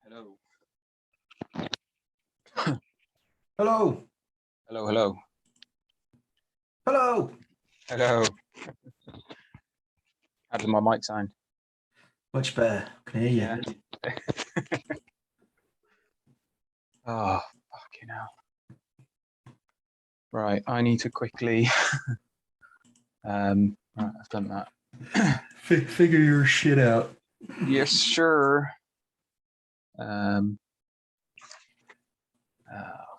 Hello. Hello. Hello, hello. Hello. Hello. How does my mic sound? Much better. I can hear you. Yeah. Oh, fucking hell. Right, I need to quickly right, I've done that. Figure your shit out. Yes, sure. Oh,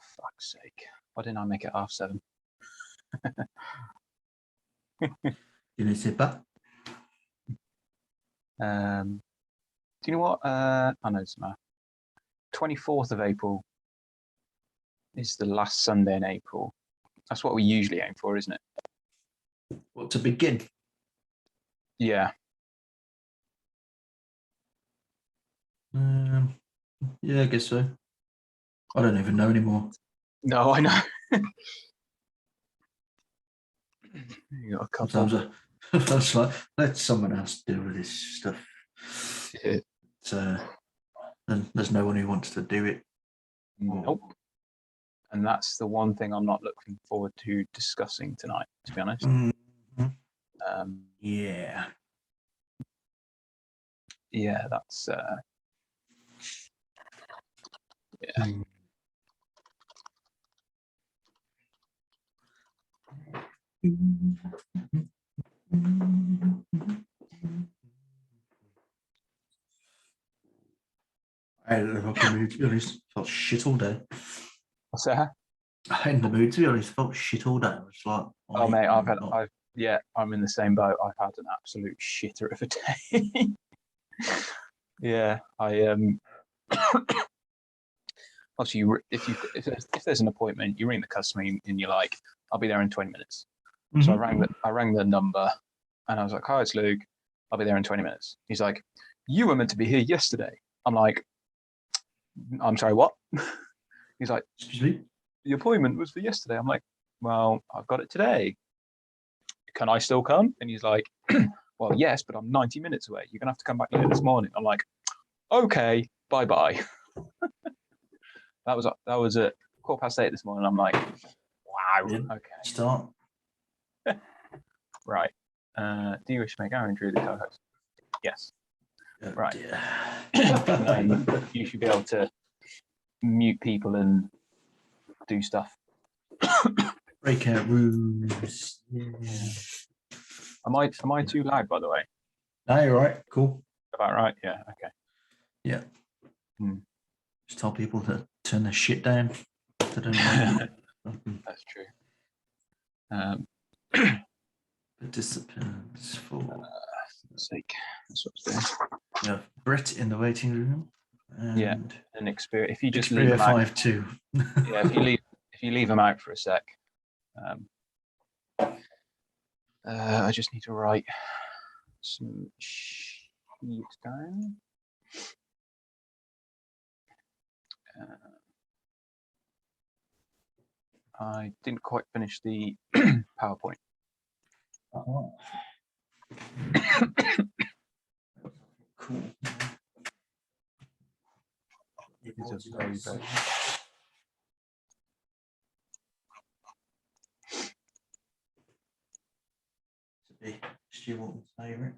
fuck's sake. Why didn't I make it 7:30? Je ne sais pas. Do you know what? I know it's not. 24th of April is the last Sunday in April. That's what we usually aim for, isn't it? What, to begin? Yeah. Yeah, I guess so. I don't even know anymore. No, I know. You got a couple. Sometimes I was like, let someone else deal with this stuff. Yeah. And there's no one who wants to do it. Nope. And that's the one thing I'm not looking forward to discussing tonight, to be honest. Mm-hmm. Yeah, that's yeah. I ain't in the fucking mood, to be honest. Felt shit all day. What's that? I ain't in the mood, to be honest. Felt shit all day. I was like, Oh mate, I'm in the same boat. I've had an absolute shitter of a day. Yeah, obviously, if there's an appointment, you ring the customer and you're like, I'll be there in 20 minutes. Mm-hmm. So I rang the number and I was like, hi, it's Luke. I'll be there in 20 minutes. He's like, you were meant to be here yesterday. I'm like, I'm sorry, what? He's like, excuse me? The appointment was for yesterday. I'm like, well, I've got it today. Can I still come? And he's like, well, yes, but I'm 90 minutes away. You're going to have to come back later this morning. I'm like, okay, bye-bye. That was at 8:15 this morning. I'm like, wow, okay. Start. Right. Do you wish to make Aaron Drew the co-host? Yes. Right. You should be able to mute people and do stuff. Breakout rooms. Yeah. Am I too loud, by the way? No, you're right. Cool. About right? Yeah. Okay. Yeah. Just tell people to turn their shit down. They don't like it. That's true. Participants for sake. That's what I'm saying. Yeah, Brett in the waiting room. And yeah, an Xperia. If you just Xperia leave 5.2. Yeah, if you leave them out for a sec. I just need to write some sheets down. I didn't quite finish the PowerPoint. Cool. It is a very, very... Stu Walton's favourite.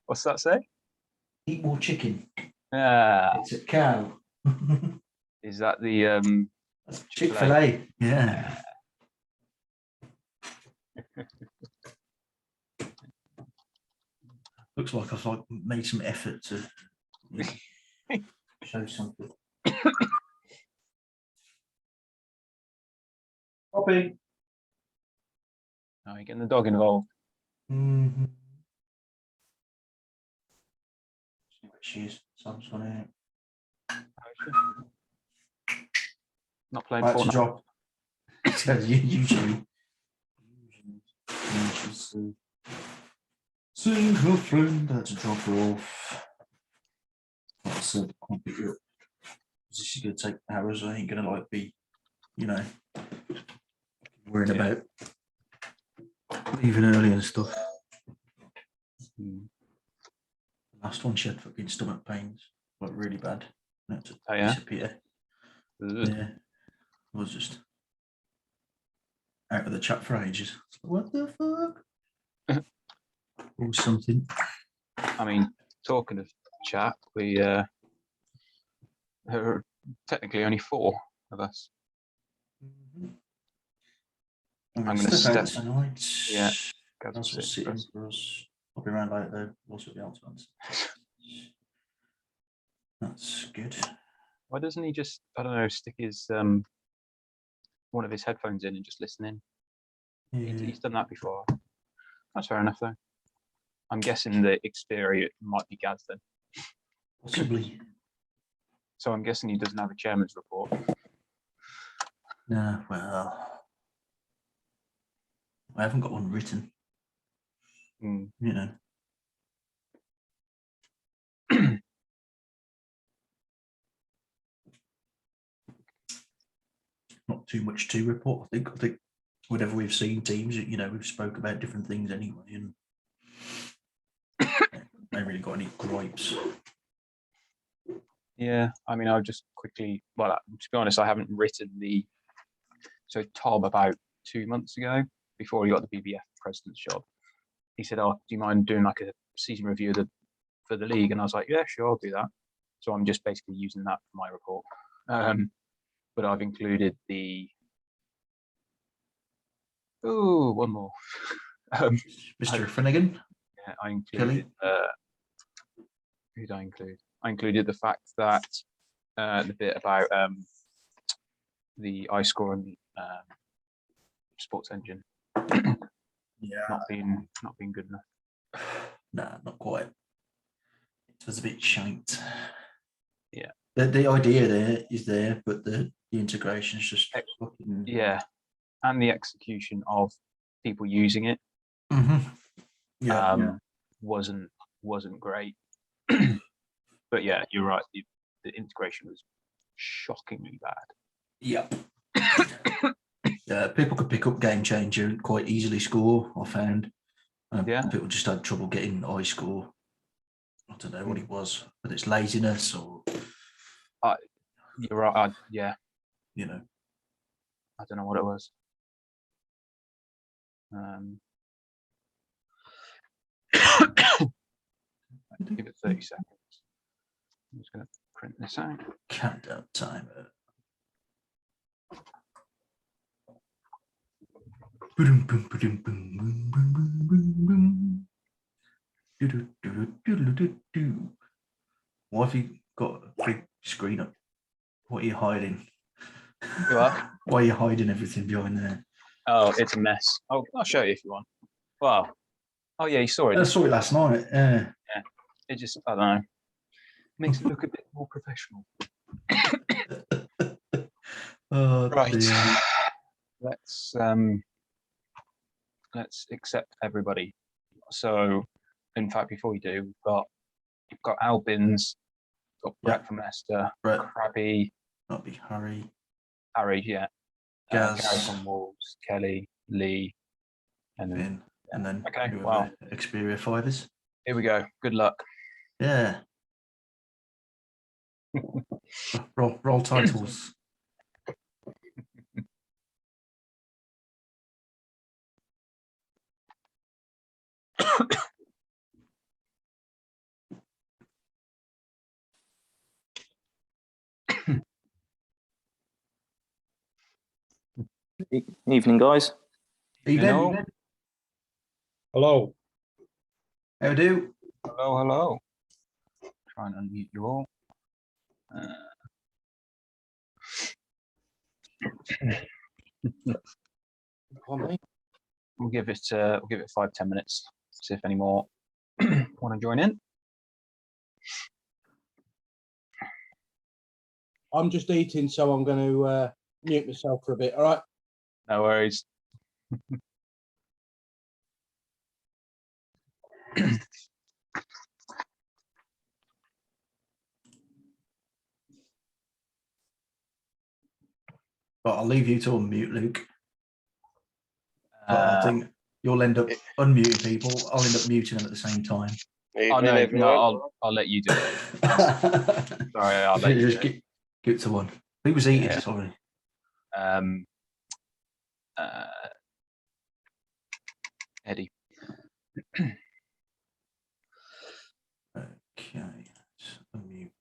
What's that say? Eat more chicken. It's a cow. Is that the That's Chick-fil-A? Yeah. Looks like I've made some effort to show something. Poppy. Oh, you're getting the dog involved. Mm-hmm. See what she is. Sun's gone out. Not playing Fortnite. To drop. Usually. Seeing her friend had to drop her off. Like I said, can't pick her up. She's going to take hours. I ain't going to be, worrying about leaving early and stuff. The last one, she had fucking stomach pains, really bad. Had to Oh, yeah? disappear. Ugh. Yeah, I was just out of the chat for ages. What the fuck? Or something. I mean, talking of chat, there are technically only 4 of us. I'm I'm going gonna to step out step- tonight. Yeah, Gaz will That's what's sit for sitting us. for us. I'll be around later though. Also the outside. That's good. Why doesn't he just, I don't know, stick his one of his headphones in and just listen in? Yeah, He's done that before. That's fair enough, though. I'm guessing the Xperia might be Gaz then. possibly. So I'm guessing he doesn't have a chairman's report. No, well, I haven't got one written. Mm. You know. Not too much to report. I think whatever we've seen teams, you know, we've spoke about different things anyway, and I ain't really got any gripes. Yeah, I mean, I'll just quickly, well, to be honest, I haven't written so Tom, about 2 months ago, before he got the BBF president's job, he said, oh, do you mind doing like a season review for the league? And I was like, yeah, sure, I'll do that. So I'm just basically using that for my report. But I've included one more. Mr. Finnegan? Yeah, I included, who did I include? I included the fact that the bit about the iScore and Sports Engine Yeah. not being good enough. Nah, not quite. It was a bit shite. Yeah. The idea there is there, but the integration is just fucking. Yeah, and the execution of people using it Yeah. wasn't great. But yeah, you're right. The integration was shockingly bad. Yep. People could pick up Game Changer and quite easily score, I found. Yeah. People just had trouble getting iScore. I don't know what it was, but it's laziness or. You're right. Yeah. You know. I don't know what it was. Give it 30 seconds. I'm just going to print this out. Countdown timer. Why have you got a big screen up? What are you hiding? You are? Why are you hiding everything behind there? Oh, it's a mess. I'll show you if you want. Wow. Oh yeah, you saw it. I saw it last night. Yeah. It just, I don't know, makes it look a bit more professional. Right. Dear. Let's accept everybody. So, in fact, before we do, you've got Albins, got Brett from Leicester, Brett. Krabby, That'll be Harry. Harry, yeah. Gaz. Gary from Wolves, Kelly, Lee, and then Finn, and then okay, whoever wow. Xperia 5 Here we go. Good luck. Yeah. roll titles. Evening, guys. Evening. Hello. How do? Hello. Try and unmute you all. We'll give it 5-10 minutes. See if any more want to join in. I'm just eating, so I'm going to mute myself for a bit. All right. No worries. But I'll leave you to unmute, Luke. But I think you'll end up unmuting people. I'll end up muting them at the same time. Oh no, I'll let you do it. Sorry, I'll let you just do it. give it to one. Who was eating? Yeah. Sorry. Eddie. Okay, let's unmute.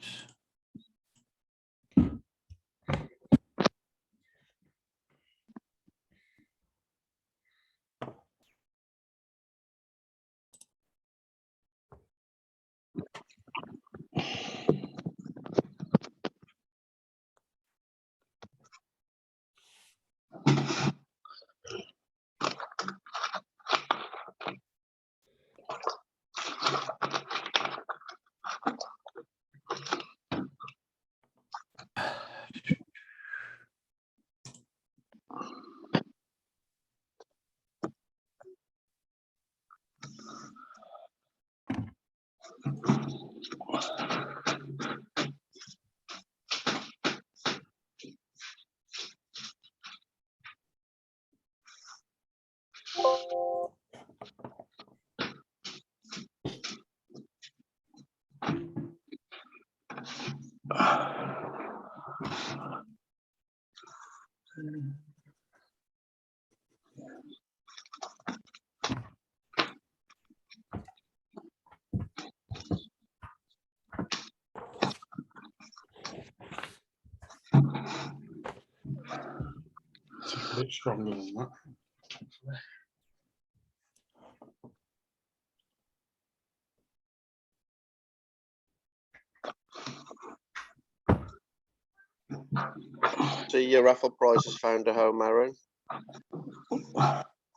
A bit stronger than that. So your raffle prize has found a home, Aaron.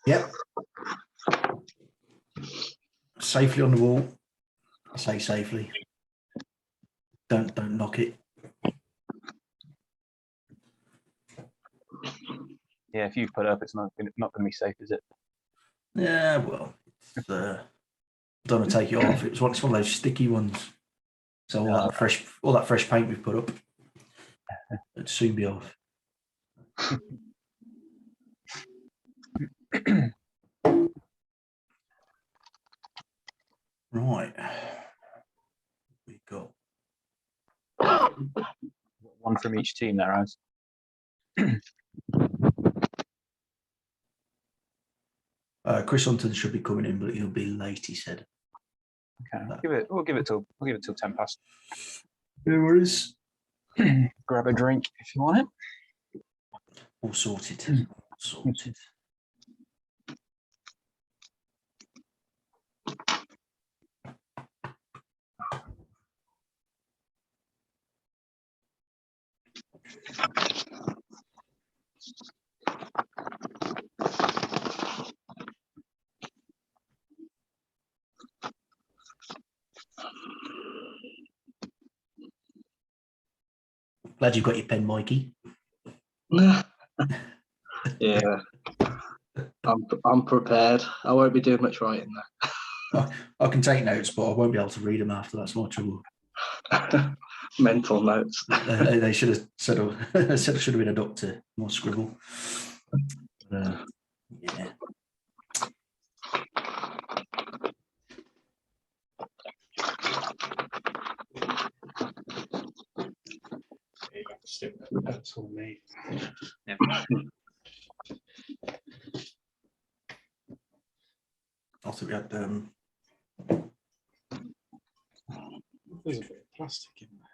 Yep. Safely on the wall. I say safely. Don't knock it. Yeah, if you put up, it's not going to be safe, is it? Yeah, well, don't want to take it off. It's one of those sticky ones. So all that fresh paint we've put up, it'd soon be off. Right. We got one from each team there, Raz. Chris Hunton should be coming in, but he'll be late. He said. Okay, we'll give it till 10 past. No worries. Grab a drink if you want it. All sorted. All sorted. Glad you've got your pen, Mikey. Yeah, I'm prepared. I won't be doing much writing I can take notes, but I won't be able to read them after. That's my trouble. there. Mental notes. They should have said I should have been a doctor. More scribble. Yeah. That's all me. I think we had There's a bit of plastic in there.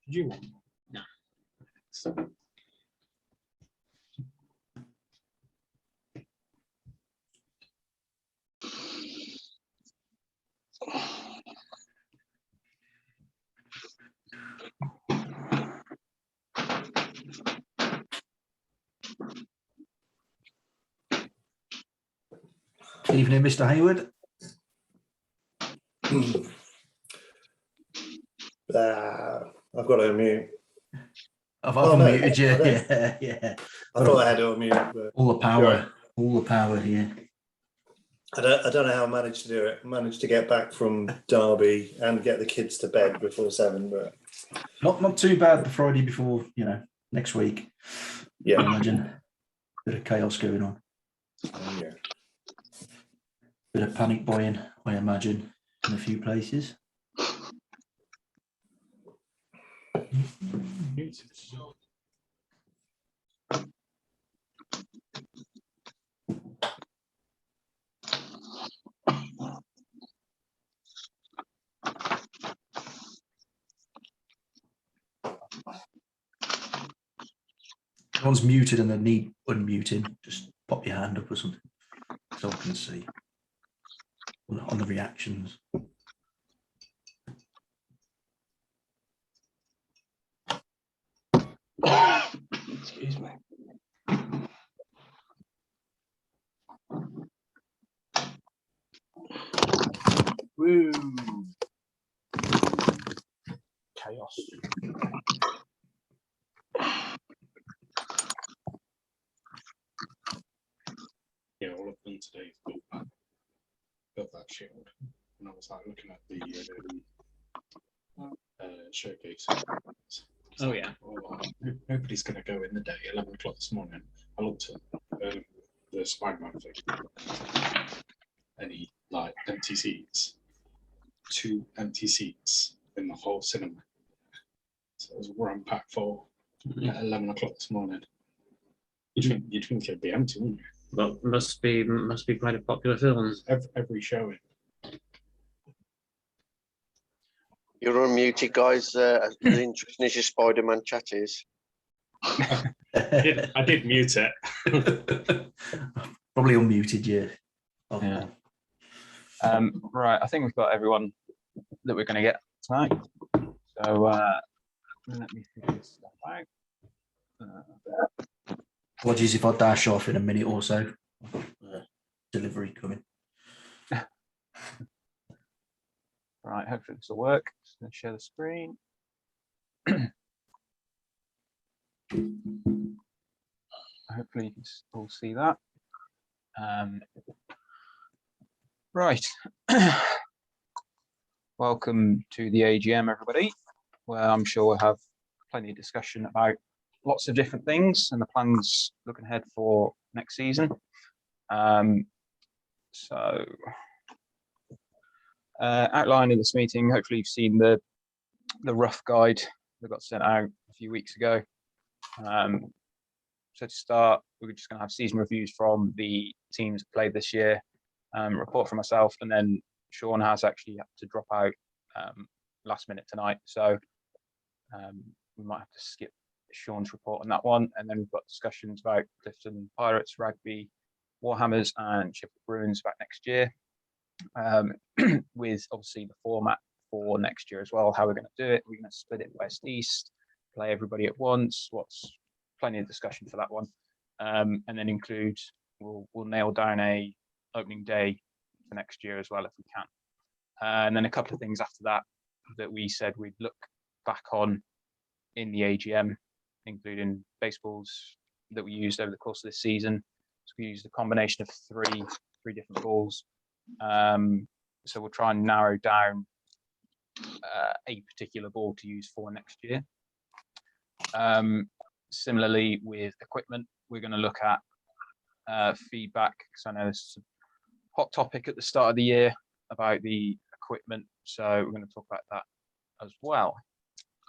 Did you want? No. Evening, Mr. Hayward. I've got to unmute. I've Oh, no, unmuted you. I don't. Yeah. I thought I had to unmute, but All the power. Sure. All the power here. I don't know how I managed to do it. I managed to get back from Derby and get the kids to bed before 7, but Not too bad the Friday before, next week. I yeah. imagine. Bit of chaos going on. Yeah. Bit of panic buying, I imagine, in a few places. If anyone's muted and they need unmuting, just pop your hand up or something so I can see on the reactions. Excuse me. Woo. Chaos. Yeah, all I've done today is built that shield, and I was like looking at the showcase. Oh, yeah. Nobody's going to go in the day, 11 o'clock this morning. I looked at the Spider-Man thing. Any like empty seats, 2 empty seats in the whole cinema. So it was ram packed full at 11 o'clock this morning. You'd think it'd be empty, wouldn't you? Well, must be quite a popular film. Every showing. You're unmuted, guys. As interesting as your Spider-Man chat is. I did mute it. Probably unmuted you. Yeah. Right, I think we've got everyone that we're going to get tonight. So let me figure this stuff out. Apologies if I dash off in a minute or so. Delivery coming. Right, hopefully this will work. Just going to share the screen. Hopefully you can all see that. Right. Welcome to the AGM, everybody, where I'm sure we'll have plenty of discussion about lots of different things and the plans looking ahead for next season. Outlining this meeting, hopefully you've seen the rough guide that got sent out a few weeks ago. So to start, we're just going to have season reviews from the teams that played this year, report from myself, and then Sean has actually had to drop out last minute tonight. So we might have to skip Sean's report on that one. And then we've got discussions about Clifton Pirates, Rugby, Warhammers, and Sheffield Bruins back next year. With obviously the format for next year as well, how we're going to do it. We're going to split it west-east, play everybody at once. Plenty of discussion for that one. And then we'll nail down a opening day for next year as well if we can. And then a couple of things after that we said we'd look back on in the AGM, including baseballs that we used over the course of this season. So we used a combination of three different balls. So we'll try and narrow down a particular ball to use for next year. Similarly with equipment, we're going to look at feedback, because I know this is a hot topic at the start of the year about the equipment. So we're going to talk about that as well.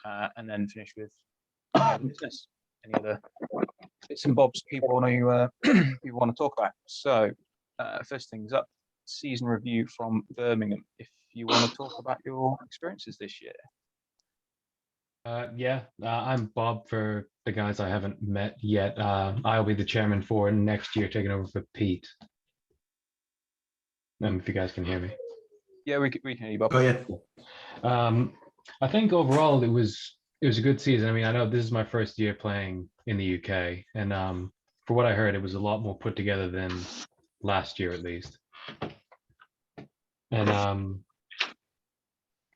And then finish with business. Any other bits and bobs people want to talk about. So first things up, season review from Birmingham. If you want to talk about your experiences this year. I'm Bob for the guys I haven't met yet. I'll be the chairman for next year, taking over for Pete. If you guys can hear me. Yeah, we can hear you, Bob. Oh yeah. I think overall it was a good season. I mean, I know this is my first year playing in the UK, and for what I heard, it was a lot more put together than last year, at least. And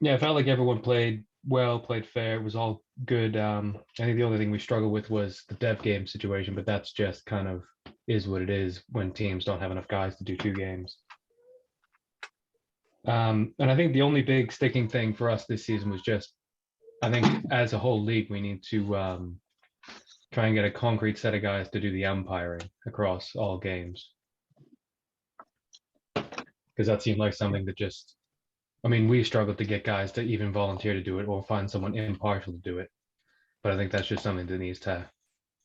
yeah, it felt like everyone played well, played fair. It was all good. I think the only thing we struggled with was the dev game situation, but that's just kind of is what it is when teams don't have enough guys to do 2 games. And I think the only big sticking thing for us this season was just, I think as a whole league, we need to try and get a concrete set of guys to do the umpiring across all games. Because that seemed like something that just, I mean, we struggled to get guys to even volunteer to do it or find someone impartial to do it. But I think that's just something that needs to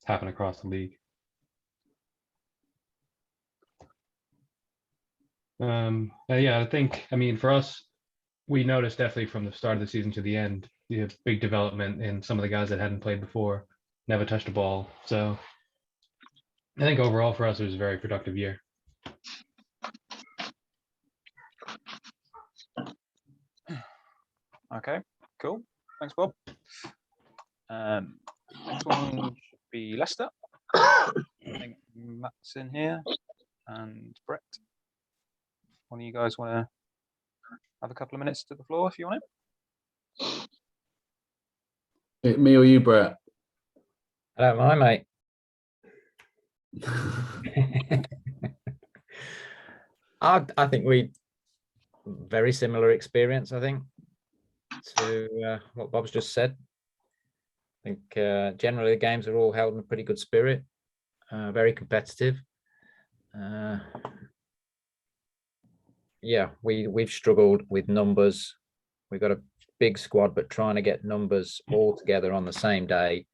happen across the league. Yeah, I think, I mean, for us, we noticed definitely from the start of the season to the end, you have big development in some of the guys that hadn't played before, never touched a ball. So I think overall for us, it was a very productive year. Okay, cool. Thanks, Bob. Next one should be Leicester. I think Matt's in here and Brett. One of you guys want to have a couple of minutes to the floor if you want it? Me or you, Brett? I don't mind, mate. I think we very similar experience, I think, to what Bob's just said. I think generally the games are all held in a pretty good spirit, very competitive. Yeah, we've struggled with numbers. We've got a big squad, but trying to get numbers all together on the same day,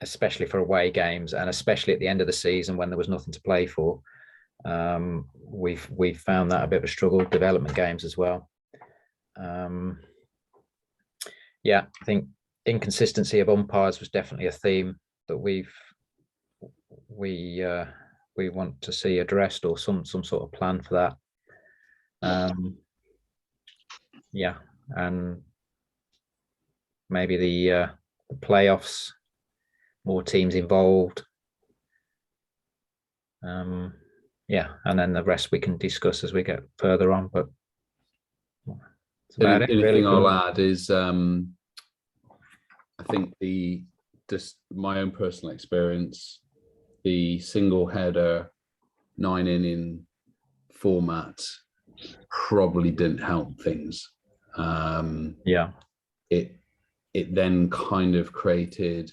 especially for away games and especially at the end of the season when there was nothing to play for. We've found that a bit of a struggle. Development games as well. Yeah, I think inconsistency of umpires was definitely a theme that we want to see addressed, or some sort of plan for that. Yeah, and maybe the playoffs, more teams involved. Yeah, and then the rest we can discuss as we get further on. But that's about it. Anything I'll add is I think just my own personal experience, the single header 9-inning format probably didn't help things. Yeah, it then kind of created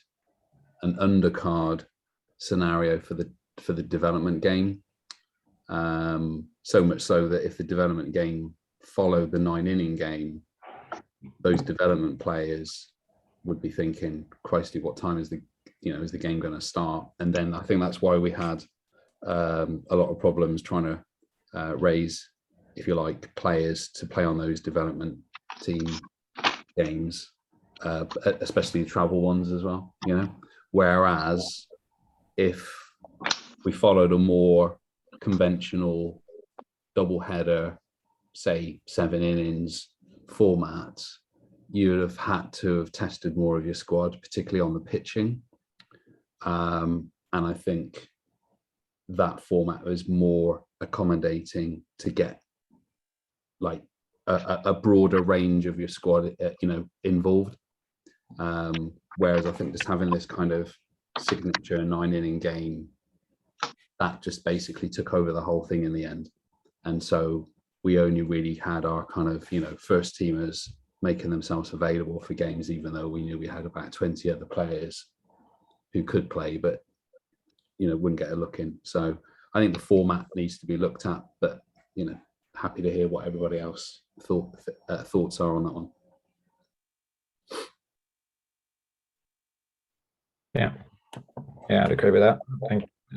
an undercard scenario for the development game. So much so that if the development game followed the 9-inning game, those development players would be thinking, Christy, what time is the game going to start? And then I think that's why we had a lot of problems trying to raise, if you like, players to play on those development team games, especially the travel ones as well, Whereas if we followed a more conventional double header, say 7 innings format, you would have had to have tested more of your squad, particularly on the pitching. And I think that format was more accommodating to get like a broader range of your squad, involved. Whereas I think just having this kind of signature 9-inning game, that just basically took over the whole thing in the end. And so we only really had our kind of, first teamers making themselves available for games, even though we knew we had about 20 other players who could play, but, wouldn't get a look in. So I think the format needs to be looked at, but, happy to hear what everybody else thoughts are on that one. Yeah, I'd agree with that.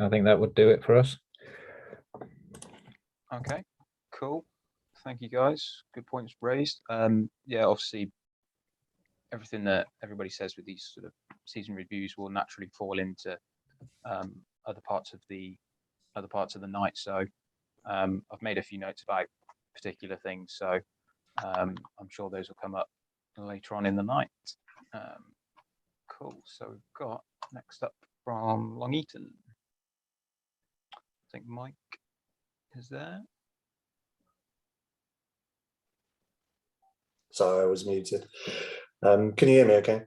I think that would do it for us. Okay, cool. Thank you, guys. Good points raised. Yeah, obviously, everything that everybody says with these sort of season reviews will naturally fall into other parts of the night. So I've made a few notes about particular things. So I'm sure those will come up later on in the night. Cool. So we've got next up from Long Eaton. I think Mike. is there. Sorry, I was muted. Can you hear me okay?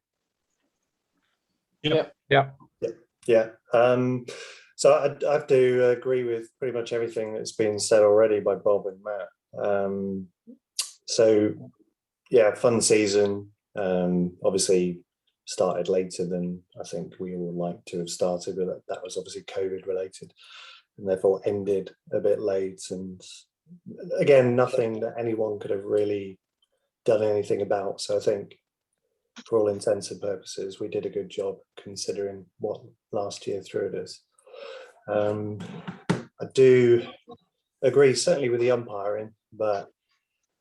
Yep. Yeah. So I have to agree with pretty much everything that's been said already by Bob and Matt. So yeah, fun season. Obviously started later than I think we all like to have started, but that was obviously COVID related, and therefore ended a bit late. And again, nothing that anyone could have really done anything about. So I think for all intents and purposes, we did a good job considering what last year threw at us. I do agree certainly with the umpiring, but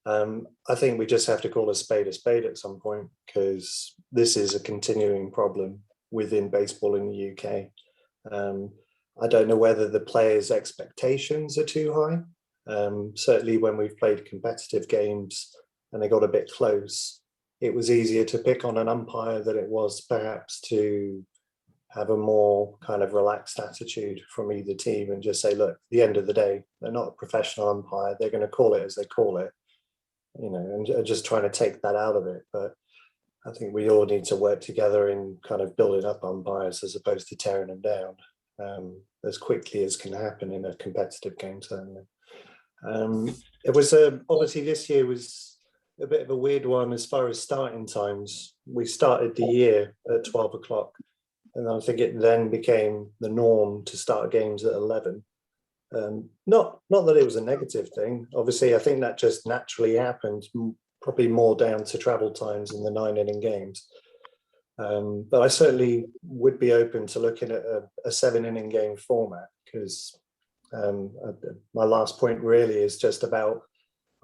I think we just have to call a spade at some point, because this is a continuing problem within baseball in the UK. I don't know whether the players' expectations are too high. Certainly when we've played competitive games and they got a bit close, it was easier to pick on an umpire than it was perhaps to have a more kind of relaxed attitude from either team and just say, look, at the end of the day, they're not a professional umpire. They're going to call it as they call it, you know, and just trying to take that out of it. But I think we all need to work together in kind of building up umpires as opposed to tearing them down as quickly as can happen in a competitive game, certainly. It was obviously this year was a bit of a weird one as far as starting times. We started the year at 12 o'clock, and I think it then became the norm to start games at 11. Not that it was a negative thing. Obviously, I think that just naturally happened, probably more down to travel times in the 9-inning games. But I certainly would be open to looking at a 7-inning game format, because my last point really is just about,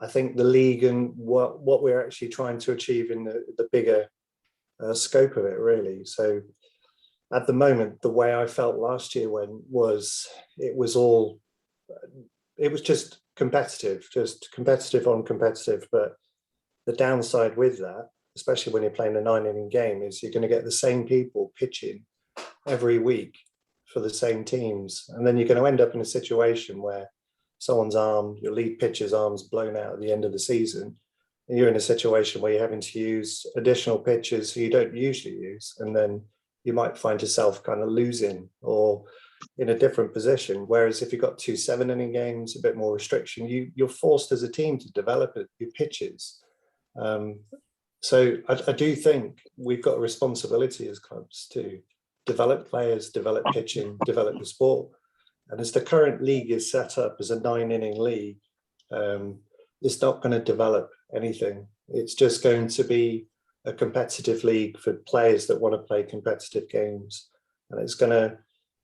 I think, the league and what we're actually trying to achieve in the bigger scope of it, really. So at the moment, the way I felt last year it was just competitive on competitive. But the downside with that, especially when you're playing a 9-inning game, is you're going to get the same people pitching every week for the same teams. And then you're going to end up in a situation where someone's your lead pitcher's arm's blown out at the end of the season, and you're in a situation where you're having to use additional pitchers who you don't usually use. And then you might find yourself kind of losing or in a different position. Whereas if you've got 2 7-inning games, a bit more restriction, you're forced as a team to develop your pitches. So I do think we've got a responsibility as clubs to develop players, develop pitching, develop the sport. And as the current league is set up as a 9-inning league, it's not going to develop anything. It's just going to be a competitive league for players that want to play competitive games. And it's going to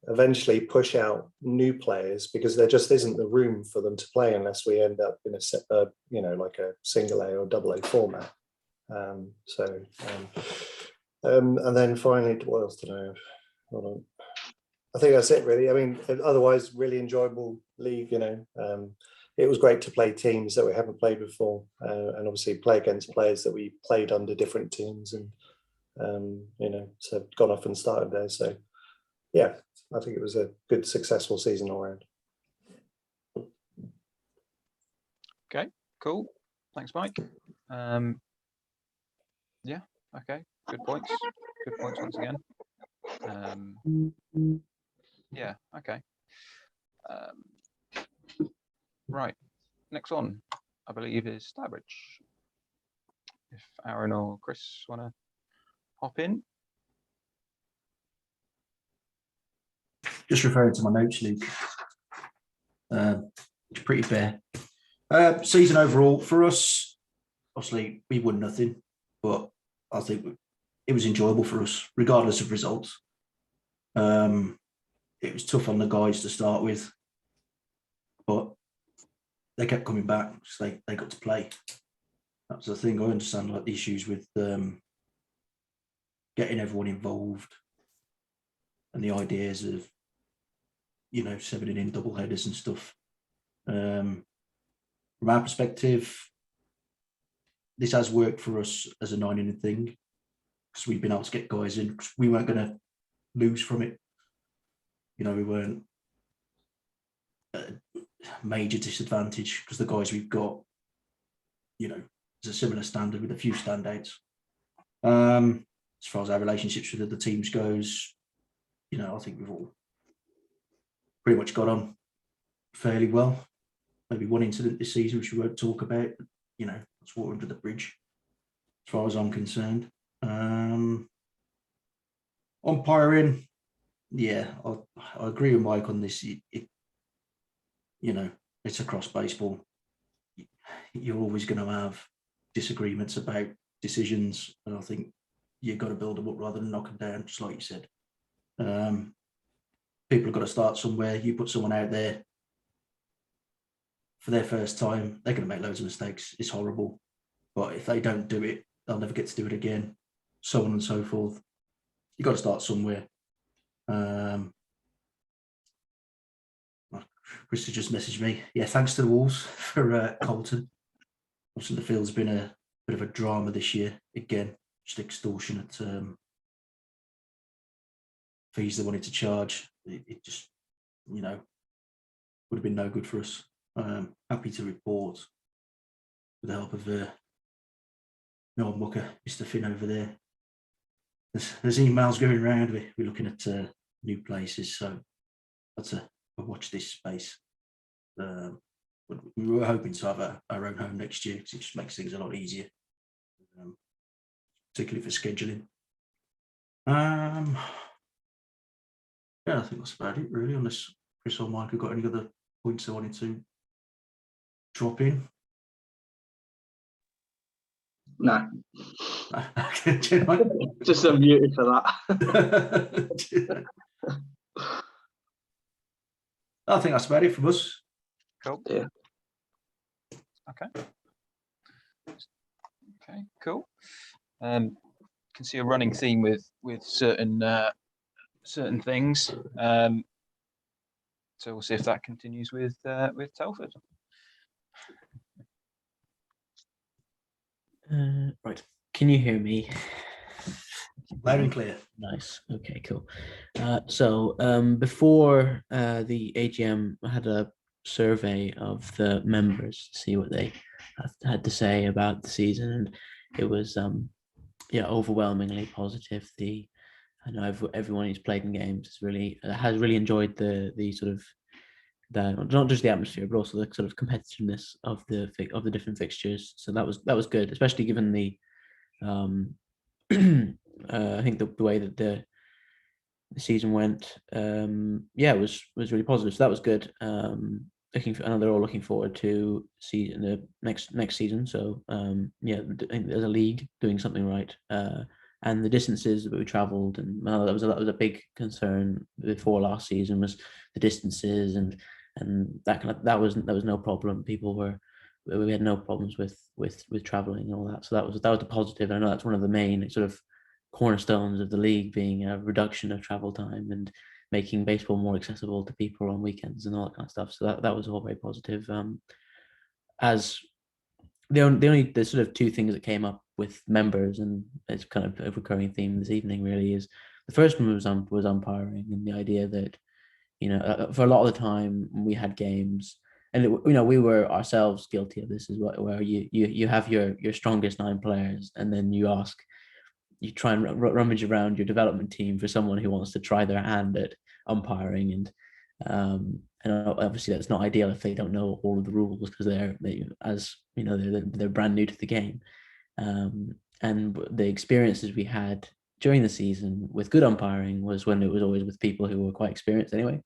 eventually push out new players, because there just isn't the room for them to play unless we end up in a like a single A or double A format. And then finally, what else did I have? Hold on. I think that's it, really. I mean, otherwise, really enjoyable league. You know, it was great to play teams that we haven't played before, and obviously play against players that we played under different teams, and you know, so gone off and started there. So, yeah, I think it was a good, successful season all around. Okay, cool. Thanks, Mike. Yeah, okay, good points. Good points once again. Yeah, okay. Right, next one, I believe, is Starbridge. If Aaron or Chris want to hop in. Just referring to my notes, Luke. It's pretty bare. Season overall for us, obviously we won nothing, but I think it was enjoyable for us, regardless of results. It was tough on the guys to start with, but they kept coming back, so they got to play. That's the thing. I understand like the issues with getting everyone involved and the ideas of, you know, 7-inning double headers and stuff. From our perspective, this has worked for us as a 9-inning thing, because we've been able to get guys in. We weren't going to lose from it. You know, we weren't. major disadvantage because the guys we've got, you know, is a similar standard with a few standouts. As far as our relationships with other teams goes, you know, I think we've all pretty much got on fairly well. Maybe one incident this season which we won't talk about, but, you know, it's water under the bridge as far as I'm concerned. Umpiring, yeah, I agree with Mike on this. You know, it's across baseball. You're always going to have disagreements about decisions, and I think you've got to build them up rather than knock them down, just like you said. People have got to start somewhere. You put someone out there for their first time, they're going to make loads of mistakes. It's horrible. But if they don't do it, they'll never get to do it again, so on and so forth. You've got to start somewhere. Chris has just messaged me. Yeah, thanks to the Wolves for Colton. Obviously, the field's been a bit of a drama this year. Again, just extortionate fees they wanted to charge. It just, you know, would have been no good for us. Happy to report with the help of Noel Mucker, Mr. Finn over there. There's emails going around. We're looking at new places, so that's a watch this space. We were hoping to have our own home next year because it just makes things a lot easier, particularly for scheduling. Yeah, I think that's about it really, unless Chris or Mike have got any other points they wanted to drop in. No. Just Just unmuted for that. I think that's about it from us. Cool. Yeah. Okay. Okay. Cool. Can see a running theme with certain things. So we'll see if that continues with Telford. Right. Can you hear me? Loud and clear. Nice. Okay, cool. So before the AGM, I had a survey of the members to see what they had to say about the season, and it was overwhelmingly positive. I know everyone who's played in games has really enjoyed the sort of not just the atmosphere, but also the sort of competitiveness of the different fixtures. So that was good, especially given the I think the way that the season went. It was really positive. So that was good. I know they're all looking forward to the next season. So I think there's a league doing something right. And the distances that we travelled, and that was a big concern before last season, was the distances and that was no problem. We had no problems with travelling and all that. So that was a positive. And I know that's one of the main sort of cornerstones of the league, being a reduction of travel time and making baseball more accessible to people on weekends and all that kind of stuff. So that was all very positive. As the sort of two things that came up with members, and it's kind of a recurring theme this evening really, is the first one was umpiring, and the idea that, you know, for a lot of the time we had games, and we were ourselves guilty of this as well, where you have your strongest 9 players, and then you try and rummage around your development team for someone who wants to try their hand at umpiring, and obviously that's not ideal if they don't know all of the rules, because they're brand new to the game. And the experiences we had during the season with good umpiring was when it was always with people who were quite experienced anyway,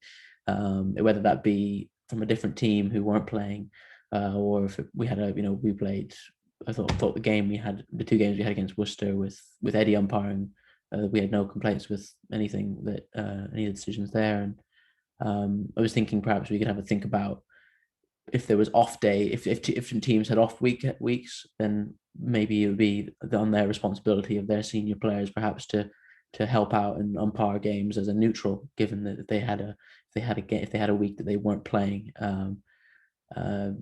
whether that be from a different team who weren't playing, or if we had we played. I thought the 2 games we had against Worcester with Eddie umpiring, we had no complaints with anything that any of the decisions there. And I was thinking perhaps we could have a think about if there was off day, if teams had off weeks, then maybe it would be on their responsibility of their senior players perhaps to help out and umpire games as a neutral, given that if they had a week that they weren't playing. I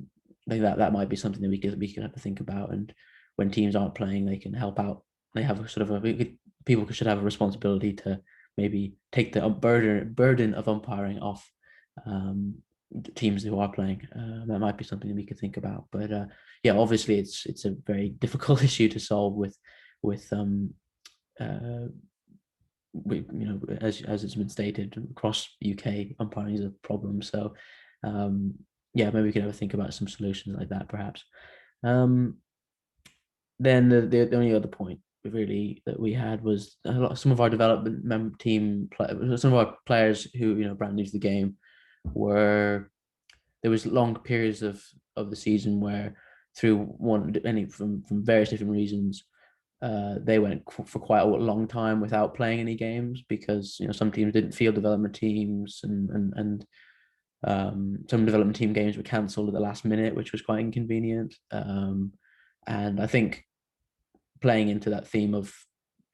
think that might be something that we could have to think about. And when teams aren't playing, they can help out. They have people should have a responsibility to maybe take the burden of umpiring off teams who are playing. That might be something that we could think about. But yeah, obviously it's a very difficult issue to solve with as it's been stated, across UK umpiring is a problem. So yeah, maybe we could have a think about some solutions like that, perhaps. Then the only other point really that we had was some of our development team, some of our players who brand new to the game, were there was long periods of the season where from various different reasons they went for quite a long time without playing any games, because some teams didn't field development teams, and some development team games were cancelled at the last minute, which was quite inconvenient. And I think playing into that theme of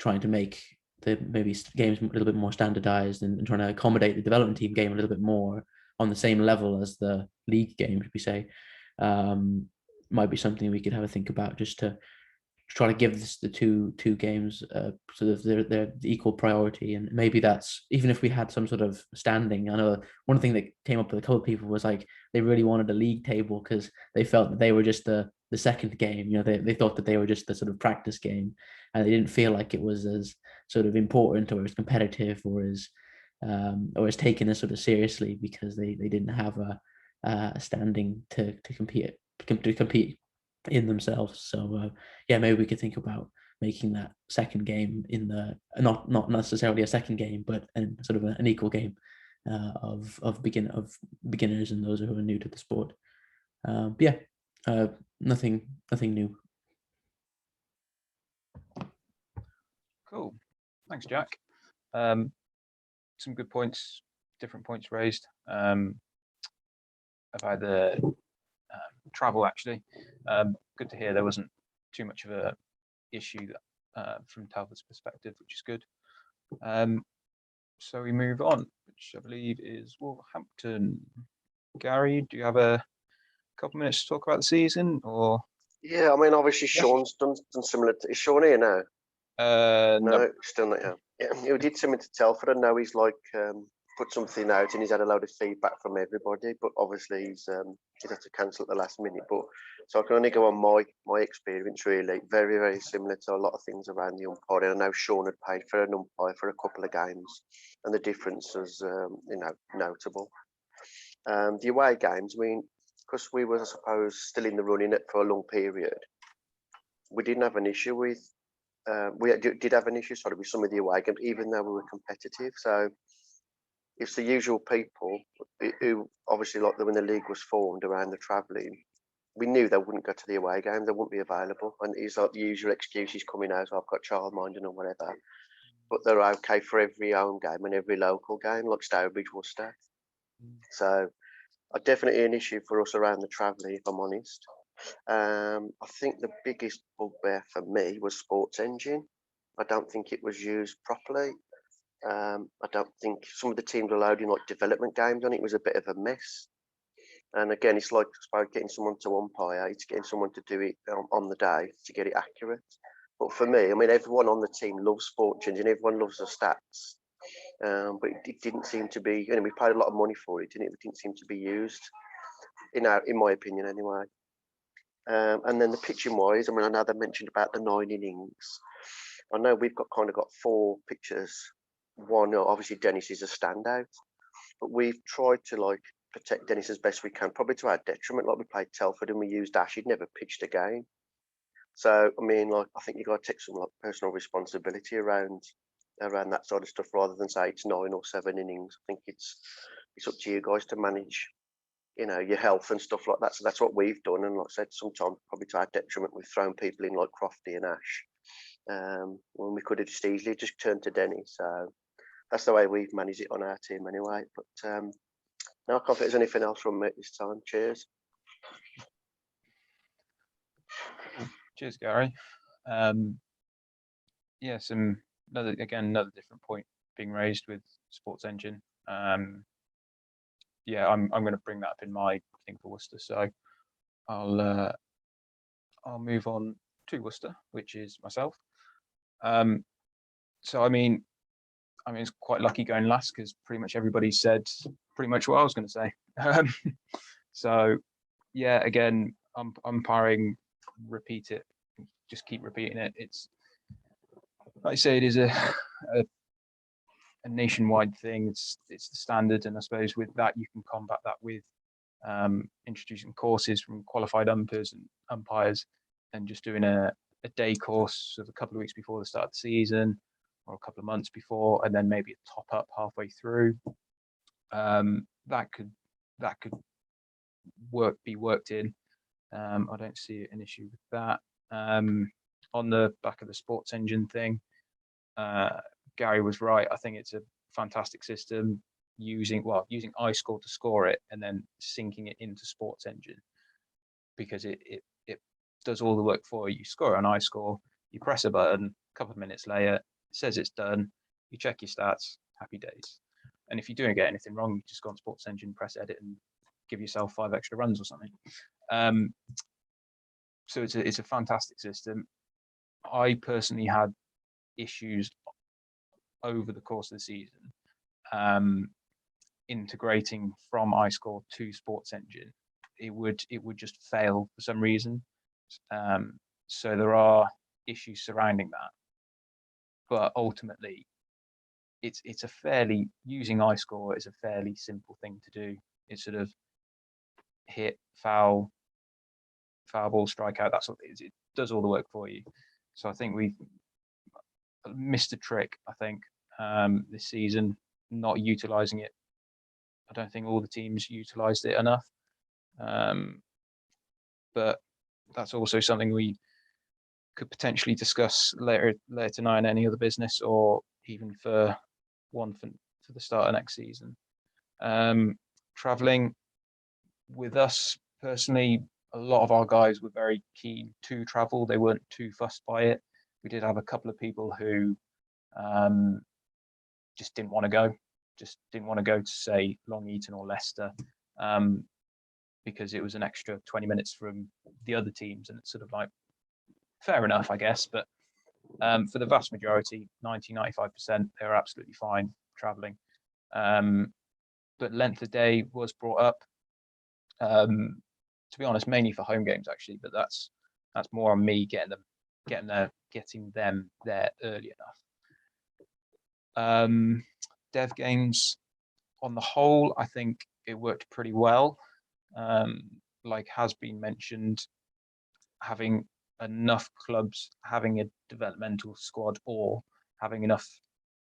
trying to make the maybe games a little bit more standardized, and trying to accommodate the development team game a little bit more on the same level as the league game, should we say, might be something we could have a think about, just to try to give the two games sort of their equal priority. And maybe that's, even if we had some sort of standing. I know one thing that came up with a couple of people was like they really wanted a league table because they felt that they were just the second game. They thought that they were just the sort of practice game, and they didn't feel like it was as sort of important or as competitive or as taken as sort of seriously, because they didn't have a standing to compete in themselves. So yeah, maybe we could think about making that second game in the not necessarily a second game, but sort of an equal game of beginners and those who are new to the sport. Yeah, nothing new. Cool. Thanks, Jack. Some good points, different points raised. About the travel, actually. Good to hear there wasn't too much of a issue from Telford's perspective, which is good. So we move on, which I believe is Wolverhampton. Gary, do you have a couple minutes to talk about the season, or? Yeah, I mean, obviously Sean's done similar. Is Sean here now? No, still not here. Yeah, he did something to Telford, and now he's like put something out, and he's had a load of feedback from everybody. But obviously he's had to cancel at the last minute. But so I can only go on my experience, really. Very, very similar to a lot of things around the umpiring. I know Sean had paid for an umpire for a couple of games, and the difference was notable. The away games, I mean, because we were, I suppose, still in the running for a long period, we didn't have an issue with. We did have an issue, with some of the away games, even though we were competitive. So it's the usual people who, obviously, like when the league was formed around the travelling, we knew they wouldn't go to the away game, they wouldn't be available. And it's like the usual excuses coming out, I've got childminding or whatever. But they're okay for every home game and every local game, like Stourbridge, Worcester. So definitely an issue for us around the travelling, if I'm honest. I think the biggest bugbear for me was Sports Engine. I don't think it was used properly. I don't think some of the teams were loading like development games on it. It was a bit of a mess. And again, it's like getting someone to umpire, it's getting someone to do it on the day to get it accurate. But for me, I mean, everyone on the team loves Sports Engine, everyone loves the stats. But it didn't seem to be, we paid a lot of money for it, and it didn't seem to be used, in my opinion anyway. And then the pitching wise, I mean, I know they mentioned about the 9 innings. I know we've got 4 pitchers. One, obviously Dennis is a standout, but we've tried to protect Dennis as best we can, probably to our detriment. Like we played Telford and we used Ash, he'd never pitched a game. So I mean, I think you've got to take some personal responsibility around that sort of stuff, rather than say it's 9 or 7 innings. I think it's up to you guys to manage, your health and stuff like that. So that's what we've done. And like I said, sometimes probably to our detriment, we've thrown people in like Crofty and Ash, when we could have just easily just turned to Denny. So that's the way we've managed it on our team anyway. But no, I can't think there's anything else from me this time. Cheers. Cheers, Gary. Yeah, another different point being raised with Sports Engine. Yeah, I'm going to bring that up in my thing for Worcester. So I'll move on to Worcester, which is myself. So I mean, I mean, it's quite lucky going last because pretty much everybody said pretty much what I was going to say. So, yeah, again, umpiring, repeat it, just keep repeating it. It's like I say, it is a nationwide thing. It's the standard, and I suppose with that you can combat that with introducing courses from qualified umpires and just doing a day course of a couple of weeks before the start of the season or a couple of months before, and then maybe a top up halfway through. That could be worked in. I don't see an issue with that. On the back of the sports engine thing, Gary was right. I think it's a fantastic system using iScore to score it and then syncing it into sports engine, because it does all the work for you. You score on iScore, you press a button, a couple of minutes later, it says it's done, you check your stats, happy days. And if you don't get anything wrong, you just go on sports engine, press edit, and give yourself 5 extra runs or something. So it's a fantastic system. I personally had issues over the course of the season integrating from iScore to sports engine. It would just fail for some reason. So there are issues surrounding that, but ultimately it's a fairly, using iScore is a fairly simple thing to do. It's sort of hit, foul ball, strikeout, that sort of thing. It does all the work for you. So I think we've missed a trick, I think, this season, not utilizing it. I don't think all the teams utilized it enough. But that's also something we could potentially discuss later tonight in any other business, or even for the start of next season. Traveling with us personally, a lot of our guys were very keen to travel. They weren't too fussed by it. We did have a couple of people who just didn't want to go to, say, Long Eaton or Leicester, because it was an extra 20 minutes from the other teams, and it's sort of like, fair enough, I guess. But for the vast majority, 90-95%, they were absolutely fine traveling. But length of day was brought up, to be honest, mainly for home games actually, but that's more on me getting them there early enough. Dev games, on the whole, I think it worked pretty well. Like has been mentioned, having enough clubs having a developmental squad, or having enough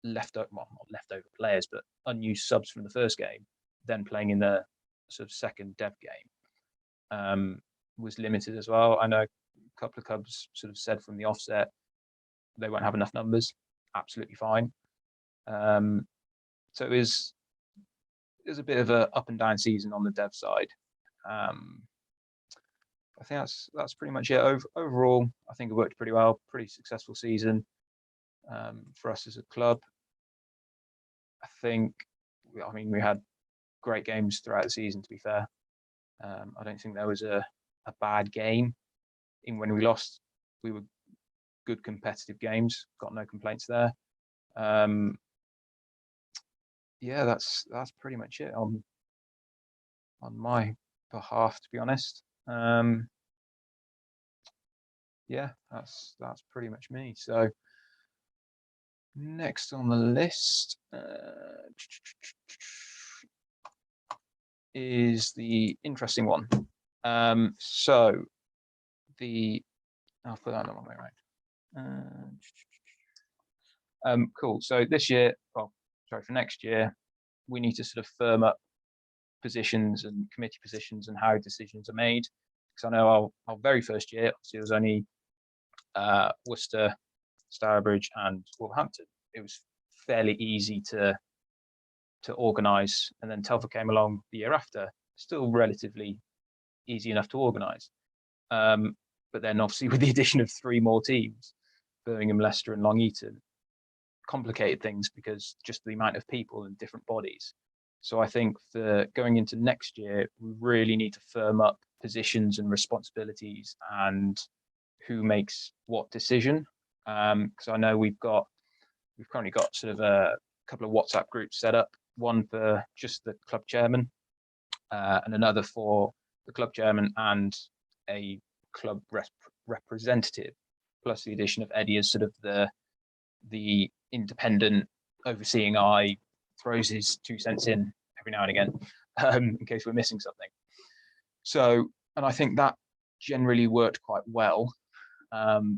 not leftover players, but unused subs from the first game, then playing in the sort of second dev game, was limited as well. I know a couple of clubs sort of said from the offset they won't have enough numbers. Absolutely fine. So it was a bit of a up and down season on the dev side. I think that's pretty much it. Overall, I think it worked pretty well. Pretty successful season for us as a club. I mean, we had great games throughout the season, to be fair. I don't think there was a bad game. Even when we lost, we were good competitive games. Got no complaints there. Yeah, that's pretty much it on my behalf, to be honest. Yeah, that's pretty much me. So next on the list is the interesting one. So I'll put that on my right. Cool. So this year, for next year, we need to sort of firm up positions and committee positions and how decisions are made. Because I know our very first year, obviously, it was only Worcester, Stourbridge, and Wolverhampton. It was fairly easy to organise, and then Telford came along the year after, still relatively easy enough to organise. But then, obviously, with the addition of 3 more teams, Birmingham, Leicester, and Long Eaton, complicated things because just the amount of people and different bodies. So I think for going into next year, we really need to firm up positions and responsibilities and who makes what decision. Because I know we've currently got sort of a couple of WhatsApp groups set up, one for just the club chairman, and another for the club chairman and a club representative, plus the addition of Eddie as sort of the independent overseeing eye, throws his 2 cents in every now and again, in case we're missing something. So, and I think that generally worked quite well,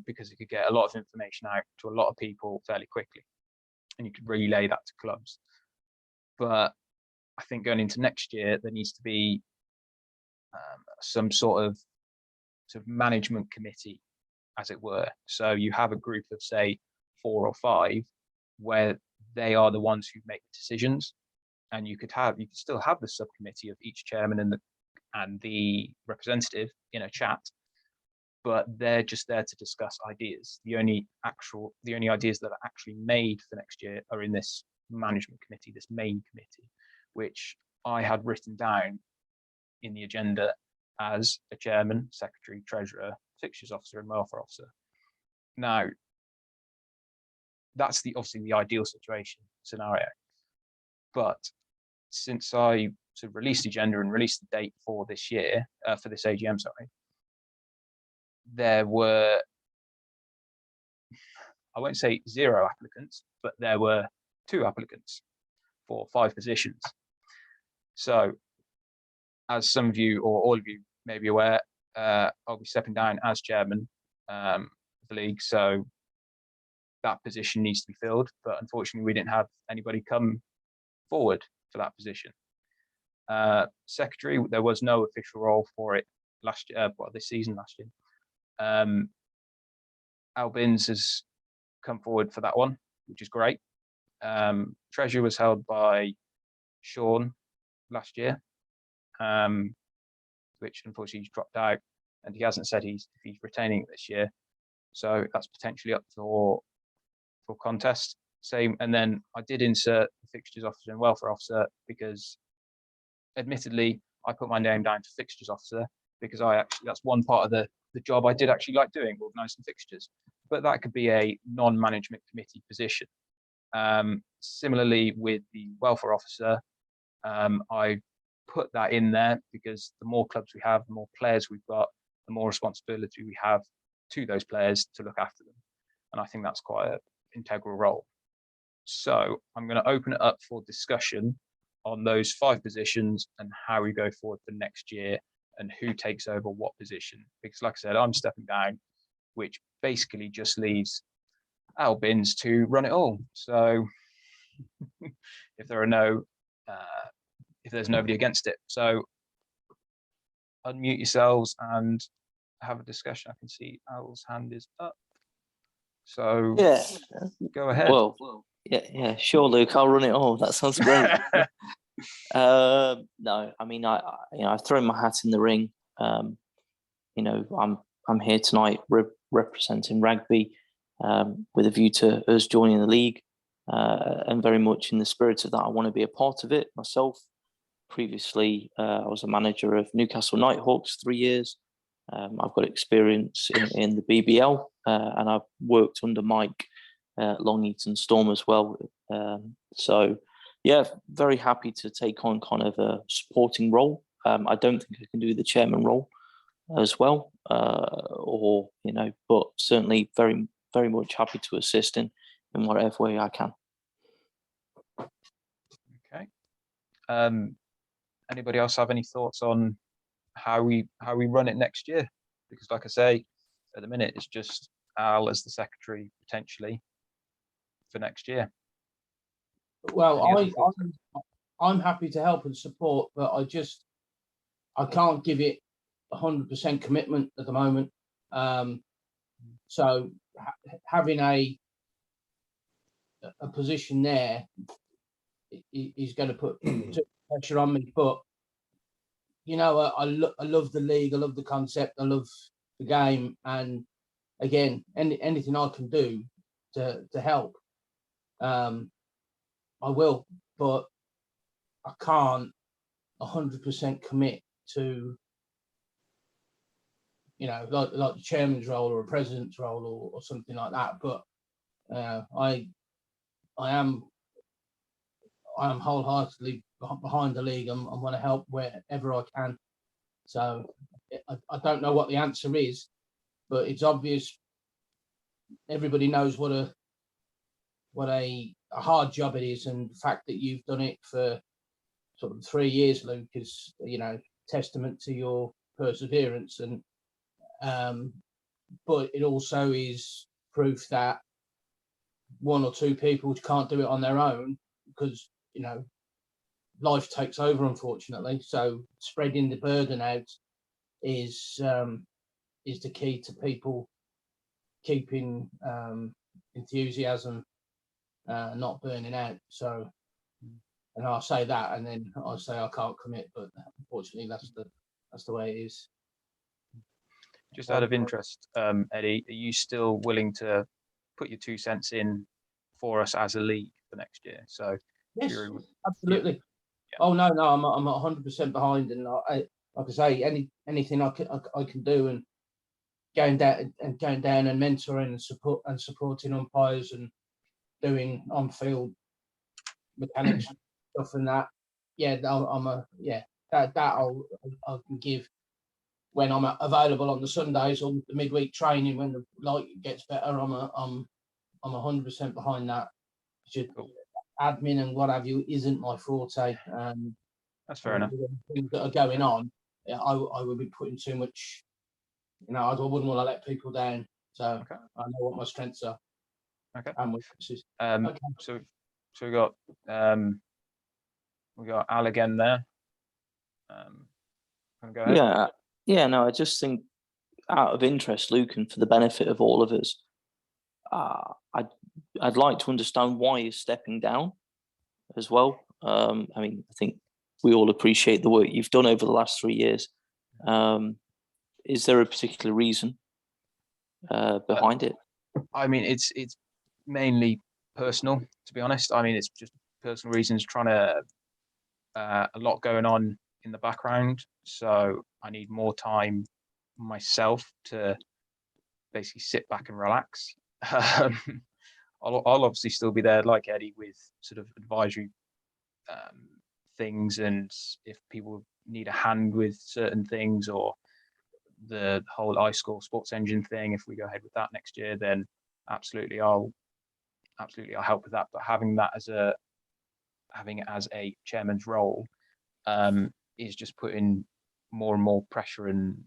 because it could get a lot of information out to a lot of people fairly quickly, and you could relay that to clubs. But I think going into next year, there needs to be some sort of management committee, as it were. So you have a group of, say, 4 or 5, where they are the ones who make the decisions, and you could still have the subcommittee of each chairman and the representative in a chat, but they're just there to discuss ideas. The only ideas that are actually made for next year are in this management committee, this main committee, which I had written down in the agenda as a chairman, secretary, treasurer, fixtures officer, and welfare officer. Now, that's obviously the ideal scenario. But since I sort of released the agenda and released the date for this year, for this AGM, sorry, there were, I won't say 0 applicants, but there were 2 applicants for 5 positions. So, as some of you or all of you may be aware, I'll be stepping down as chairman of the league. So that position needs to be filled, but unfortunately we didn't have anybody come forward for that position. Secretary, there was no official role for it this season last year. Albins has come forward for that one, which is great. Treasurer was held by Sean last year, which unfortunately he's dropped out, and he hasn't said if he's retaining it this year. So that's potentially up for contest. Same, and then I did insert the fixtures officer and welfare officer because, admittedly, I put my name down to fixtures officer because that's one part of the job I did actually like doing, organising fixtures. But that could be a non-management committee position. Similarly, with the welfare officer, I put that in there because the more clubs we have, the more players we've got, the more responsibility we have to those players to look after them. And I think that's quite an integral role. So I'm going to open it up for discussion on those 5 positions and how we go forward for next year and who takes over what position. Because like I said, I'm stepping down, which basically just leaves Albins to run it all. So if there's nobody against it. So unmute yourselves and have a discussion. I can see Al's hand is up. So yeah, go ahead. Well, yeah, sure, Luke. I'll run it all. That sounds great. No, I mean, I've thrown my hat in the ring. I'm here tonight representing Rugby with a view to us joining the league, and very much in the spirit of that, I want to be a part of it myself. Previously, I was a manager of Newcastle Nighthawks 3 years. I've got experience in the BBL, and I've worked under Mike Long Eaton Storm as well. So, yeah, very happy to take on kind of a supporting role. I don't think I can do the chairman role as well, but certainly very, very much happy to assist in whatever way I can. Okay. Anybody else have any thoughts on how we run it next year? Because like I say, at the minute it's just Al as the secretary potentially for next year. Well, I'm happy to help and support, but I can't give it 100% commitment at the moment. So having a position there is going to put pressure on me. But I love the league. I love the concept. I love the game. And again, anything I can do to help, I will. But I can't 100% commit to, like the chairman's role or a president's role or something like that. But I am I am wholeheartedly behind the league and want to help wherever I can. So I don't know what the answer is, but it's obvious. Everybody knows what a hard job it is, and the fact that you've done it for sort of 3 years, Luke, is, you know, testament to your perseverance. And but it also is proof that one or two people can't do it on their own, because, you know, life takes over, unfortunately. So spreading the burden out is the key to people keeping enthusiasm, not burning out. So, and I'll say that, and then I'll say I can't commit, but unfortunately that's the way it is. Just out of interest, Eddie, are you still willing to put your 2 cents in for us as a league for next year? So yes, absolutely. Yeah. Oh no, I'm 100% behind, and like I say, anything I can do, and going down and mentoring and supporting umpires and doing on-field mechanics stuff and that. Yeah, that I can give when I'm available on the Sundays or the midweek training when the light gets better. I'm 100% behind that. Admin and what have you isn't my forte. That's fair enough. Things that are going on, I would be putting too much. You know, I wouldn't want to let people down. So okay. I know what my strengths are. Okay. And weaknesses. Okay. So we got Al again there. Go ahead. Yeah. No, I just think, out of interest, Luke, and for the benefit of all of us, I'd like to understand why you're stepping down as well. I mean, I think we all appreciate the work you've done over the last 3 years. Is there a particular reason behind it? I mean, it's mainly personal, to be honest. I mean, it's just personal reasons, trying to a lot going on in the background, so I need more time myself to basically sit back and relax. I'll obviously still be there, like Eddie, with sort of advisory things, and if people need a hand with certain things, or the whole iScore Sports Engine thing, if we go ahead with that next year, then absolutely I'll help with that. But having it as a chairman's role is just putting more and more pressure and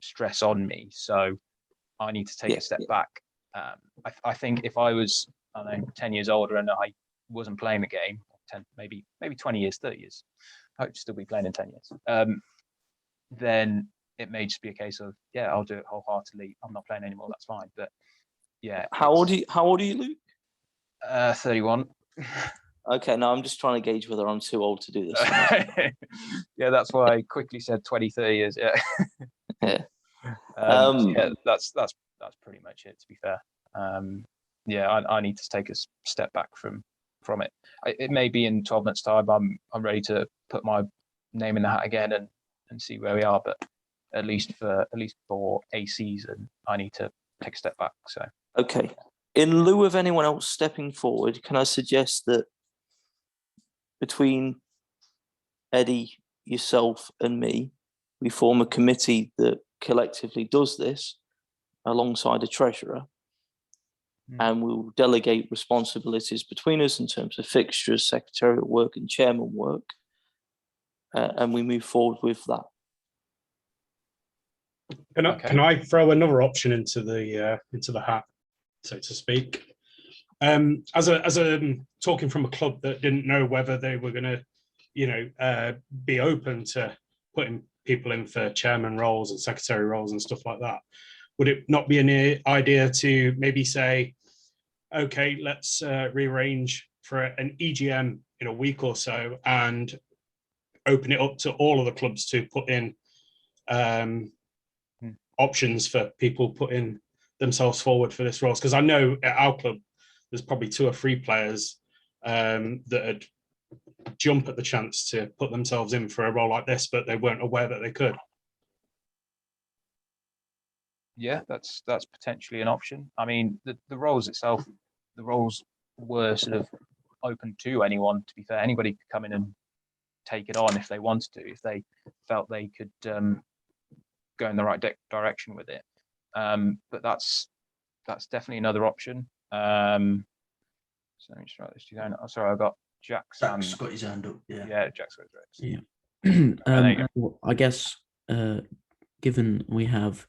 stress on me. So I need to take a step back. I think if I was, 10 years older and I wasn't playing the game, 10, maybe 20 years, 30 years, I hope to still be playing in 10 years, then it may just be a case of, I'll do it wholeheartedly. I'm not playing anymore. That's fine. But yeah. How old are you, Luke? 31. Okay, no, I'm just trying to gauge whether I'm too old to do this. Yeah, that's why I quickly said 20, 30 years. Yeah. Yeah. That's pretty much it, to be fair. I need to take a step back from it. It may be in 12 months' time I'm ready to put my name in the hat again and see where we are. But at least for a season, I need to take a step back. So okay. In lieu of anyone else stepping forward, can I suggest that between Eddie, yourself, and me, we form a committee that collectively does this alongside a treasurer, and we'll delegate responsibilities between us in terms of fixtures, secretarial work, and chairman work, and we move forward with that. Can I throw another option into the hat, so to speak? As a talking from a club that didn't know whether they were going to, be open to putting people in for chairman roles and secretary roles and stuff like that, would it not be an idea to maybe say, okay, let's rearrange for an EGM in a week or so and open it up to all of the clubs to put in options for people putting themselves forward for this roles? Because I know at our club there's probably 2 or 3 players that would jump at the chance to put themselves in for a role like this, but they weren't aware that they could. Yeah, that's potentially an option. I mean, the roles itself, the roles were sort of open to anyone. To be fair, anybody could come in and take it on if they wanted to, if they felt they could go in the right direction with it. But that's definitely another option. So let me just write this down. Oh, sorry, I got Jack's Jack's got his hand up. Yeah, Jack's got his hand. Yeah. I guess given we have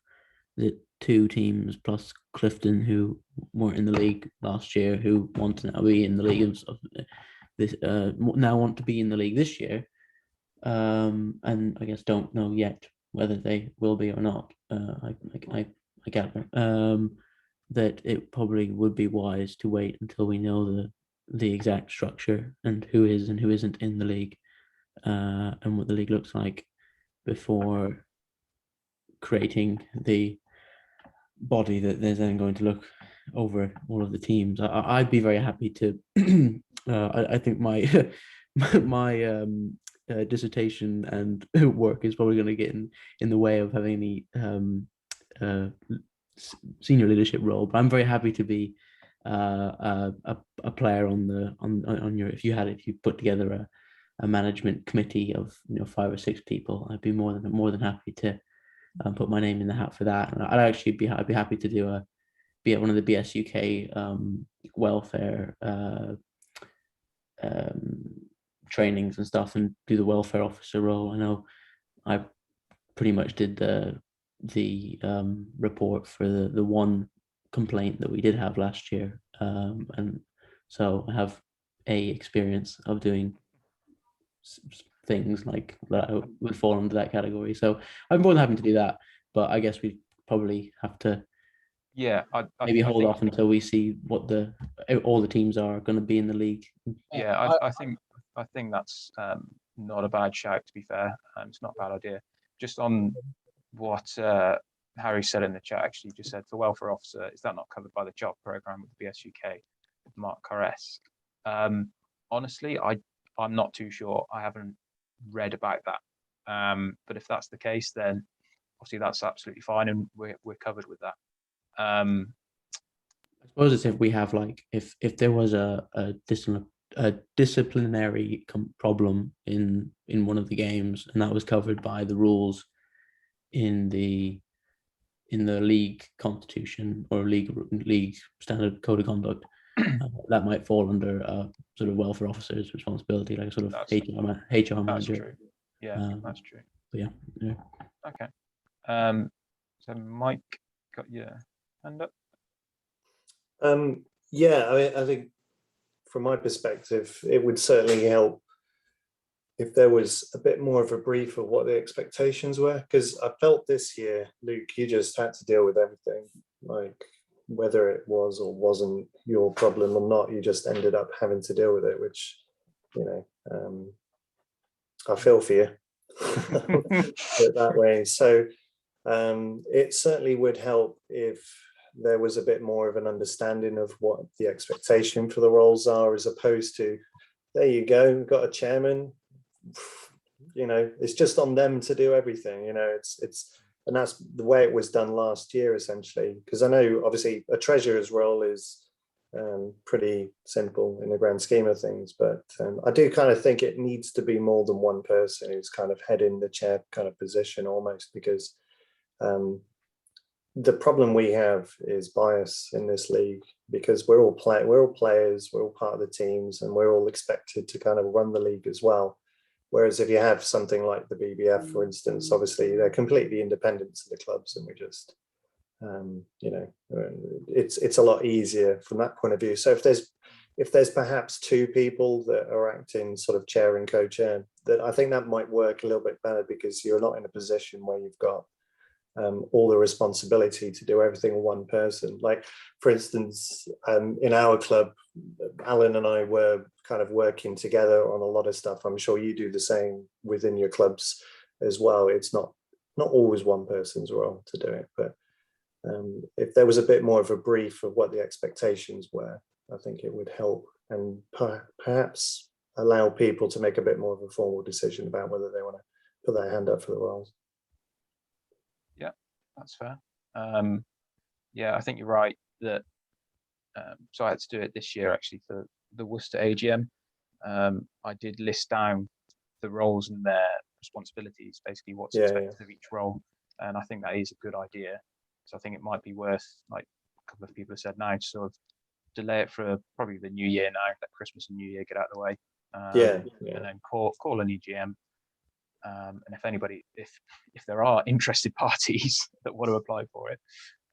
the 2 teams plus Clifton who weren't in the league last year, who want to now be in the league this now want to be in the league this year, and I guess don't know yet whether they will be or not. I gather that it probably would be wise to wait until we know the exact structure and who is and who isn't in the league, and what the league looks like before creating the body that there's then going to look over all of the teams. I'd be very happy to. I think my my dissertation and work is probably going to get in the way of having any senior leadership role. But I'm very happy to be a player on your. If you put together a management committee of 5 or 6 people, I'd be more than happy to put my name in the hat for that. And I'd be happy to be at one of the BS UK welfare trainings and stuff, and do the welfare officer role. I know I pretty much did the report for the one complaint that we did have last year, and so I have experience of doing things like that would fall under that category. So I'm more than happy to do that, but I guess we probably have to maybe hold off until we see what all the teams are going to be in the league. Yeah, I think that's not a bad shout, to be fair. It's not a bad idea. Just on what Harry said in the chat, actually just said, for welfare officer, is that not covered by the job program with the BSUK with Mark Caress? Honestly, I'm not too sure. I haven't read about that. But if that's the case, then obviously that's absolutely fine, and we're covered with that. I suppose it's if we have if there was a disciplinary problem in one of the games, and that was covered by the rules in the league constitution or league standard code of conduct, that might fall under sort of welfare officer's responsibility, like a sort of HR manager. True. Yeah, that's true. But yeah. Okay. So Mike, got your hand up. Yeah, I think from my perspective, it would certainly help if there was a bit more of a brief of what the expectations were, because I felt this year, Luke, you just had to deal with everything, like whether it was or wasn't your problem or not, you just ended up having to deal with it, which, I feel for you that way. So it certainly would help if there was a bit more of an understanding of what the expectation for the roles are, as opposed to, there you go, we've got a chairman, it's just on them to do everything. And that's the way it was done last year, essentially, because I know obviously a treasurer's role is pretty simple in the grand scheme of things, but I do kind of think it needs to be more than one person who's kind of heading the chair kind of position almost, because the problem we have is bias in this league, because we're all players, we're all part of the teams, and we're all expected to kind of run the league as well. Whereas if you have something like the BBF, for instance, obviously they're completely independent to the clubs, and we just, it's a lot easier from that point of view. So if there's perhaps 2 people that are acting sort of chair and co-chair, that I think that might work a little bit better, because you're not in a position where you've got all the responsibility to do everything with one person. Like, for instance, in our club, Alan and I were kind of working together on a lot of stuff. I'm sure you do the same within your clubs as well. It's not always one person's role to do it, but if there was a bit more of a brief of what the expectations were, I think it would help, and perhaps allow people to make a bit more of a formal decision about whether they want to put their hand up for the roles. That's fair. I think you're right that so I had to do it this year actually for the Worcester AGM, I did list down the roles and their responsibilities, basically what's expected of each role, and I think that is a good idea. So I think it might be worth, like a couple of people have said now, to sort of delay it for probably the new year now, let Christmas and New Year get out of the way, and then call an EGM. And if anybody, if there are interested parties that want to apply for it,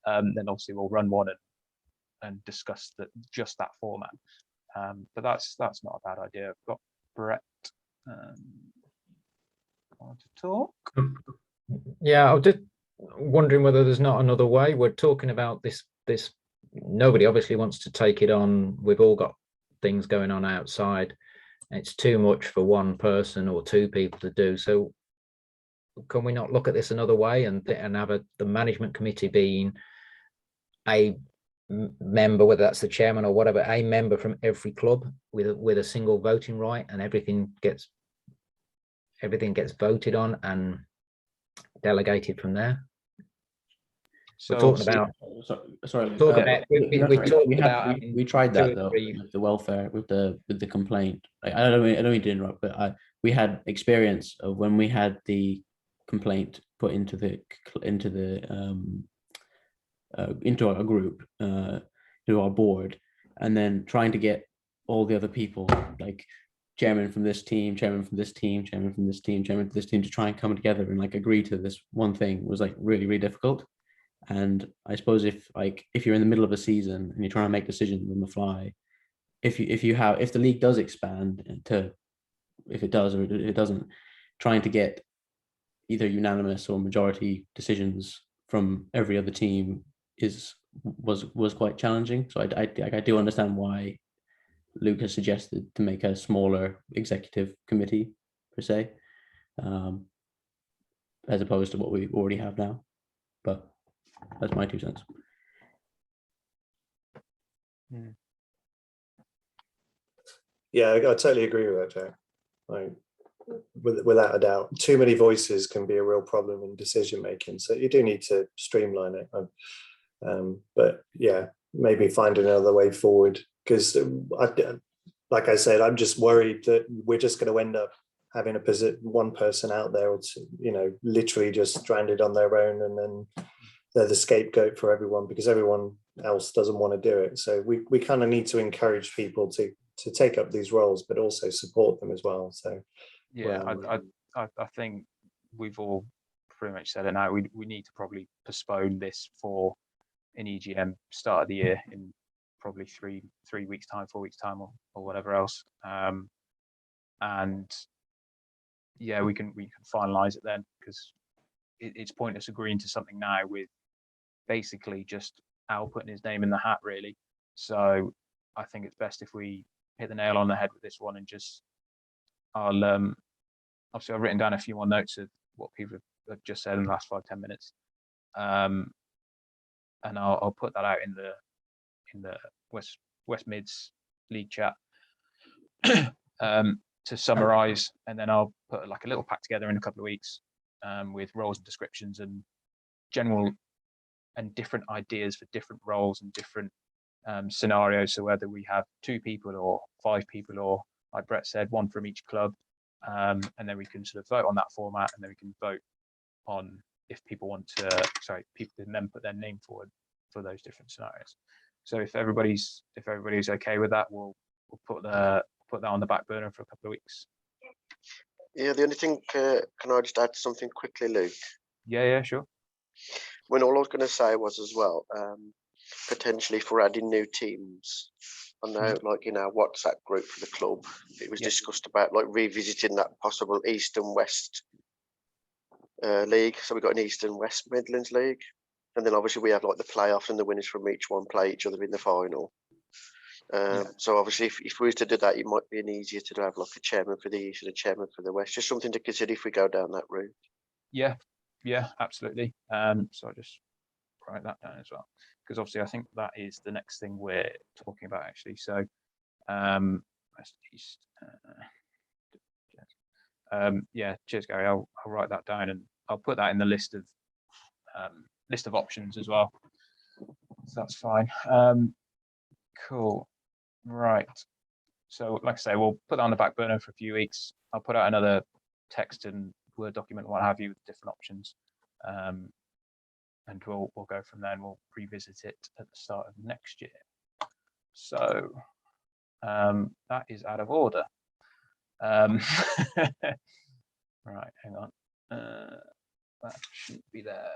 then obviously we'll run one and discuss just that format. But that's not a bad idea. I've got Brett want to talk. Yeah, I was just wondering whether there's not another way. We're talking about this. Nobody obviously wants to take it on. We've all got things going on outside. It's too much for one person or two people to do. So can we not look at this another way and have the management committee being a member, whether that's the chairman or whatever, a member from every club with a single voting right, and everything gets voted on and delegated from there? So we're talking about. We tried that though with the welfare, with the complaint. Like, I don't mean to interrupt, but we had experience of when we had the complaint put into our group, to our board, and then trying to get all the other people, like chairman from this team, chairman from this team, chairman from this team, chairman from this team, to try and come together and like agree to this one thing was like really, really difficult. And I suppose if you're in the middle of a season and you're trying to make decisions on the fly, if the league does expand to, if it does or it doesn't, trying to get either unanimous or majority decisions from every other team was quite challenging. So I do understand why Luke has suggested to make a smaller executive committee per se, as opposed to what we already have now. But that's my 2 cents. Yeah, I totally agree with that, Jack. Like, without a doubt, too many voices can be a real problem in decision making. So you do need to streamline it. But yeah, maybe find another way forward, because like I said, I'm just worried that we're just going to end up having one person out there, or literally just stranded on their own, and then they're the scapegoat for everyone because everyone else doesn't want to do it. So we kind of need to encourage people to take up these roles, but also support them as well. So yeah, I think we've all pretty much said it now. We need to probably postpone this for an EGM start of the year in probably 3 weeks time, 4 weeks time, or whatever else. And yeah, we can finalize it then, because it's pointless agreeing to something now with basically just Al putting his name in the hat, really. So I think it's best if we hit the nail on the head with this one, and just obviously I've written down a few more notes of what people have just said in the last 5-10 minutes, and I'll put that out in the West Mids League chat to summarize, and then I'll put like a little pack together in a couple of weeks with roles and descriptions and general and different ideas for different roles and different scenarios. So whether we have 2 people or 5 people, or like Brett said, 1 from each club, and then we can sort of vote on that format, and then we can vote on if people want to, people can then put their name forward for those different scenarios. So if everybody's okay with that, we'll put that on the back burner for a couple of weeks. Yeah, the only thing, can I just add something quickly, Luke? Yeah, sure. When all I was going to say was as well, potentially for adding new teams. I know, like in our WhatsApp group for the club, it was discussed about like revisiting that possible East and West league. So we've got an East and West Midlands league, and then obviously we have like the playoffs, and the winners from each one play each other in the final. So obviously, if we were to do that, it might be easier to have like a chairman for the East and a chairman for the West. Just something to consider if we go down that route. Yeah, absolutely. So I'll just write that down as well, because obviously I think that is the next thing we're talking about actually. So West East. Yeah, cheers, Gary. I'll write that down, and I'll put that in the list of options as well. So that's fine. Cool. Right. So like I say, we'll put that on the back burner for a few weeks. I'll put out another text and Word document, what have you, with different options. And we'll go from there, and we'll revisit it at the start of next year. So that is out of order. Right, hang on. That shouldn't be there.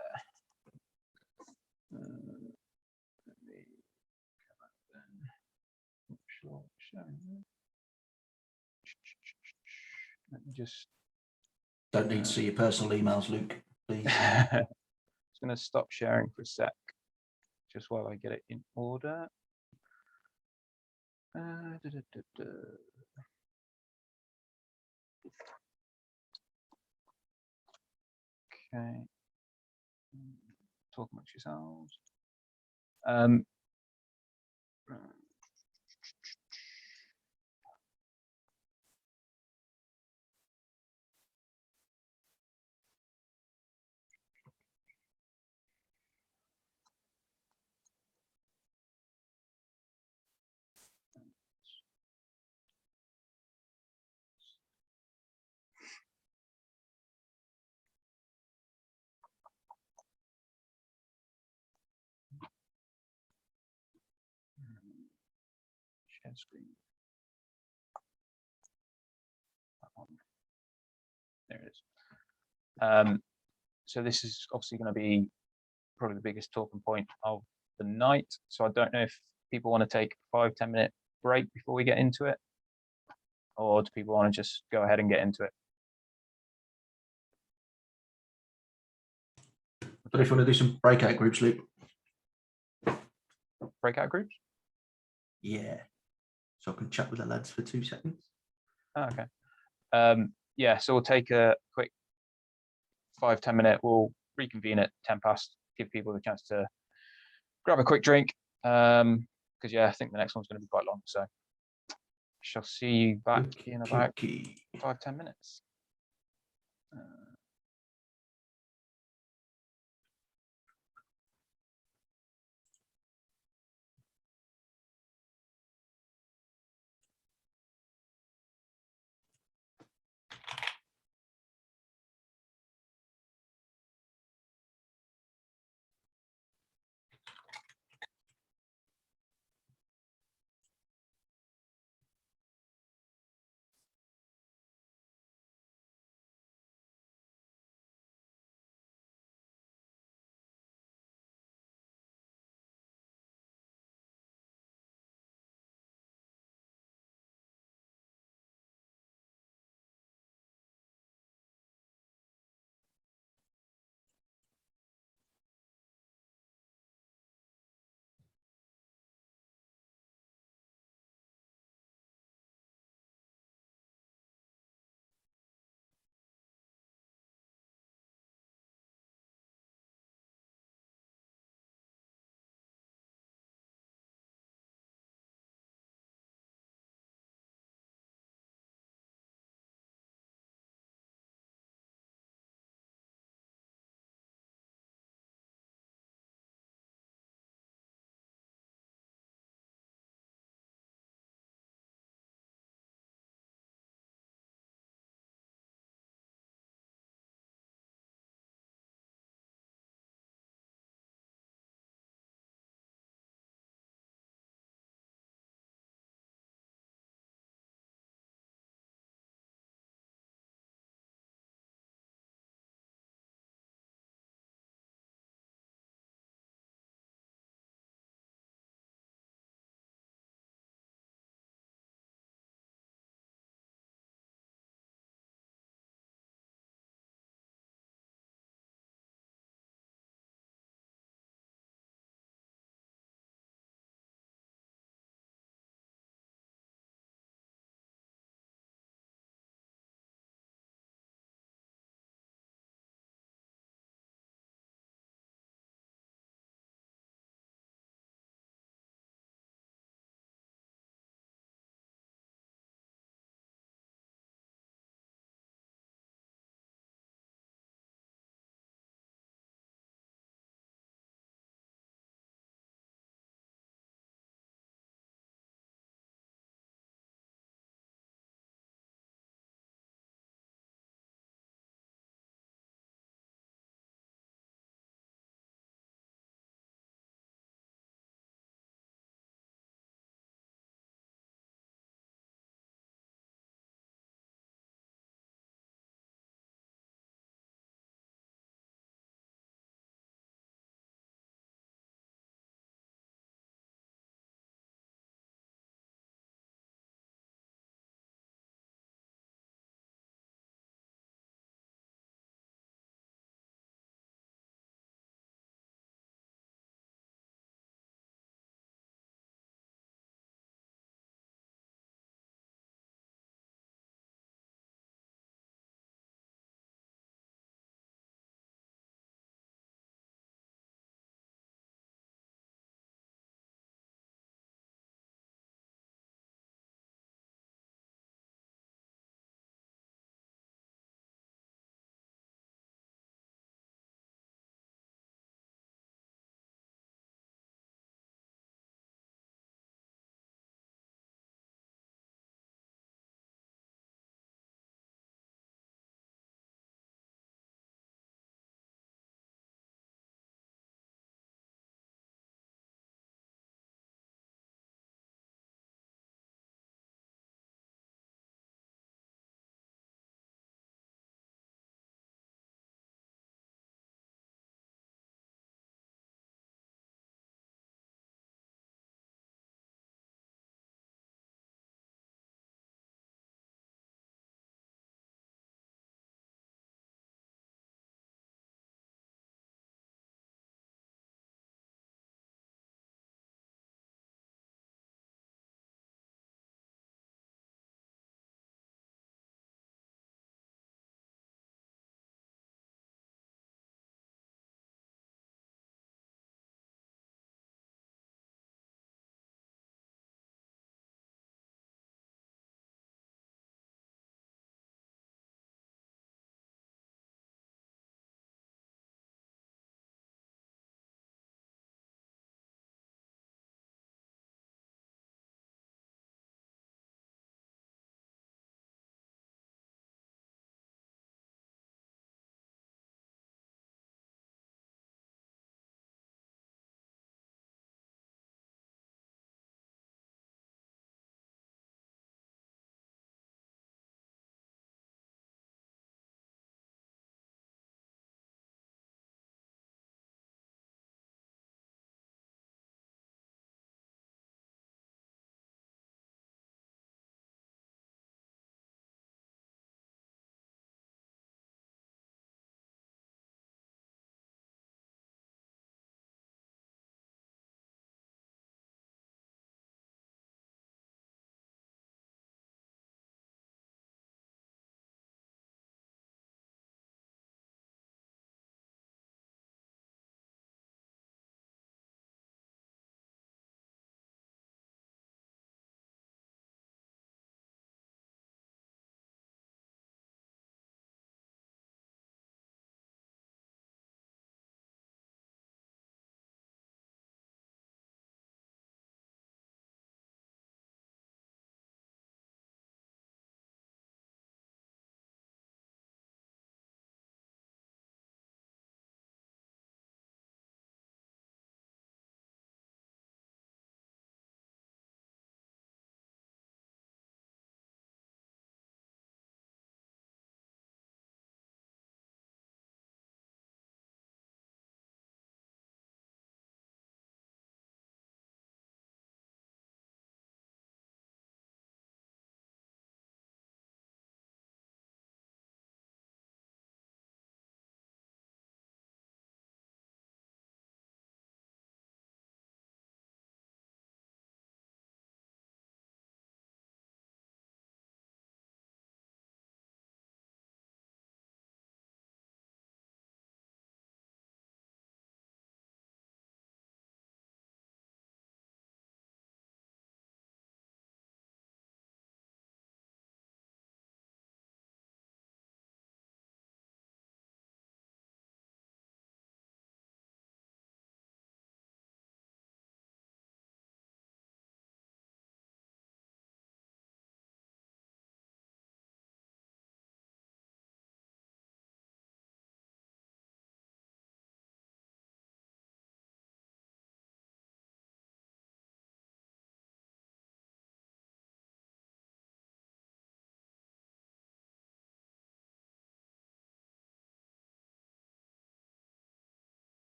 Let me come out then. Not sure what's showing there. Let me just. Don't need to see your personal emails, Luke, please. Just going to stop sharing for a sec, just while I get it in order. Okay. Talk amongst yourselves. Share screen. There it is. So this is obviously going to be probably the biggest talking point of the night. So I don't know if people want to take a 5-10 minute break before we get into it, or do people want to just go ahead and get into it? But if you want to do some breakout groups, Luke. Breakout groups? Yeah. So I can chat with the lads for 2 seconds. Oh, okay. Yeah, so we'll take a quick 5-10 minute, we'll reconvene at 10 past, give people the chance to grab a quick drink. Because yeah, I think the next one's going to be quite long. So shall see you back in about 5-10 minutes.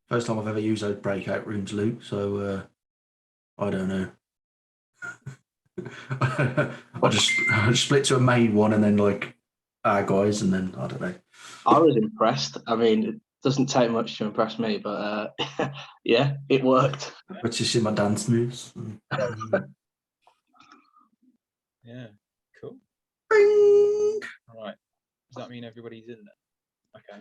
First time I've ever used those breakout rooms, Luke. So I don't know. I just split to a main one and then like our guys, and then I don't know. I was impressed. I mean, it doesn't take much to impress me, but yeah, it worked. Practicing my dance moves. Yeah, cool. Bing! All right. Does that mean everybody's in there? Okay.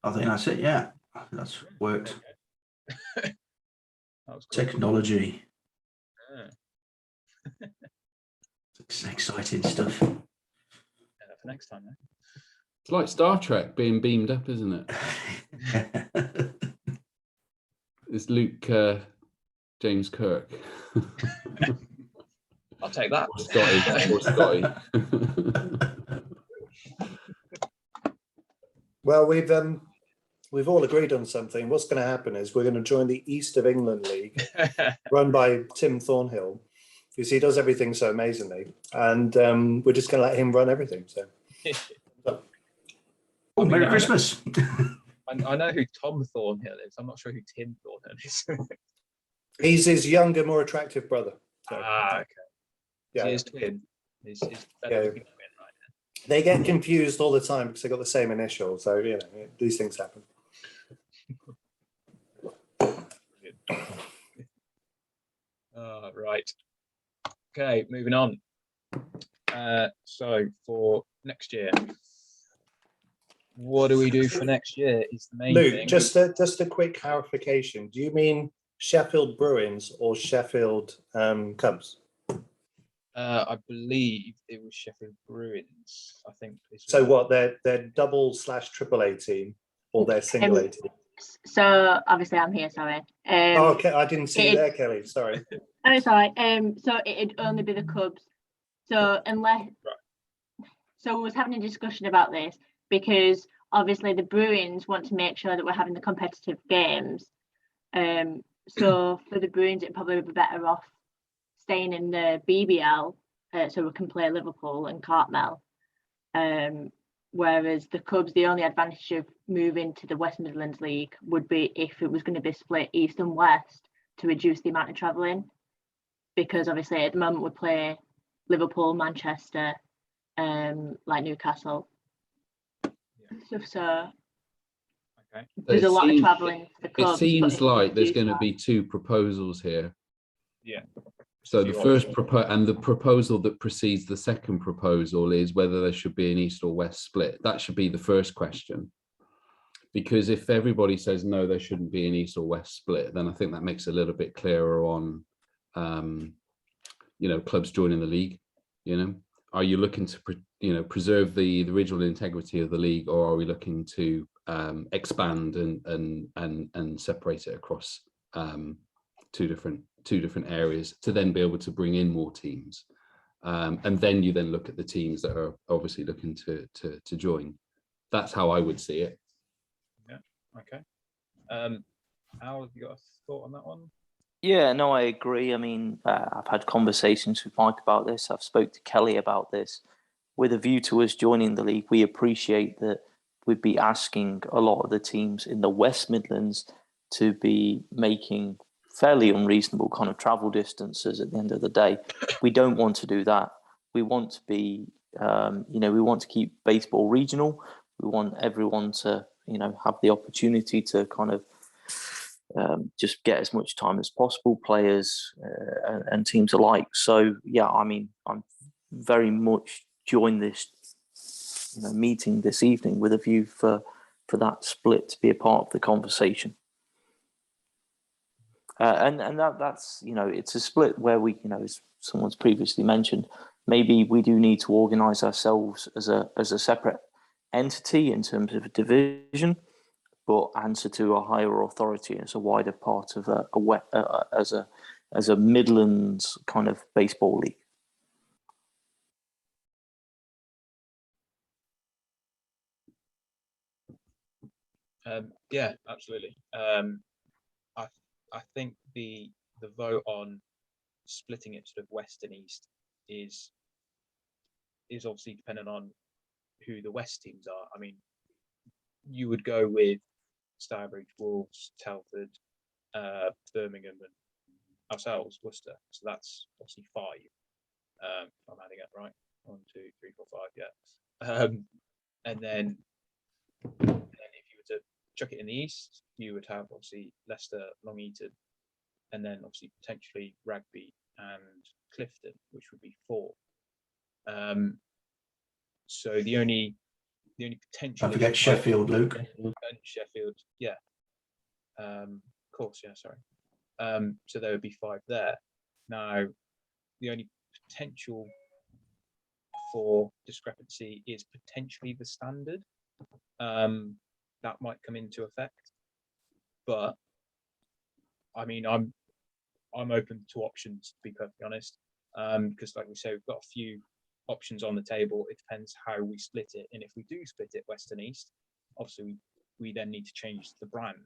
I think that's it. Yeah, that's worked. Okay. That was cool. Technology. Yeah. It's exciting stuff. Yeah, for next time, then. It's like Star Trek being beamed up, isn't it? It's Luke James Kirk. I'll take that. Or Scotty. Well, we've all agreed on something. What's going to happen is we're going to join the East of England League, run by Tim Thornhill, because he does everything so amazingly, and we're just going to let him run everything. So, oh, Merry Christmas! I know who Tom Thornhill is. I'm not sure who Tim Thornhill is. He's his younger, more attractive brother. So, okay. yeah, His twin. He's better Yeah. looking twin, right? They get confused all the time because they got the same initial. So you know these things happen. Right. Okay, moving on. So for next year, what do we do for next year? Is the main Luke, thing. just a quick clarification. Do you mean Sheffield Bruins or Sheffield Cubs? I believe it was Sheffield Bruins. I think. So what? They're double/triple A team, or they're single A team? So obviously I'm here. Sorry. Oh, okay, I didn't see you there, Kelly. Sorry. Oh, it's all right. So it'd only be the Cubs. So so we was having a discussion about this because obviously the Bruins want to make sure that we're having the competitive games. So for the Bruins, it'd probably be better off staying in the BBL, so we can play Liverpool and Cartmel. Whereas the Cubs, the only advantage of moving to the West Midlands League would be if it was going to be split east and west to reduce the amount of travelling. Because obviously at the moment we play Liverpool, Manchester, like Newcastle. So okay. There's a lot of travelling for the Cubs. It seems like there's going to be two proposals here. Yeah. So the first proposal that precedes the second proposal is whether there should be an east or west split. That should be the first question. Because if everybody says no, there shouldn't be an east or west split, then I think that makes it a little bit clearer on, clubs joining the league. Are you looking to, preserve the original integrity of the league, or are we looking to expand and separate it across two different areas to then be able to bring in more teams, and then you look at the teams that are obviously looking to join. That's how I would see it. Yeah. Okay. Al, have you got a thought on that one? Yeah, no, I agree. I mean, I've had conversations with Mike about this. I've spoke to Kelly about this. With a view to us joining the league, we appreciate that we'd be asking a lot of the teams in the West Midlands to be making fairly unreasonable kind of travel distances at the end of the day. We don't want to do that. We want to be, we want to keep baseball regional. We want everyone to, have the opportunity to kind of just get as much time as possible, players and teams alike. So, yeah, I mean, I'm very much joined this meeting this evening with a view for that split to be a part of the conversation. And that's, it's a split where we, as someone's previously mentioned, maybe we do need to organise ourselves as a separate entity in terms of a division, but answer to a higher authority as a wider part of as a Midlands kind of baseball league. Yeah, absolutely. I think the vote on splitting it sort of west and east is obviously dependent on who the west teams are. I mean, you would go with Stourbridge, Wolves, Telford, Birmingham, and ourselves, Worcester. So that's obviously 5. If I'm adding up right. 1, 2, 3, 4, 5. Yeah. And then if you were to chuck it in the east, you would have obviously Leicester, Long Eaton, and then obviously potentially Rugby and Clifton, which would be 4. So the only potential. Don't forget Sheffield, Luke. And Sheffield, yeah. Of course, yeah. Sorry. So there would be 5 there. Now, the only potential for discrepancy is potentially the standard. That might come into effect, but I mean, I'm open to options, to be perfectly honest, because like we say, we've got a few options on the table. It depends how we split it, and if we do split it west and east, obviously we then need to change the brand,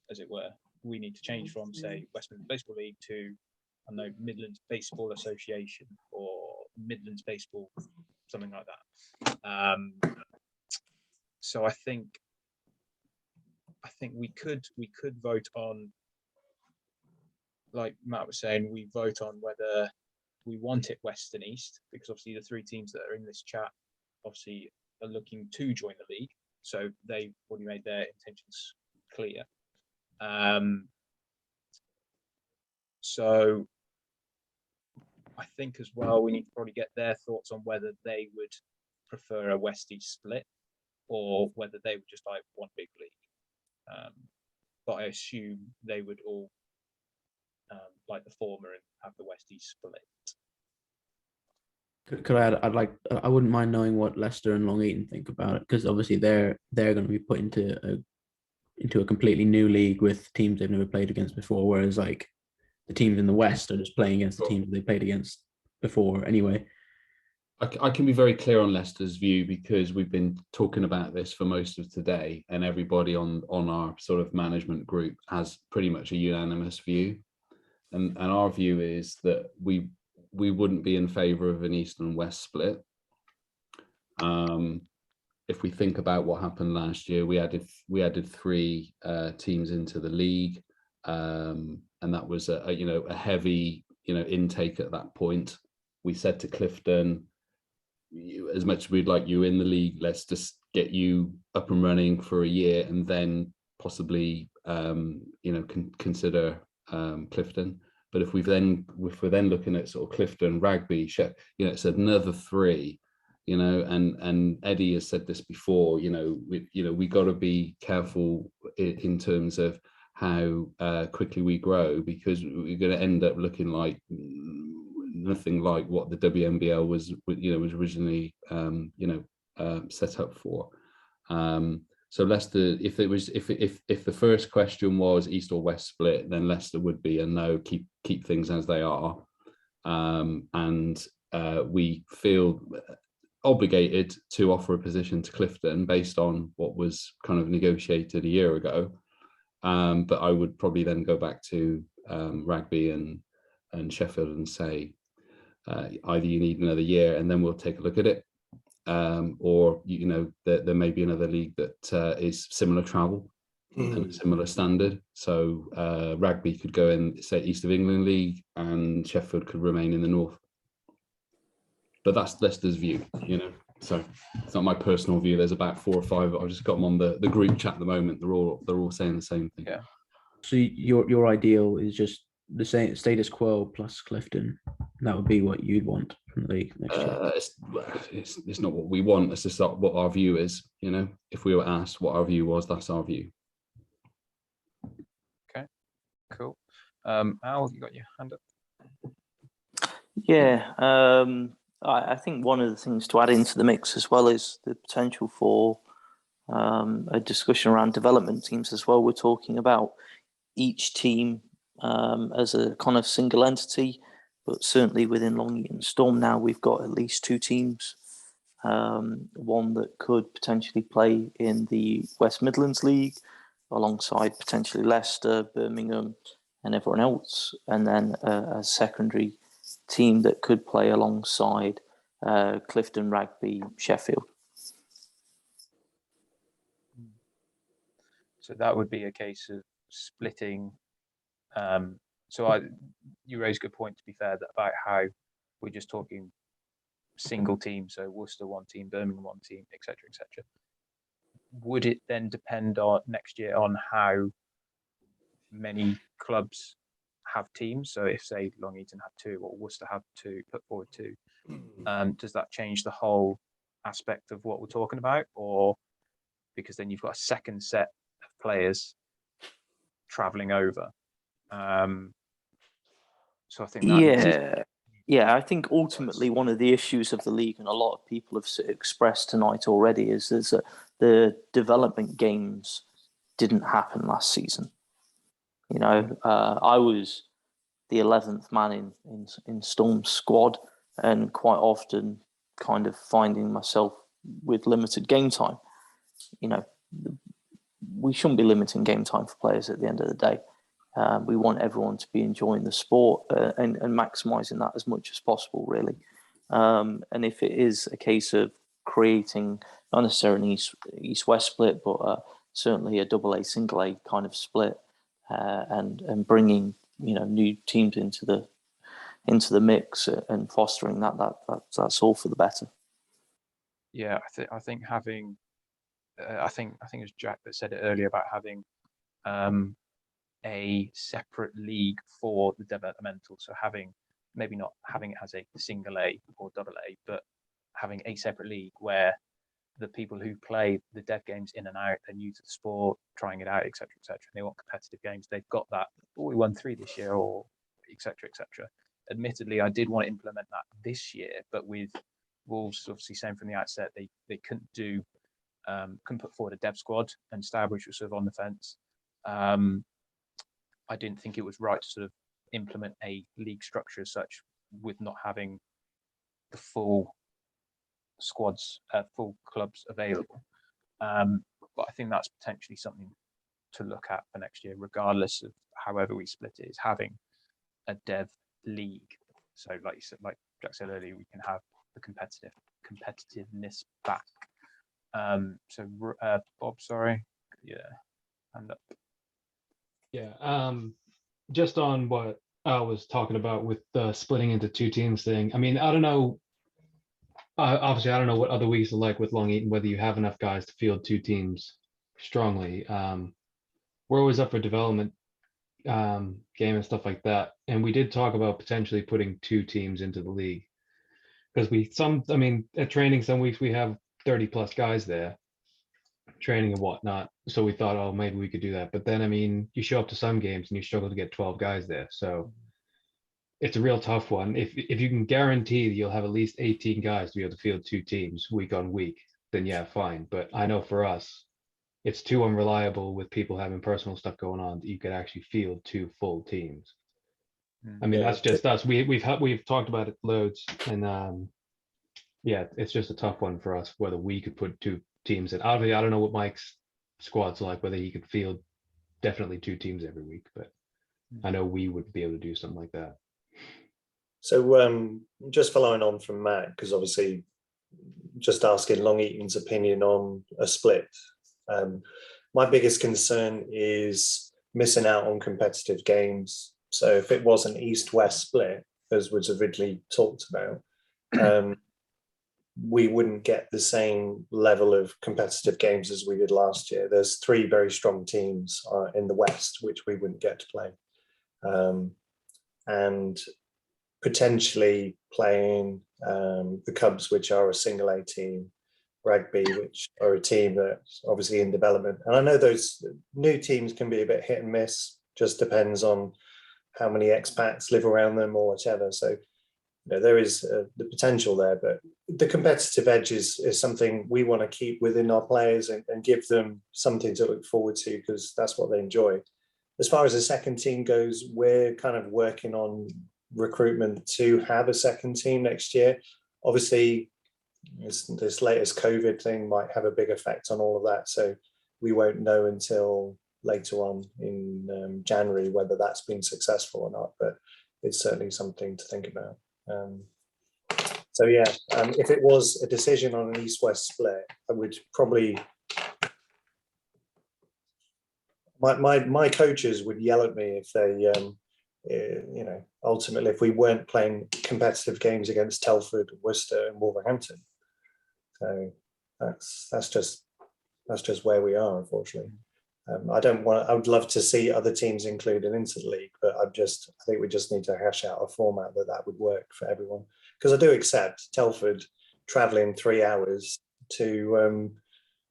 as it were. We need to change from, say, West Midlands Baseball League to, I don't know, Midlands Baseball Association or Midlands Baseball, something like that. So I think we could vote on, like Matt was saying, we vote on whether we want it west and east, because obviously the 3 teams that are in this chat obviously are looking to join the league, so they've already made their intentions clear. So I think as well we need to probably get their thoughts on whether they would prefer a west-east split or whether they would just like one big league. But I assume they would all like the former and have the west-east split. Could I add? I wouldn't mind knowing what Leicester and Long Eaton think about it, because obviously they're going to be put into a completely new league with teams they've never played against before, whereas like the teams in the West are just playing against the teams they played against before anyway. I can be very clear on Leicester's view, because we've been talking about this for most of today, and everybody on our sort of management group has pretty much a unanimous view, and our view is that we wouldn't be in favour of an East and West split. If we think about what happened last year, we added 3 teams into the league, and that was a heavy intake at that point. We said to Clifton, as much as we'd like you in the league, let's just get you up and running for a year, and then possibly consider Clifton. But if we're then looking at sort of Clifton, Rugby, it's another 3. And Eddie has said this before. We got to be careful in terms of how quickly we grow, because we're going to end up looking like nothing like what the Wmbl was originally set up for. So Leicester, if the first question was East or West split, then Leicester would be a no, keep things as they are, and we feel obligated to offer a position to Clifton based on what was kind of negotiated a year ago. But I would probably then go back to Rugby and Sheffield and say, either you need another year and then we'll take a look at it, or there may be another league that is similar travel and a similar standard. So Rugby could go in, say, East of England League, and Sheffield could remain in the North. But that's Leicester's view, So it's not my personal view. There's about 4 or 5. I've just got them on the group chat at the moment. They're all saying the same thing. Yeah. So your ideal is just the same status quo plus Clifton. That would be what you'd want from the league next year. It's not what we want. It's just what our view is. If we were asked what our view was, that's our view. Okay, cool. Al, you got your hand up? Yeah, I think one of the things to add into the mix as well is the potential for a discussion around development teams as well. We're talking about each team as a kind of single entity, but certainly within Long Eaton Storm now we've got at least 2 teams. One that could potentially play in the West Midlands League alongside potentially Leicester, Birmingham and everyone else, and then a secondary team that could play alongside Clifton, Rugby, Sheffield. So that would be a case of splitting. You raise a good point, to be fair, about how we're just talking single team, so Worcester one team, Birmingham one team, etc., etc. Would it then depend on next year on how many clubs have teams? So if, say, Long Eaton have 2 or Worcester have 2, put forward 2, does that change the whole aspect of what we're talking about? Or because then you've got a second set of players travelling over. So I think that I think ultimately one of the issues of the league, and a lot of people have expressed tonight already, is that the development games didn't happen last season. You know, I was the 11th man in Storm's squad, and quite often kind of finding myself with limited game time. You know, we shouldn't be limiting game time for players at the end of the day. We want everyone to be enjoying the sport and maximising that as much as possible, really. And if it is a case of creating not necessarily an East-West split, but certainly a AA, single A kind of split, and bringing new teams into the mix and fostering that's all for the better. Yeah, I think having, I think it was Jack that said it earlier about having a separate league for the developmental. So maybe not having it as a single A or double A, but having a separate league where the people who play the dev games in and out, they're new to the sport, trying it out, etc., etc. And they want competitive games. They've got that. Oh, we won 3 this year, or etc., etc. Admittedly, I did want to implement that this year, but with Wolves obviously saying from the outset they couldn't put forward a dev squad, and Stourbridge was sort of on the fence. I didn't think it was right to sort of implement a league structure as such with not having the full squads, full clubs available. But I think that's potentially something to look at for next year, regardless of however we split it, is having a dev league. So like you said, like Jack said earlier, we can have the competitiveness back. Bob, sorry. Yeah, hand up. Yeah, just on what I was talking about with the splitting into 2 teams thing. I mean, I don't know. Obviously, I don't know what other weeks are like with Long Eaton, whether you have enough guys to field 2 teams strongly. We're always up for development game and stuff like that. And we did talk about potentially putting 2 teams into the league, because at training, some weeks we have 30 plus guys there training and whatnot. So we thought, oh, maybe we could do that. But then, I mean, you show up to some games and you struggle to get 12 guys there. So it's a real tough one. If you can guarantee that you'll have at least 18 guys to be able to field 2 teams week on week, then yeah, fine. But I know for us, it's too unreliable with people having personal stuff going on that you could actually field 2 full teams. I mean, that's just us. We've talked about it loads, and yeah, it's just a tough one for us whether we could put 2 teams in. Obviously, I don't know what Mike's squad's like, whether he could field definitely 2 teams every week, but I know we would be able to do something like that. So just following on from Matt, because obviously just asking Long Eaton's opinion on a split. My biggest concern is missing out on competitive games. So if it was an East-West split, as was originally talked about, we wouldn't get the same level of competitive games as we did last year. There's 3 very strong teams in the West, which we wouldn't get to play. And potentially playing the Cubs, which are a single A team, Rugby, which are a team that's obviously in development. And I know those new teams can be a bit hit and miss, just depends on how many expats live around them or whatever. So there is the potential there, but the competitive edge is something we want to keep within our players and give them something to look forward to, because that's what they enjoy. As far as the second team goes, we're kind of working on recruitment to have a second team next year. Obviously, this latest COVID thing might have a big effect on all of that, so we won't know until later on in January whether that's been successful or not, but it's certainly something to think about. So yeah, if it was a decision on an East-West split, I would probably my coaches would yell at me if they, ultimately if we weren't playing competitive games against Telford, Worcester, and Wolverhampton. So that's just where we are, unfortunately. I would love to see other teams included into the league, but I think we just need to hash out a format that would work for everyone. Because I do accept Telford traveling 3 hours to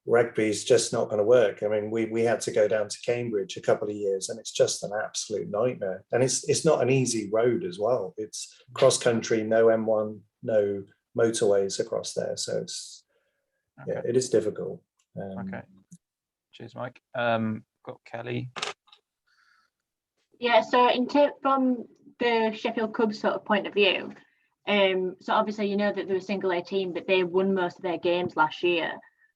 rugby is just not going to work. I mean, we had to go down to Cambridge a couple of years, and it's just an absolute nightmare. And it's not an easy road as well. It's cross country, no M1, no motorways across there, so it's it is difficult. Okay, cheers, Mike. Got Kelly. Yeah, so from the Sheffield Cubs sort of point of view, so obviously you know that they're a single A team, but they won most of their games last year.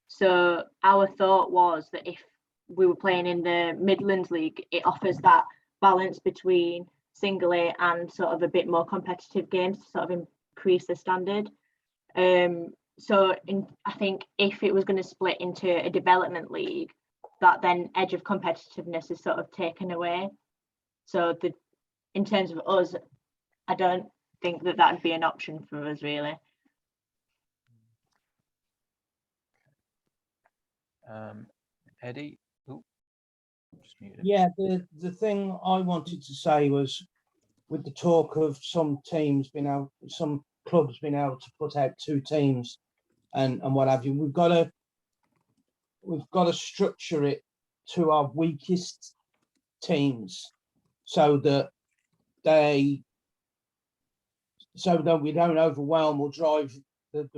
So our thought was that if we were playing in the Midlands League, it offers that balance between single A and sort of a bit more competitive games to sort of increase the standard. So I think if it was going to split into a development league, that then edge of competitiveness is sort of taken away. So in terms of us, I don't think that would be an option for us, really. Eddie. Just muted. Yeah, the thing I wanted to say was, with the talk of some clubs being able to put out 2 teams and what have you, we've got to structure it to our weakest teams so that we don't overwhelm or drive the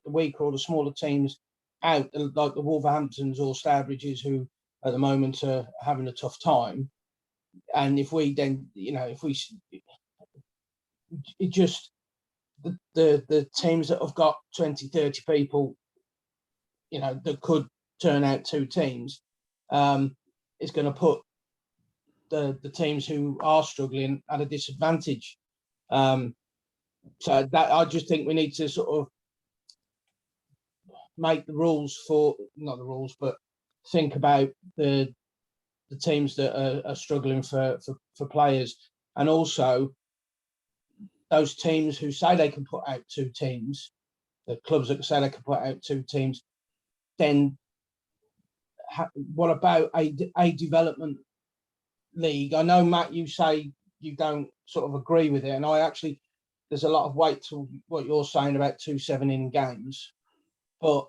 weaker or the smaller teams out, like the Wolverhamptons or Stourbridges, who at the moment are having a tough time. And if we then, the teams that have got 20, 30 people, that could turn out 2 teams, is going to put the teams who are struggling at a disadvantage. So that I just think we need to sort of make the rules not the rules, but think about the teams that are struggling for players, and also those teams who say they can put out 2 teams, the clubs that say they can put out 2 teams, then what about a development league? I know, Matt, you say you don't sort of agree with it, and I actually, there's a lot of weight to what you're saying about 2 7-inning games, but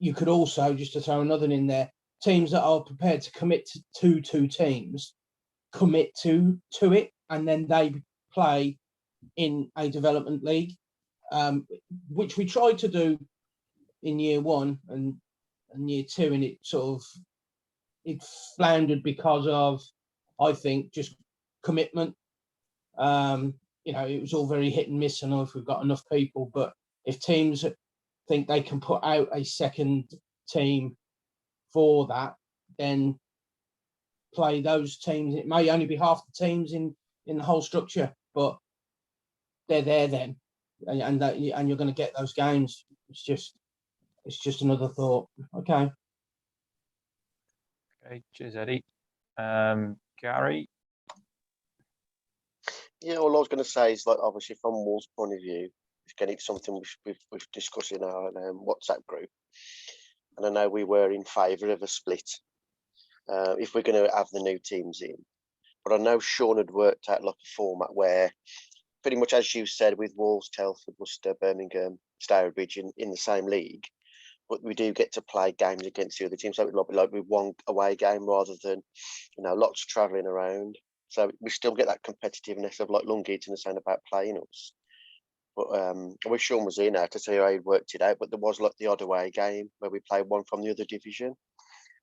you could also, just to throw another in there, teams that are prepared to commit to 2 teams, commit to it, and then they play in a development league, which we tried to do in year 1 and year 2, and it floundered because of, I think, just commitment. It was all very hit and miss. I know if we've got enough people, but if teams think they can put out a second team for that, then play those teams. It may only be half the teams in the whole structure, but they're there then, and you're going to get those games. It's just another thought. Okay, cheers, Eddie. Gary. Yeah, all I was going to say is, like, obviously from Wolves' point of view, again, it's something we've discussed in our WhatsApp group, and I know we were in favour of a split if we're going to have the new teams in. But I know Sean had worked out like a format where, pretty much as you said, with Wolves, Telford, Worcester, Birmingham, Stourbridge in the same league, but we do get to play games against the other teams. So it would be like with one away game rather than, lots of travelling around. So we still get that competitiveness of, like Lungeaton was saying about playing us. But I wish Sean was here now to see how he worked it out. But there was like the odd away game where we played one from the other division.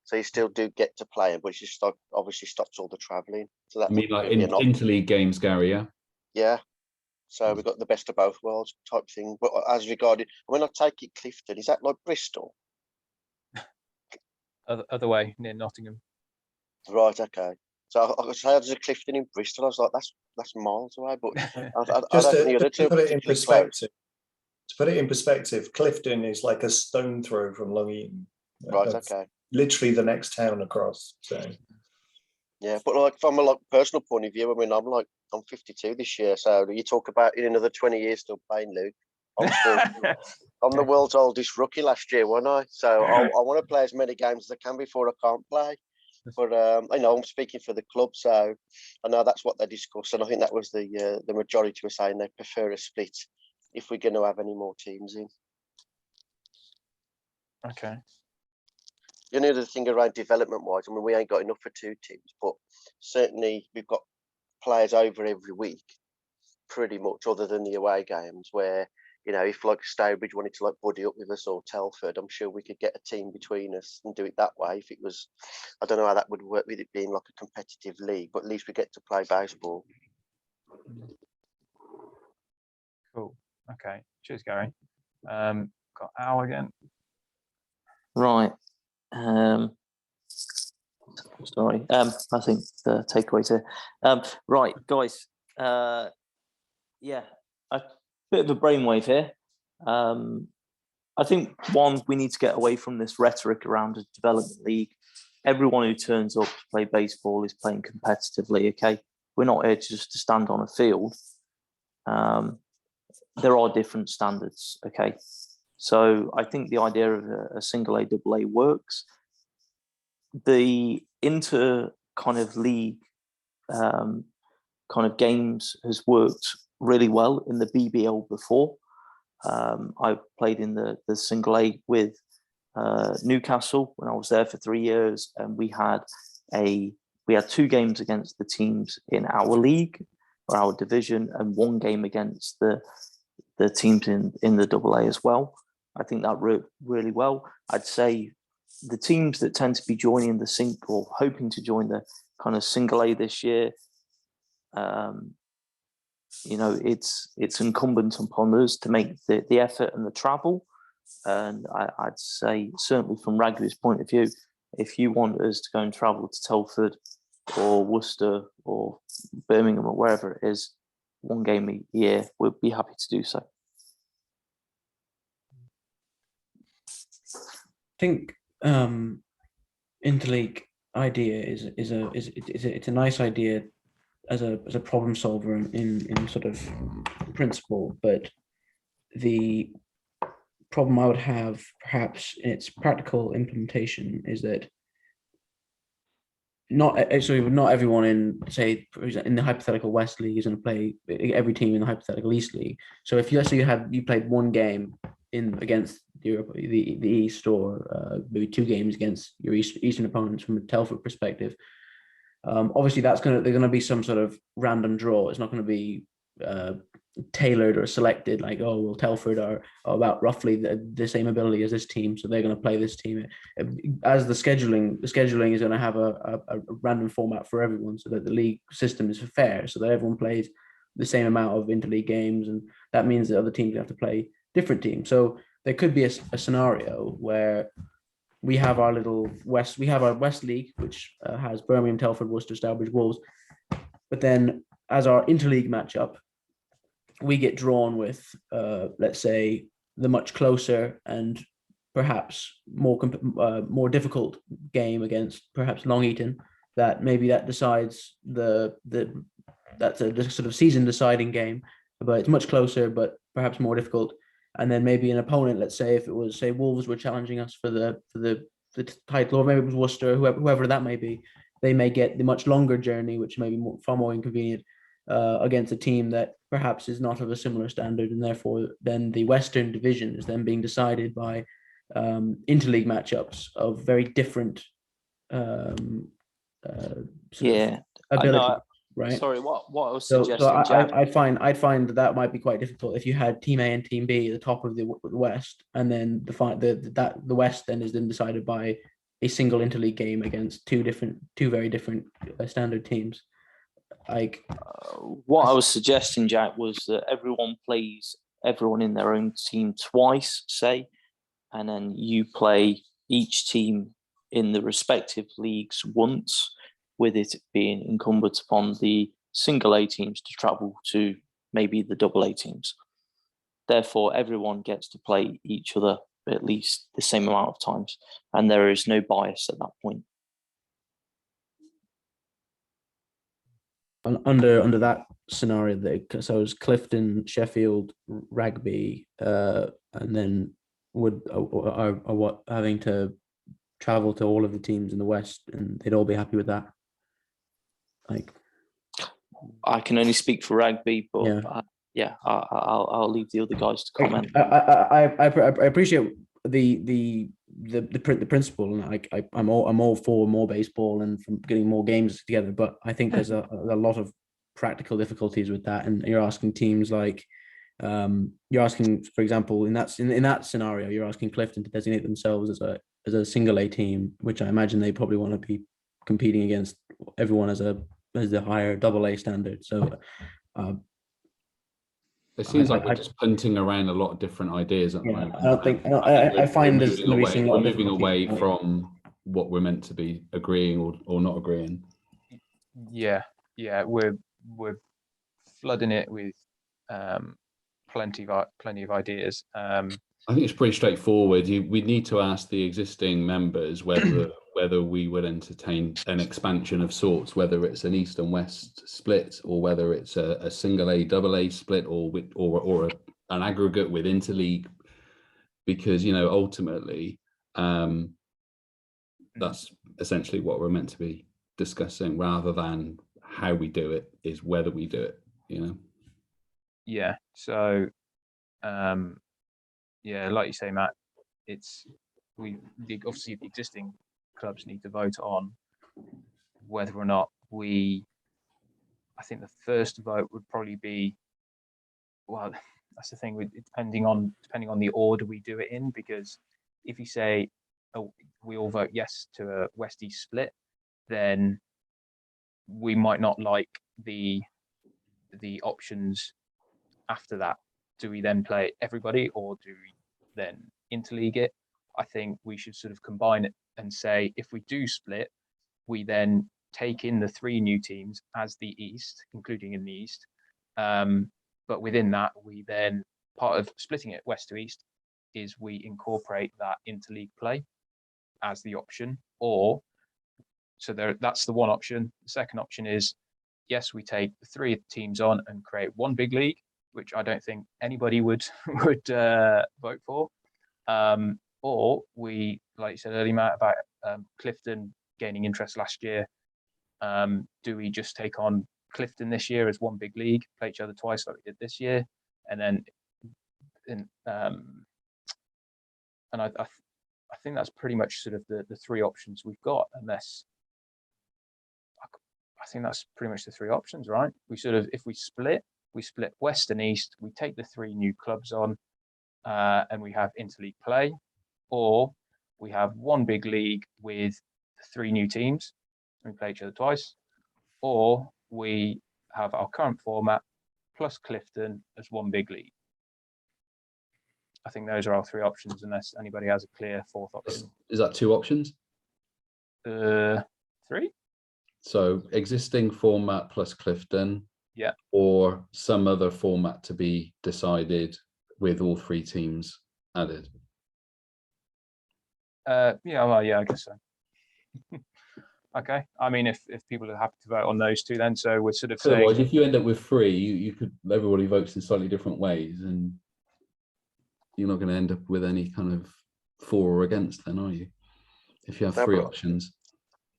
So you still do get to play it, but it just obviously stops all the travelling. So that like interleague games, Gary, yeah? Yeah. So we've got the best of both worlds type thing. But as regarded, when I take it Clifton, is that like Bristol? Other way, near Nottingham. Right, okay. So I say there's a Clifton in Bristol. I was like, that's miles away. But to put it in perspective, Clifton is like a stone throw from Long Eaton. Right, That's okay. literally the next town across. So Yeah, but like from a like personal point of view, I mean, I'm 52 this year, so you talk about in another 20 years still playing, Luke. I'm the world's oldest rookie last year, wasn't I? So I want to play as many games as I can before I can't play. But I know I'm speaking for the club, so I know that's what they discussed, and I think that was the majority were saying they prefer a split if we're going to have any more teams in. Okay. You know, the thing around development-wise, I mean, we ain't got enough for 2 teams, but certainly we've got players over every week, pretty much, other than the away games, where, you know, if like Stourbridge wanted to like buddy up with us or Telford, I'm sure we could get a team between us and do it that way. If it was, I don't know how that would work with it being like a competitive league, but at least we get to play baseball. Cool. Okay. Cheers, Gary. Got Al again. Right. Sorry. I think the takeaways here. Right, guys. Yeah, a bit of a brainwave here. I think one, we need to get away from this rhetoric around a development league. Everyone who turns up to play baseball is playing competitively. Okay, we're not here just to stand on a field. There are different standards. Okay, so I think the idea of a single A, double A works. The inter kind of league kind of games has worked really well in the BBL before. I played in the single A with Newcastle when I was there for 3 years, and we had 2 games against the teams in our league or our division, and 1 game against the teams in the double A as well. I think that worked really well. I'd say the teams that tend to be joining the or hoping to join the kind of single A this year, you know, it's incumbent upon us to make the effort and the travel. And I'd say, certainly from Rugby's point of view, if you want us to go and travel to Telford or Worcester or Birmingham or wherever it is, 1 game a year, we'd be happy to do so. I think interleague idea it's a nice idea as a problem solver in sort of principle, but the problem I would have perhaps in its practical implementation is that not everyone in, say, in the hypothetical West League is going to play every team in the hypothetical East League. So if let's say you played 1 game against the East, or maybe 2 games against your Eastern opponents from a Telford perspective, obviously there's going to be some sort of random draw. It's not going to be tailored or selected like, oh, well, Telford are about roughly the same ability as this team, so they're going to play this team. As the scheduling is going to have a random format for everyone, so that the league system is fair, so that everyone plays the same amount of interleague games, and that means that other teams have to play different teams. So there could be a scenario where we have our West League, which has Birmingham, Telford, Worcester, Stourbridge, Wolves, but then as our interleague matchup, we get drawn with, let's say, the much closer and perhaps more difficult game against perhaps Long Eaton. That maybe that decides that's a sort of season deciding game, but it's much closer, but perhaps more difficult. And then maybe an opponent, let's say, if it was, say, Wolves were challenging us for the title, or maybe it was Worcester, whoever that may be, they may get the much longer journey, which may be far more inconvenient, against a team that perhaps is not of a similar standard, and therefore then the Western Division is then being decided by interleague matchups of very different ability. Right. Sorry, what I was suggesting, so Jack. I'd find that might be quite difficult if you had Team A and Team B at the top of the West, and then the West then is then decided by a single interleague game against two very different standard teams. Like what I was suggesting, Jack, was that everyone plays everyone in their own team twice, say, and then you play each team in the respective leagues once, with it being incumbent upon the single A teams to travel to maybe the double A teams. Therefore, everyone gets to play each other at least the same amount of times, and there is no bias at that point. under that scenario, so it's Clifton, Sheffield, Rugby, and then are what having to travel to all of the teams in the West, and they'd all be happy with that. Like, I can only speak for Rugby, but yeah, I'll leave the other guys to comment. I appreciate the principle, and I'm all for more baseball and from getting more games together, but I think there's a lot of practical difficulties with that, and you're asking teams like you're asking, for example, in that scenario, you're asking Clifton to designate themselves as a single A team, which I imagine they probably want to be competing against everyone as the higher double A standard. So it seems like we're just punting around a lot of different ideas at the moment. I don't think I find there's going to be we're moving away from what we're meant to be agreeing or not agreeing. Yeah, we're flooding it with plenty of ideas. I think it's pretty straightforward. We need to ask the existing members whether we would entertain an expansion of sorts, whether it's an East and West split, or whether it's a single A, double A split, or an aggregate with interleague, because ultimately that's essentially what we're meant to be discussing, rather than how we do it, is whether we do it. Yeah. So. Yeah, like you say, Matt, obviously the existing clubs need to vote on whether or not I think the first vote would probably be, well, that's the thing, depending on the order we do it in, because if you say we all vote yes to a West East split, then we might not like the options after that. Do we then play everybody, or do we then interleague it? I think we should sort of combine it and say, if we do split, we then take in the 3 new teams as the East, including in the East. But within that, we then, part of splitting it West to East is we incorporate that interleague play as the option. That's the one option. The second option is, yes, we take the 3 teams on and create one big league, which I don't think anybody would vote for. Or we, like you said earlier, Matt, about Clifton gaining interest last year. Do we just take on Clifton this year as one big league, play each other twice like we did this year, and then I think that's pretty much sort of the 3 options we've got, unless I think that's pretty much the 3 options, right? If we split West and East, we take the 3 new clubs on, and we have interleague play, or we have one big league with 3 new teams and we play each other twice, or we have our current format plus Clifton as one big league. I think those are our 3 options, unless anybody has a clear 4th option. Is that 2 options? 3? So existing format plus Clifton, yeah, or some other format to be decided with all 3 teams added. I guess so. Okay. I mean, if people are happy to vote on those 2, then so we're sort of saying. Otherwise, if you end up with 3, you could, everybody votes in slightly different ways, and you're not going to end up with any kind of for or against, then, are you? If you have 3 options.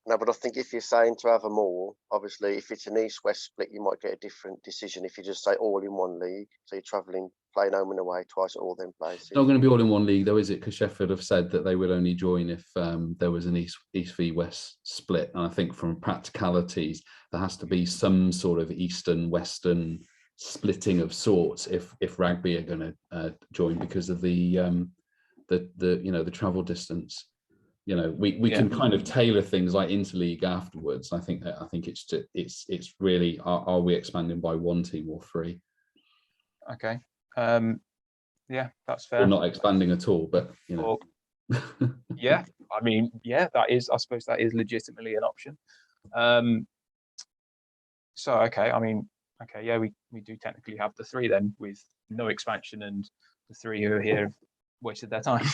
No, but I think if you're saying to have them all, obviously, if it's an East-West split, you might get a different decision if you just say all in one league. So you're travelling, playing home and away twice at all them places. It's not going to be all in one league, though, is it? Because Sheffield have said that they would only join if there was an East v West split. And I think from practicalities, there has to be some sort of Eastern-Western splitting of sorts if Rugby are going to join, because of the travel distance. We can kind of tailor things like interleague afterwards. I think it's really, are we expanding by 1 team or 3? Okay. Yeah, that's fair. Or not expanding at all, but yeah, I mean, yeah, I suppose that is legitimately an option. So okay, I mean, okay, yeah, we do technically have the 3 then, with no expansion, and the 3 who are here have wasted their time.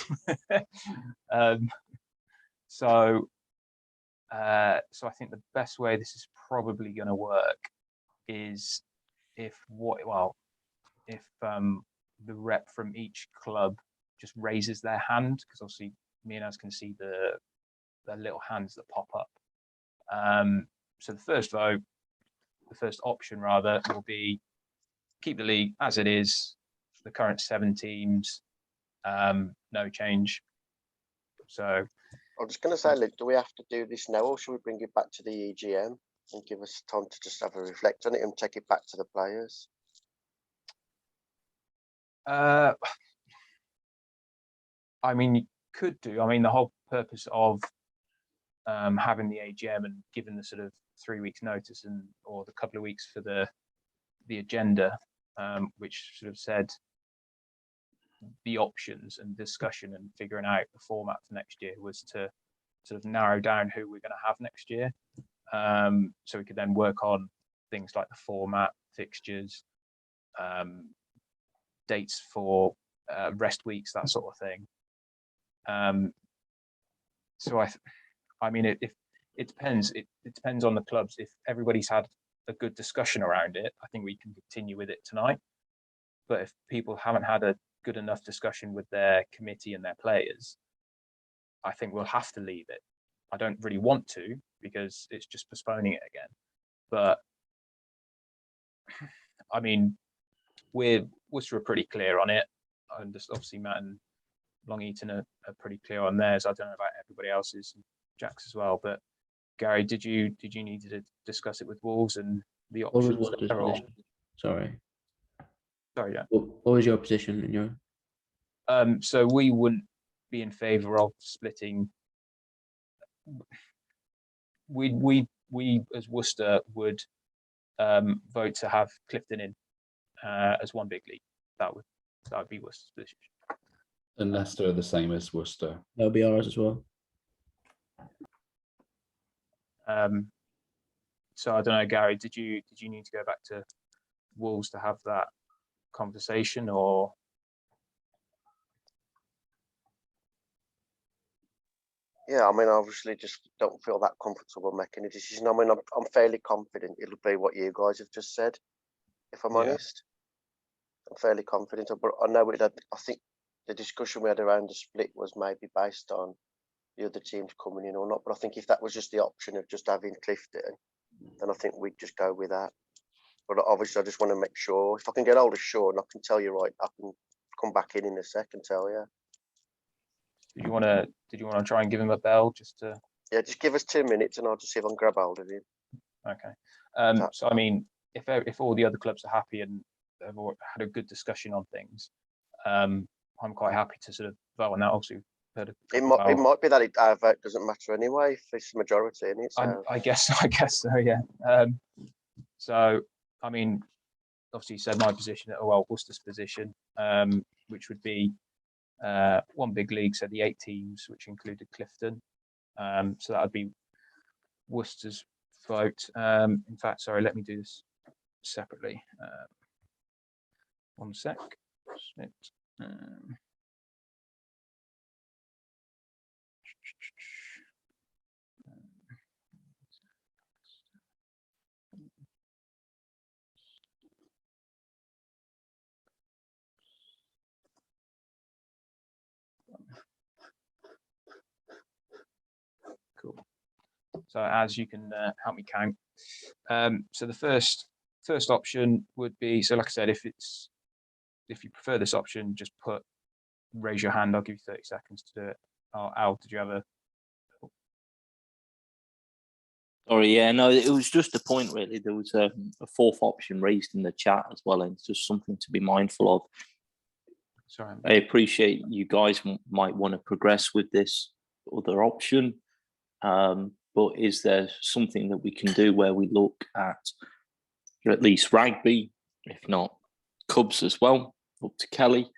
So I think the best way this is probably going to work is if the rep from each club just raises their hand, because obviously me and us can see the little hands that pop up. So the first option rather, will be keep the league as it is, the current 7 teams, no change. So I'm just going to say, do we have to do this now, or should we bring it back to the EGM and give us time to just have a reflect on it and take it back to the players? I mean, you could do. I mean, the whole purpose of having the AGM and giving the sort of 3 weeks notice or the couple of weeks for the agenda, which sort of said the options and discussion and figuring out the format for next year, was to sort of narrow down who we're going to have next year, so we could then work on things like the format, fixtures, dates for rest weeks, that sort of thing. So I mean, it depends. It depends on the clubs. If everybody's had a good discussion around it, I think we can continue with it tonight. But if people haven't had a good enough discussion with their committee and their players, I think we'll have to leave it. I don't really want to, because it's just postponing it again. But I mean, Worcester are pretty clear on it, and just obviously Matt and Long Eaton are pretty clear on theirs. I don't know about everybody else's, Jack's as well. But Gary, did you need to discuss it with Wolves and the options? Sorry, yeah. What was your position in your? So we wouldn't be in favour of splitting. We as Worcester would vote to have Clifton in as one big league. That would be Worcester's position. And Leicester are the same as Worcester. That would be ours as well. So I don't know, Gary, did you need to go back to Wolves to have that conversation, or? Yeah, I mean, I obviously just don't feel that comfortable making a decision. I mean, I'm fairly confident it'll be what you guys have just said, if I'm honest. I'm fairly confident, but I know I think the discussion we had around the split was maybe based on the other teams coming in or not. But I think if that was just the option of just having Clifton, then I think we'd just go with that. But obviously, I just want to make sure, if I can get hold of Sean, I can tell you right, I can come back in a sec and tell you. Did you want to try and give him a bell just to? Yeah, just give us 2 minutes and I'll just see if I can grab hold of him. Okay. So I mean, if all the other clubs are happy and have had a good discussion on things, I'm quite happy to sort of vote on that. Also, it might be that our vote doesn't matter anyway if it's the majority in it. So. I guess so. Yeah. So I mean, obviously, you said my position, Worcester's position, which would be one big league, so the 8 teams, which included Clifton. So that would be Worcester's vote. In fact, sorry, let me do this separately. 1 sec. Cool. So as you can help me count, so the first option would be, so like I said, if you prefer this option, just raise your hand. I'll give you 30 seconds to do it. Oh, Al, did you have a? Sorry, yeah, no, it was just a point really. There was a 4th option raised in the chat as well, and it's just something to be mindful of. Sorry, I appreciate you guys might want to progress with this other option, but is there something that we can do where we look at least rugby, if not Cubs as well, up to Kelly,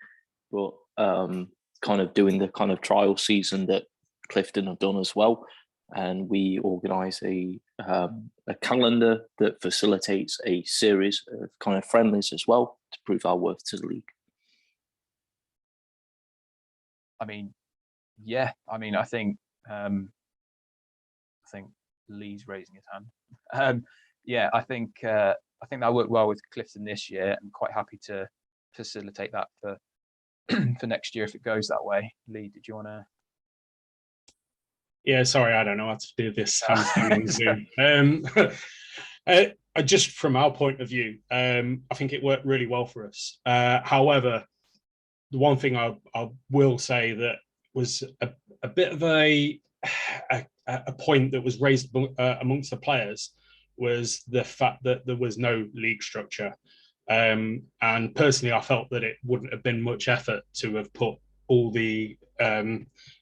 but kind of doing the kind of trial season that Clifton have done as well, and we organise a calendar that facilitates a series of kind of friendlies as well to prove our worth to the league. I mean, yeah. I mean, I think Lee's raising his hand. Yeah, I think I think that worked well with Clifton this year. I'm quite happy to facilitate that for for next year if it goes that way. Lee, did you want to? Yeah, sorry, I don't know how to do this handstand on Zoom. Just from our point of view, I think it worked really well for us. However, the one thing I will say that was a bit of a point that was raised amongst the players was the fact that there was no league structure. And personally, I felt that it wouldn't have been much effort to have put all the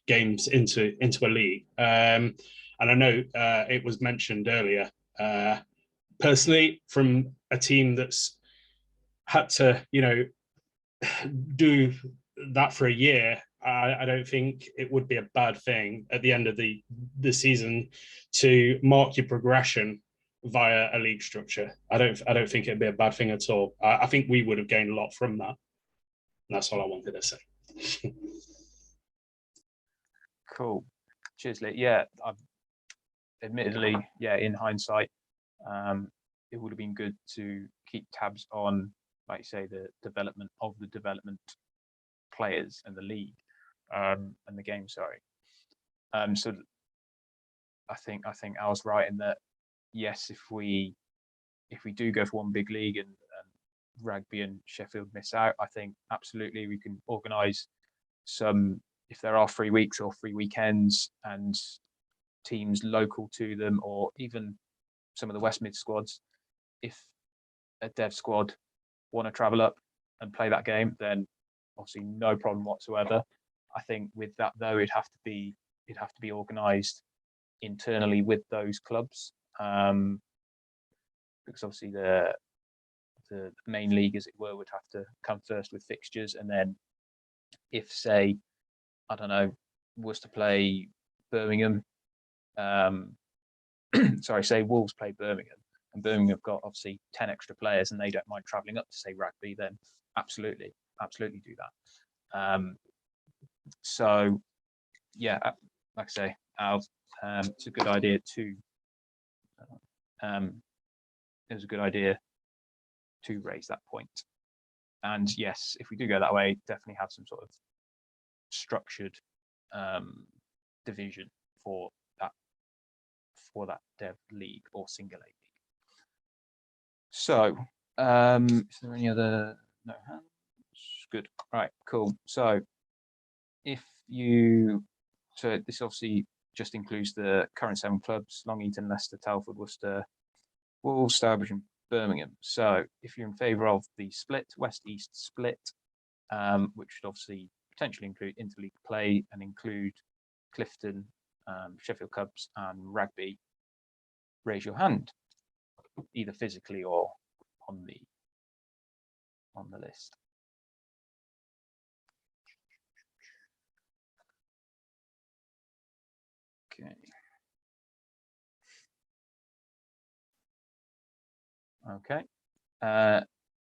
games into a league. And I know it was mentioned earlier. Personally, from a team that's had to, do that for a year, I don't think it would be a bad thing at the end of the season to mark your progression via a league structure. I don't think it'd be a bad thing at all. I think we would have gained a lot from that. And that's all I wanted to say. Cool. Cheers, Lee. Yeah, admittedly, yeah, in hindsight, it would have been good to keep tabs on, like you say, the development of the development players and the league and the game. Sorry. So I think I was right in that. Yes, if we do go for one big league and Rugby and Sheffield miss out, I think absolutely we can organise some, if there are 3 weeks or 3 weekends and teams local to them, or even some of the West Mid squads, if a dev squad want to travel up and play that game, then obviously no problem whatsoever. I think with that though, it'd have to be organised internally with those clubs, because obviously the main league, as it were, would have to come first with fixtures, and then if, say, I don't know, was to play Birmingham, sorry, say Wolves play Birmingham, and Birmingham have got obviously 10 extra players and they don't mind travelling up to, say, Rugby, then absolutely do that. So yeah, like I say, it's a good idea to it was a good idea to raise that point. And yes, if we do go that way, definitely have some sort of structured division for that dev league or single A league. So is there any other no hands? Good. Right, cool. So this obviously just includes the current 7 clubs: Long Eaton, Leicester, Telford, Worcester, Wolves, Stourbridge and Birmingham. So if you're in favour of the split, West-East split, which would obviously potentially include interleague play and include Clifton, Sheffield Cubs and Rugby, raise your hand, either physically or on the list. Okay. Okay.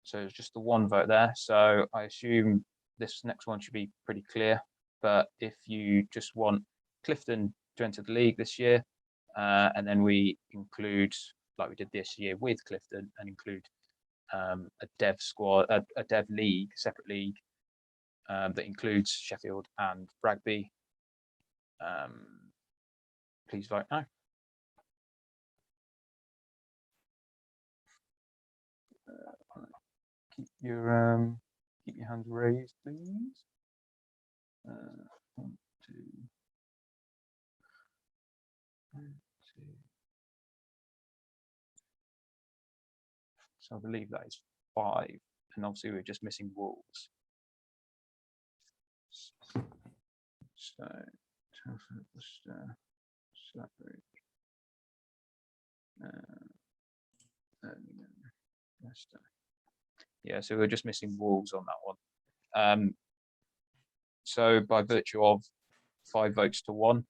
So it's just the one vote there. So I assume this next one should be pretty clear. But if you just want Clifton to enter the league this year, and then we include, like we did this year with Clifton, and include a dev squad, a dev league, separate league that includes Sheffield and Rugby, please vote now. Keep your hands raised, please. 1, 2, 1, 2. So I believe that is 5, and obviously we're just missing Wolves. So Telford, Worcester, Stourbridge, Birmingham, Leicester. Yeah, so we're just missing Wolves on that one. So by virtue of 5 votes to 1,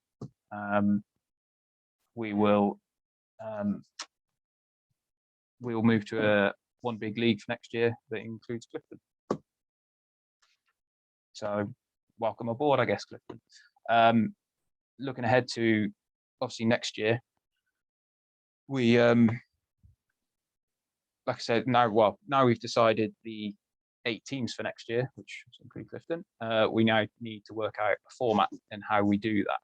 we will move to a one big league for next year that includes Clifton. So welcome aboard, I guess, Clifton. Looking ahead to obviously next year, we like I said, now we've decided the 8 teams for next year, which is pretty Clifton. We now need to work out a format and how we do that.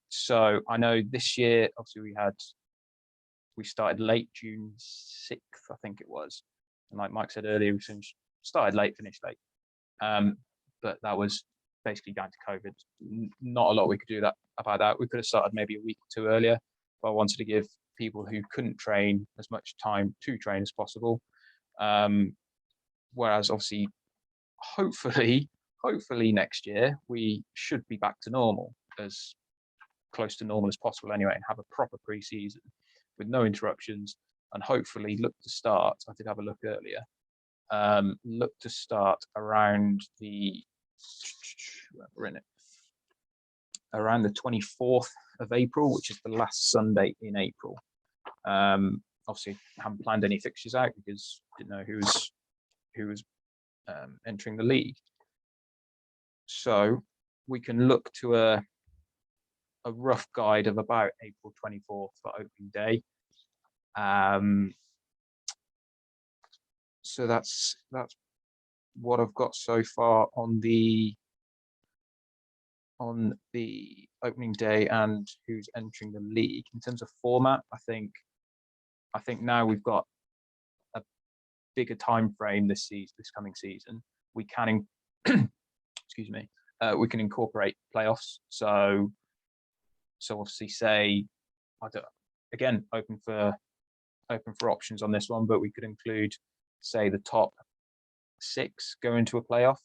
So I know this year, obviously we started late, June 6th, I think it was. And like Mike said earlier, we started late, finished late. But that was basically down to COVID. Not a lot we could do about that. We could have started maybe a week or two earlier, but I wanted to give people who couldn't train as much time to train as possible. Whereas obviously, hopefully next year, we should be back to normal, as close to normal as possible anyway, and have a proper pre-season with no interruptions, and hopefully look to start. I did have a look earlier. Look to start around the around the 24th of April, which is the last Sunday in April. Obviously, haven't planned any fixtures out because didn't know who was entering the league. So we can look to a rough guide of about April 24th for opening day. So that's what I've got so far on the opening day and who's entering the league. In terms of format, I think now we've got a bigger time frame this coming season. We can excuse me, we can incorporate playoffs. So obviously, say, again, open for options on this one, but we could include, say, the top 6 go into a playoff,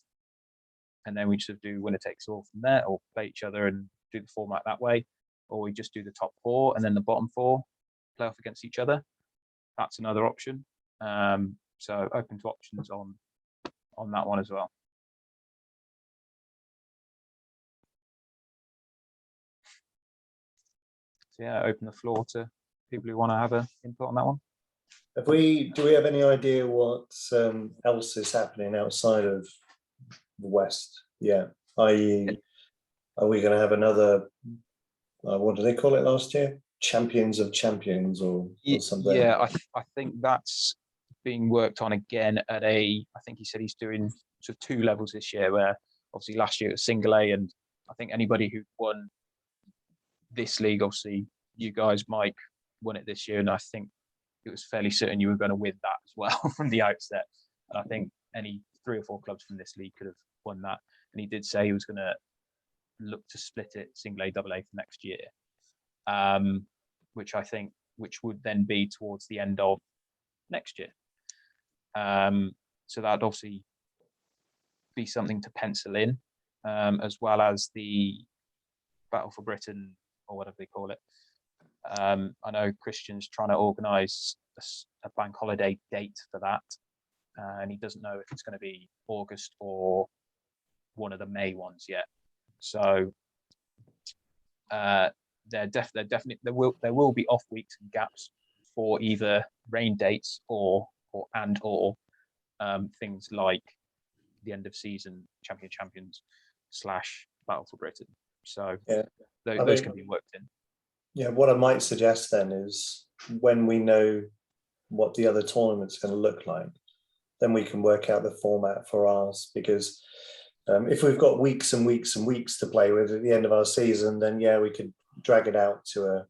and then we just do winner takes all from there, or play each other and do the format that way, or we just do the top 4 and then the bottom 4 play off against each other. That's another option. So open to options on that one as well. So yeah, open the floor to people who want to have an input on that one. Do we have any idea what else is happening outside of the West? Yeah, i.e., are we going to have another? What did they call it last year? Champions of Champions or something? Yeah, I think that's being worked on again at I think he said he's doing sort of 2 levels this year. Where obviously last year it was single A, and I think anybody who won this league, obviously you guys, Mike, won it this year, and I think it was fairly certain you were going to win that as well from the outset. And I think any 3 or 4 clubs from this league could have won that. And he did say he was going to look to split it single A, double A for next year, which would then be towards the end of next year. So that'd obviously be something to pencil in, as well as the Battle for Britain, or whatever they call it. I know Christian's trying to organise a bank holiday date for that, and he doesn't know if it's going to be August or one of the May ones yet. So there will be off weeks and gaps for either rain dates or things like the end of season champions / Battle for Britain. So yeah, those can be worked in. Yeah, what I might suggest then is when we know what the other tournament's going to look like, then we can work out the format for ours. Because if we've got weeks and weeks and weeks to play with at the end of our season, then yeah, we could drag it out to a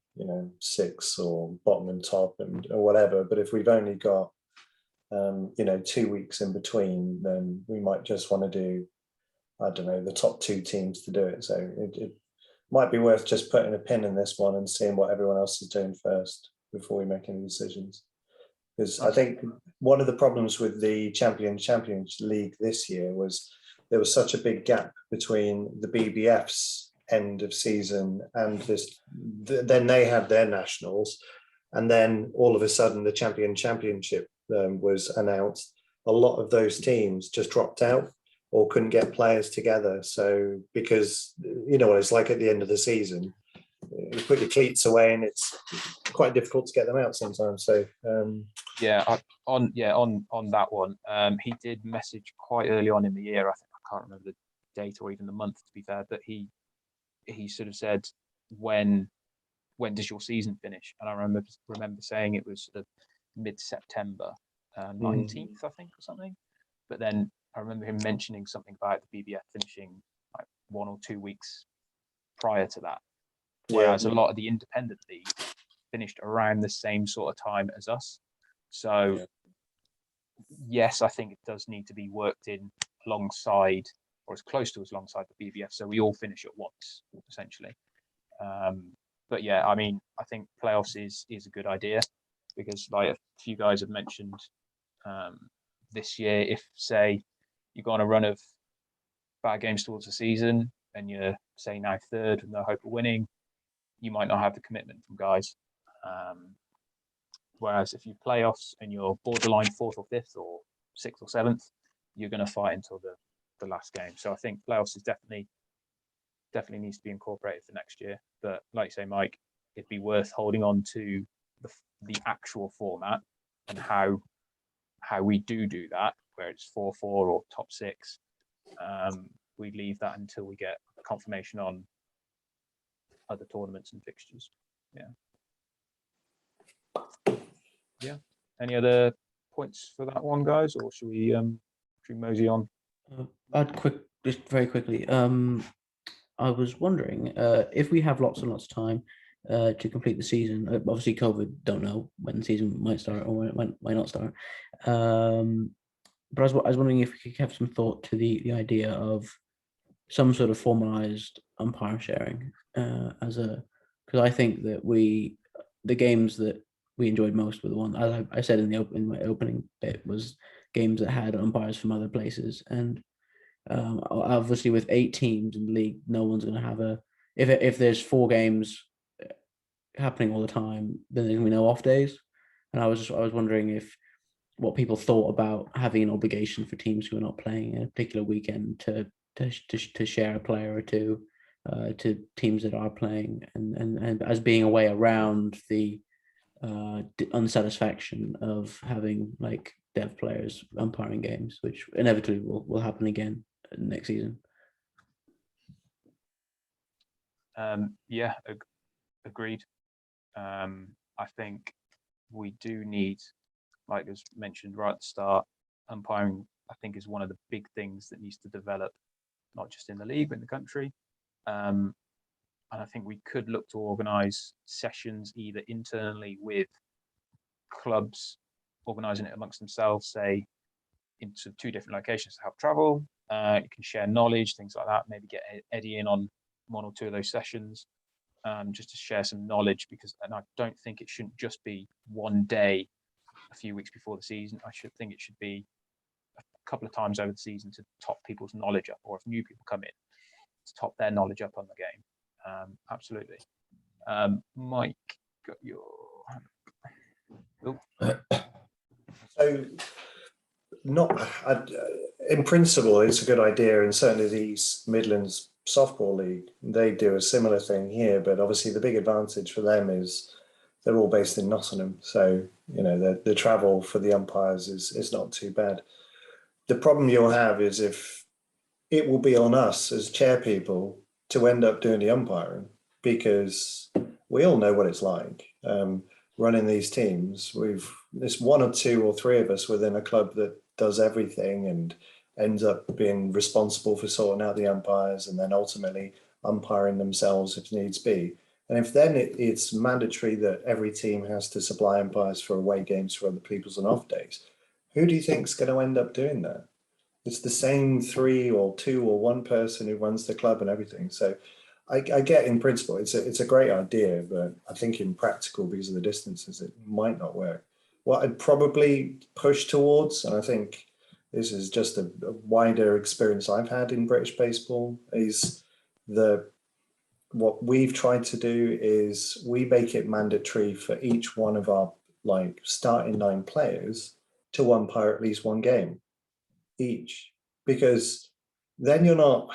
6 or bottom and top or whatever. But if we've only got 2 weeks in between, then we might just want to do, I don't know, the top 2 teams to do it. So it might be worth just putting a pin in this one and seeing what everyone else is doing first before we make any decisions. Because I think one of the problems with the Champions League this year was there was such a big gap between the BBF's end of season and this. Then they had their nationals, and then all of a sudden the Championship was announced. A lot of those teams just dropped out or couldn't get players together. So because you know what it's like at the end of the season, you put your cleats away and it's quite difficult to get them out sometimes. So on that one, he did message quite early on in the year. I can't remember the date or even the month, to be fair, but he sort of said when when does your season finish? And I remember saying it was sort of mid-September, 19th, I think, or something. But then I remember him mentioning something about the BBF finishing like 1 or 2 weeks prior to that. Whereas a lot of the independent leagues finished around the same sort of time as us. So yes, I think it does need to be worked in alongside, or as close to alongside the BBF, so we all finish at once, essentially. But yeah, I mean, I think playoffs is a good idea, because like a few guys have mentioned, this year, if say you go on a run of bad games towards the season and you're say now third with no hope of winning, you might not have the commitment from guys. Whereas if you playoffs and you're borderline 4th or 5th or 6th or 7th, you're going to fight until the last game. So I think playoffs is definitely needs to be incorporated for next year. But like you say, Mike, it'd be worth holding on to the actual format and how we do that, where it's 4-4 or top 6. We leave that until we get confirmation on other tournaments and fixtures. Yeah. Any other points for that one, guys, or should we mosey on? Just very quickly. I was wondering if we have lots and lots of time to complete the season. Obviously, COVID, don't know when the season might start or when it might not start. But I was wondering if we could have some thought to the idea of some sort of formalized umpire sharing because I think that the games that we enjoyed most were the one, as I said in my opening bit, was games that had umpires from other places. And obviously with 8 teams in the league, no one's going to have if there's 4 games happening all the time, then there's going to be no off days. And I was wondering what people thought about having an obligation for teams who are not playing in a particular weekend to share a player or two to teams that are playing, and as being a way around the unsatisfaction of having like dev players umpiring games, which inevitably will happen again next season. Yeah, agreed. I think we do need, like as mentioned right at the start, umpiring, I think, is one of the big things that needs to develop, not just in the league, but in the country. And I think we could look to organise sessions either internally with clubs organising it amongst themselves, say into 2 different locations to help travel. You can share knowledge, things like that. Maybe get Eddie in on 1 or 2 of those sessions, just to share some knowledge. And I don't think it shouldn't just be one day, a few weeks before the season. I should think it should be a couple of times over the season to top people's knowledge up, or if new people come in, to top their knowledge up on the game. Absolutely. Mike, got your hand up. So, in principle, it's a good idea, and certainly the East Midlands Softball League, they do a similar thing here. But obviously, the big advantage for them is they're all based in Nottingham, so the travel for the umpires is not too bad. The problem you'll have is if it will be on us as chair people to end up doing the umpiring, because we all know what it's like running these teams. There's 1 or 2 or 3 of us within a club that does everything and ends up being responsible for sorting out the umpires and then ultimately umpiring themselves if needs be. And if then it's mandatory that every team has to supply umpires for away games for other people's and off days, who do you think is going to end up doing that? It's the same 3 or 2 or 1 person who runs the club and everything. So I get in principle, it's a great idea, but I think in practical, because of the distances, it might not work. What I'd probably push towards, and I think this is just a wider experience I've had in British baseball, is what we've tried to do is we make it mandatory for each one of our starting 9 players to umpire at least 1 game each, because then you're not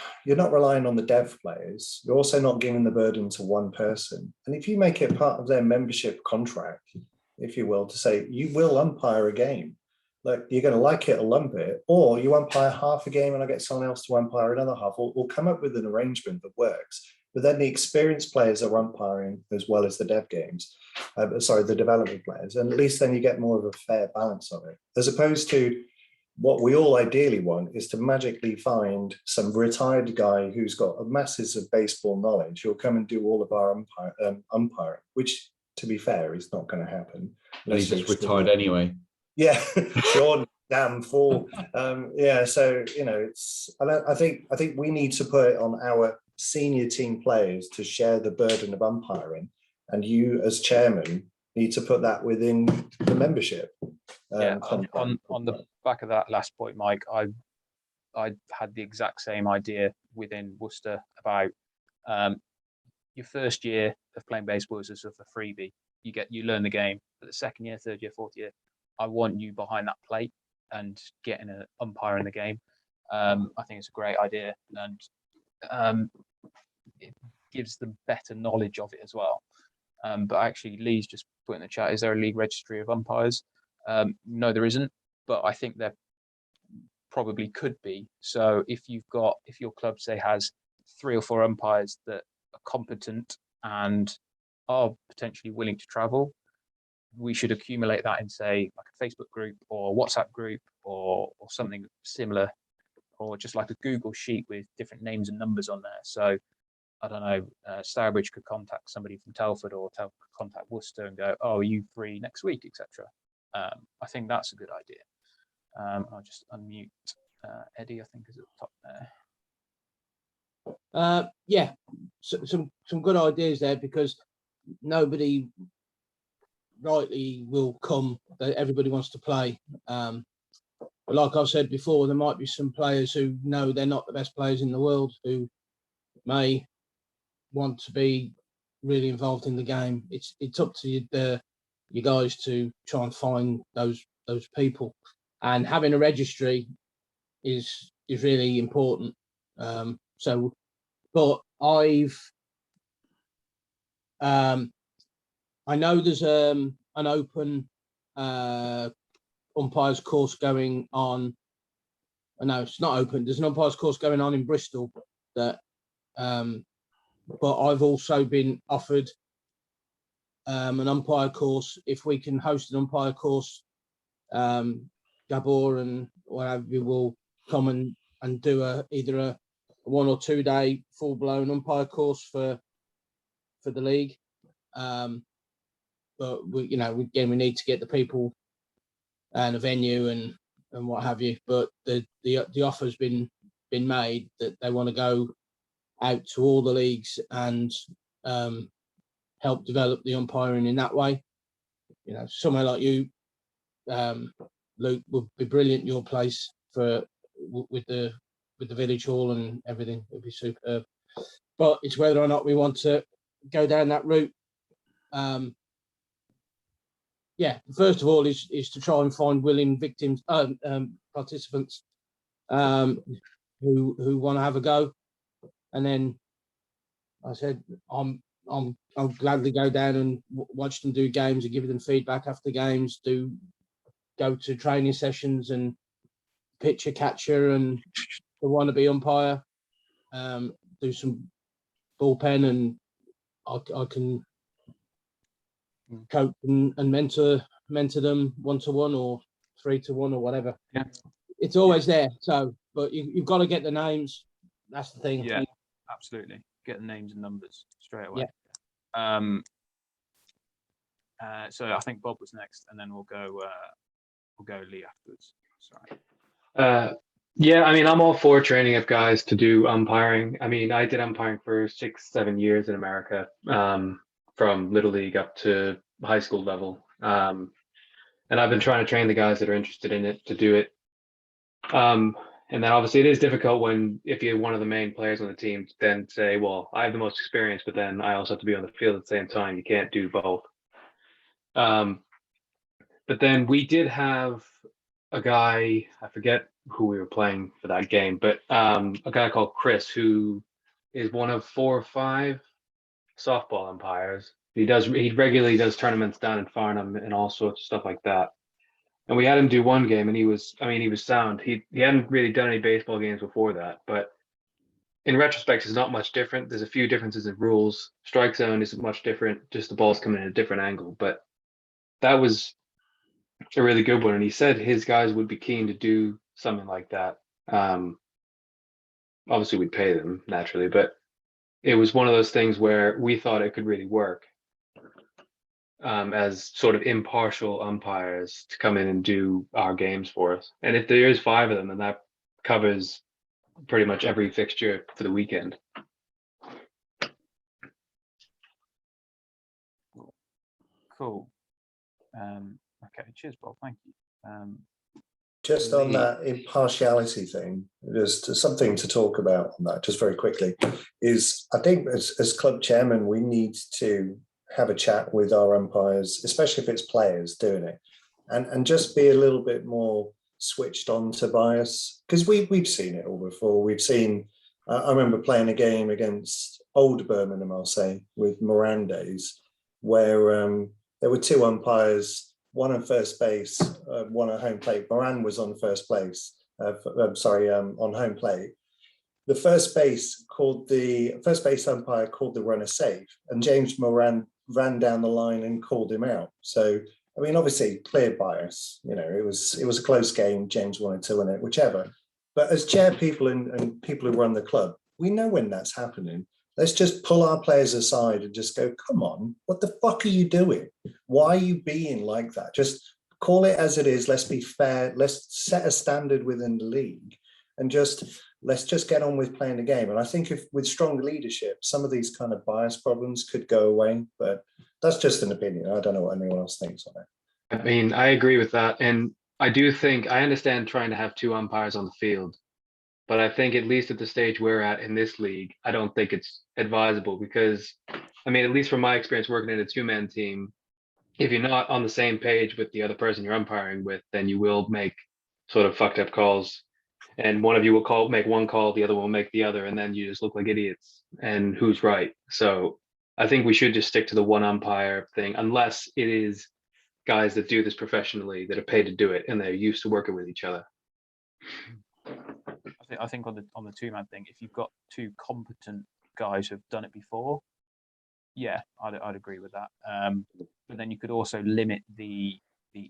relying on the dev players. You're also not giving the burden to 1 person. And if you make it part of their membership contract, if you will, to say you will umpire a game, like you're going to like it or lump it, or you umpire half a game and I get someone else to umpire another half, or come up with an arrangement that works. but then the experienced players are umpiring as well as the the development players, and at least then you get more of a fair balance of it, as opposed to what we all ideally want is to magically find some retired guy who's got masses of baseball knowledge who'll come and do all of our umpiring, which, to be fair, is not going to happen. And he's just retired anyway. Yeah, Sean, damn fool. Yeah, so I think we need to put it on our senior team players to share the burden of umpiring, and you as chairman need to put that within the membership. On the back of that last point, Mike, I had the exact same idea within Worcester about your first year of playing baseball is a sort of a freebie. You learn the game, but the second year, third year, fourth year, I want you behind that plate and getting an umpire in the game. I think it's a great idea, and it gives them better knowledge of it as well. But actually, Lee's just put in the chat, is there a league registry of umpires? No, there isn't, but I think there probably could be. So if your club, say, has 3 or 4 umpires that are competent and are potentially willing to travel, we should accumulate that in, say, like a Facebook group or WhatsApp group or something similar, or just like a Google sheet with different names and numbers on there. So I don't know, Stourbridge could contact somebody from Telford, or contact Worcester and go, oh, are you free next week, etc. I think that's a good idea. I'll just unmute Eddie, I think, is at the top there. Yeah, some good ideas there, because nobody rightly will come that everybody wants to play. But like I've said before, there might be some players who know they're not the best players in the world who may want to be really involved in the game. It's up to you guys to try and find those people, and having a registry is really important. But I know there's an open umpires course going on. No, it's not open. There's an umpires course going on in Bristol that, but I've also been offered an umpire course. If we can host an umpire course, Gabor and whatever will come and do either a 1 or 2 day full blown umpire course for the league. But we need to get the people and a venue and what have you. But the offer's been made that they want to go out to all the leagues and help develop the umpiring in that way. Somewhere like you, Luke, would be brilliant. Your place with the village hall and everything would be superb. But it's whether or not we want to go down that route. First of all is to try and find willing victims, participants who want to have a go, and then I said I'll gladly go down and watch them do games and give them feedback after games. Go to training sessions and pitch a catcher and the wannabe umpire. Do some bullpen, and I can coach and mentor them 1-to-1 or 3-to-1 or whatever. Yeah, it's always there. So, but you've got to get the names. That's the thing. Yeah, absolutely. Get the names and numbers straight away. Yeah. So I think Bob was next, and then we'll go Lee afterwards. Sorry. Yeah, I mean, I'm all for training up guys to do umpiring. I mean, I did umpiring for 6-7 years in America, from Little League up to high school level. And I've been trying to train the guys that are interested in it to do it. And then obviously it is difficult if you're one of the main players on the team to then say, well, I have the most experience, but then I also have to be on the field at the same time. You can't do both. But then we did have a guy, I forget who we were playing for that game, but a guy called Chris, who is one of 4 or 5 softball umpires. He regularly does tournaments down in Farnham and all sorts of stuff like that. And we had him do one game, and he was sound. He hadn't really done any baseball games before that, but in retrospect, it's not much different. There's a few differences in rules. Strike zone isn't much different, just the ball's coming in a different angle. But that was a really good one. And he said his guys would be keen to do something like that. Obviously, we'd pay them naturally, but it was one of those things where we thought it could really work as sort of impartial umpires to come in and do our games for us. And if there is 5 of them, then that covers pretty much every fixture for the weekend. Cool. Okay, cheers, Bob. Thank you. Just on that impartiality thing, just something to talk about on that, just very quickly, is I think as club chairman, we need to have a chat with our umpires, especially if it's players doing it, and just be a little bit more switched on to bias, because we've seen it all before. We've seen, I remember playing a game against Old Birmingham, I'll say, with Miranda's, where there were 2 umpires, one on first base, one at home plate. Moran was on first place, on home plate. The first base umpire called the runner safe, and James Moran ran down the line and called him out. So, I mean, obviously clear bias, you know, it was a close game. James wanted to win it, whichever. But as chair people and people who run the club, we know when that's happening. Let's just pull our players aside and just go, come on, what the fuck are you doing? Why are you being like that? Just call it as it is. Let's be fair. Let's set a standard within the league and let's just get on with playing the game. And I think if with strong leadership, some of these kind of bias problems could go away, but that's just an opinion. I don't know what anyone else thinks on it. I mean, I agree with that. And I do think, I understand trying to have 2 umpires on the field, but I think at least at the stage we're at in this league, I don't think it's advisable because, I mean, at least from my experience working in a 2-man team, if you're not on the same page with the other person you're umpiring with, then you will make sort of fucked up calls. And one of you will make one call, the other will make the other, and then you just look like idiots. And who's right? So I think we should just stick to the 1 umpire thing, unless it is guys that do this professionally that are paid to do it and they're used to working with each other. I think on the 2-man thing, if you've got 2 competent guys who've done it before, yeah, I'd agree with that. But then you could also limit the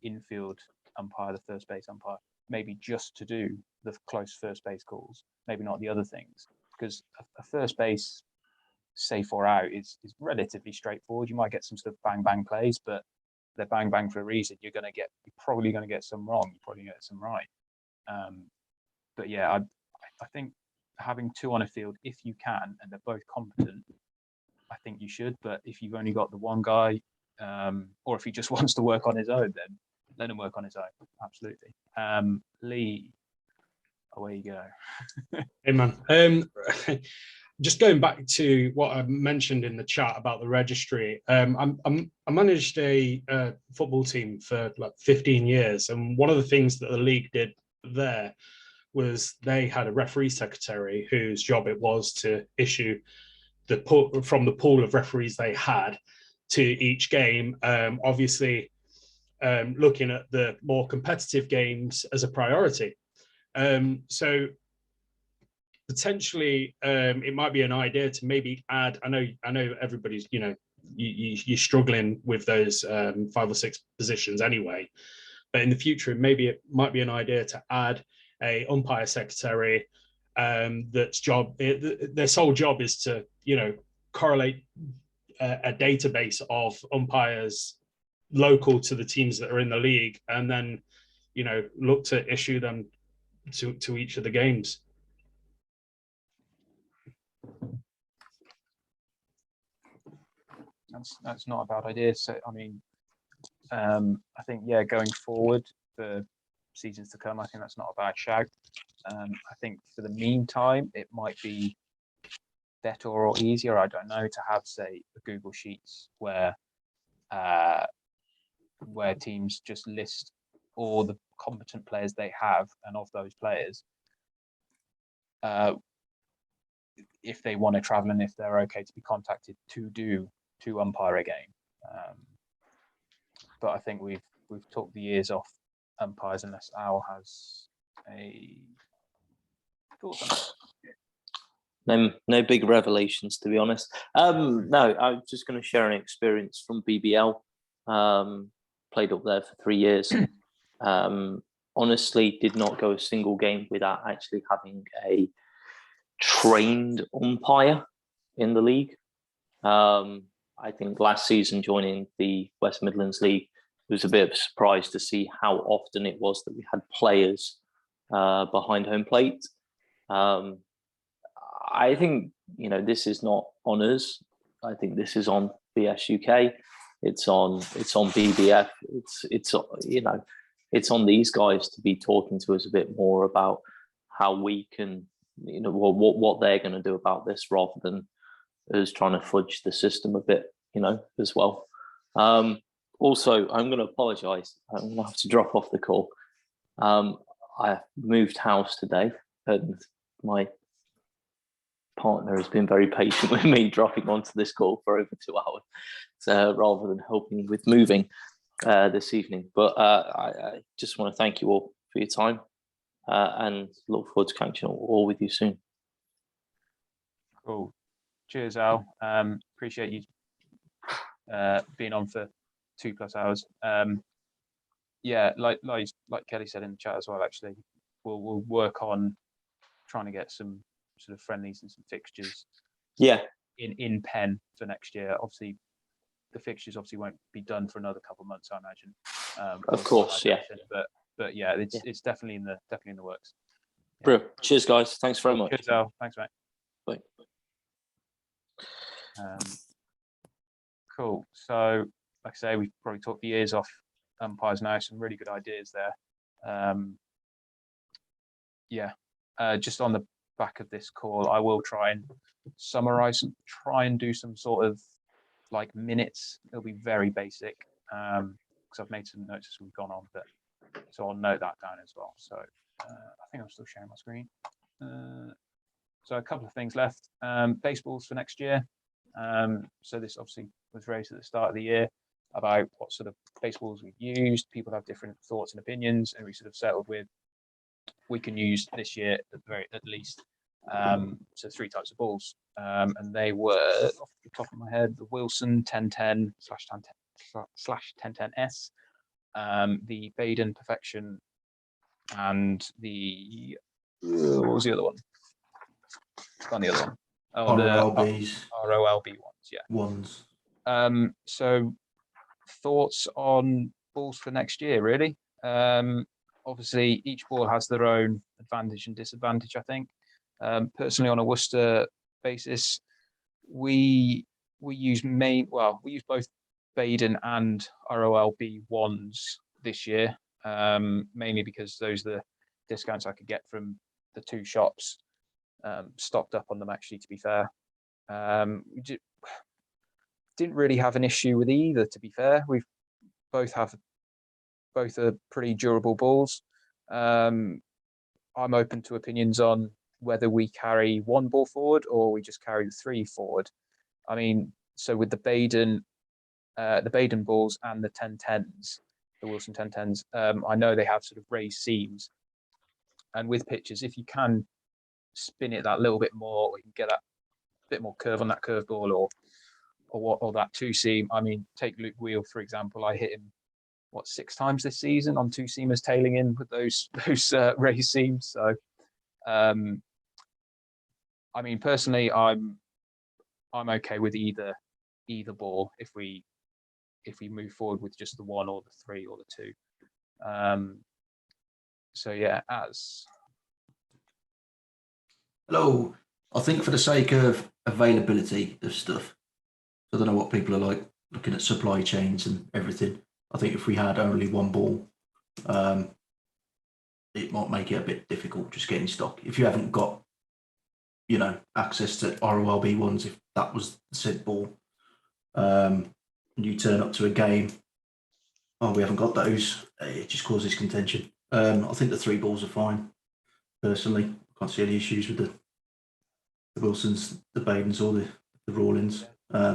infield umpire, the first base umpire, maybe just to do the close first base calls, maybe not the other things, because a first base safe or out is relatively straightforward. You might get some sort of bang bang plays, but they're bang bang for a reason. You're probably going to get some wrong. You're probably going to get some right. But yeah, I think having 2 on a field, if you can, and they're both competent, I think you should. But if you've only got the 1 guy, or if he just wants to work on his own, then let him work on his own. Absolutely. Lee, away you go. Hey man. Just going back to what I mentioned in the chat about the registry, I managed a football team for like 15 years, and one of the things that the league did there was they had a referee secretary whose job it was to issue from the pool of referees they had to each game, obviously looking at the more competitive games as a priority. So potentially it might be an idea to maybe add, I know everybody's, you know, you're struggling with those 5 or 6 positions anyway, but in the future maybe it might be an idea to add a umpire secretary their sole job is to, you know, correlate a database of umpires local to the teams that are in the league, and then, you know, look to issue them to each of the games. That's not a bad idea. So I mean, I think, yeah, going forward for seasons to come, I think that's not a bad shout. I think for the meantime, it might be better or easier, I don't know, to have, say, a Google Sheets where teams just list all the competent players they have, and of those players, if they want to travel and if they're okay to be contacted to umpire a game. But I think we've talked the ears off umpires, unless Al has a thought on it. no big revelations, to be honest. No, I'm just going to share an experience from BBL. Played up there for 3 years. Honestly, did not go a single game without actually having a trained umpire in the league. I think last season joining the West Midlands League, it was a bit of a surprise to see how often it was that we had players behind home plate. I think, you know, this is not on us. I think this is on BS UK. It's on BBF. It's you know, it's on these guys to be talking to us a bit more about how we can, you know, what they're going to do about this, rather than us trying to fudge the system a bit, you know, as well. Also, I'm going to apologise. I'm going to have to drop off the call. I moved house today, and my partner has been very patient with me dropping onto this call for over 2 hours, so rather than helping with moving this evening. But I just want to thank you all for your time, and look forward to catching all with you soon. Cool. Cheers, Al. Appreciate you being on for 2+ hours. Yeah, like Kelly said in the chat as well, actually, we'll work on trying to get some sort of friendlies and some fixtures. Yeah. In pen for next year. Obviously, the fixtures obviously won't be done for another couple of months, I imagine. Of course, yeah. But yeah, it's definitely in the works. Yeah. Brilliant. Cheers, guys. Thanks very much. Cheers, Al. Thanks, mate. Bye. Cool. So, like I say, we've probably talked the ears off umpires now. Some really good ideas there. Yeah. Just on the back of this call, I will try and summarize and try and do some sort of like minutes. It'll be very basic because I've made some notes as we've gone on, but so I'll note that down as well. So I think I'm still sharing my screen. So a couple of things left. Baseballs for next year. So this obviously was raised at the start of the year about what sort of baseballs we've used. People have different thoughts and opinions, and we sort of settled with we can use this year at least so 3 types of balls, and they were off the top of my head the Wilson 1010/1010S, the Baden Perfection, and the what was the other one? On the other one. Oh, ROLBs. The ROLB ones, yeah. Ones. So thoughts on balls for next year, really. Obviously, each ball has their own advantage and disadvantage, I think. Personally, on a Worcester basis, we use both Baden and ROLB ones this year, mainly because those are the discounts I could get from the 2 shops stocked up on them, actually, to be fair. We didn't really have an issue with either, to be fair. We both are pretty durable balls. I'm open to opinions on whether we carry 1 ball forward or we just carry the 3 forward. I mean, so with the Baden balls and the 1010s, the Wilson 1010s, I know they have sort of raised seams, and with pitches, if you can spin it that little bit more, or you can get that bit more curve on that curve ball, or that 2 seam. I mean, take Luke Wheel for example. I hit him 6 times this season on 2 seamers tailing in with those raised seams. So, I mean, personally, I'm okay with either ball if we move forward with just the 1 or the 3 or the 2. So yeah, Hello. I think for the sake of availability of stuff, I don't know what people are like looking at supply chains and everything. I think if we had only 1 ball, it might make it a bit difficult just getting stock. If you haven't got, you know, access to ROLB ones, if that was the said ball, and you turn up to a game, we haven't got those, it just causes contention. I think the 3 balls are fine. Personally, I can't see any issues with the Wilsons, the Badens, or the Rawlins.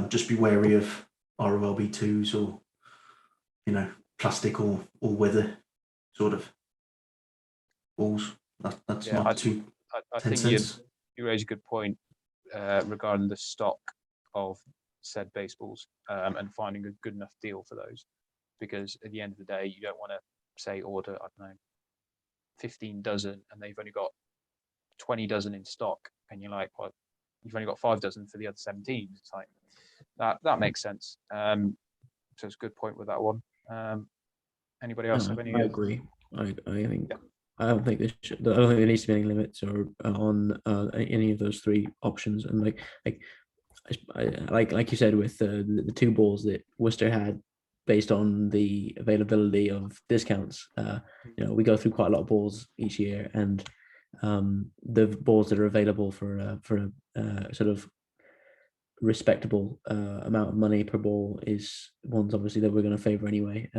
Just be wary of ROLB 2s or, you know, plastic or weather sort of balls. That's my 2 I think cents. you raise a good point. regarding the stock of said baseballs and finding a good enough deal for those, because at the end of the day, you don't want to say order, I don't know, 15 dozen and they've only got 20 dozen in stock, and you're like, well, you've only got 5 dozen for the other 17. It's like that makes sense. So it's a good point with that one. Anybody else have any? I agree. I think I don't think I don't think there needs to be any limits or on any of those 3 options. And like you said with the 2 balls that Worcester had, based on the availability of discounts, we go through quite a lot of balls each year, and the balls that are available for a sort of respectable amount of money per ball is ones obviously that we're going to favor anyway.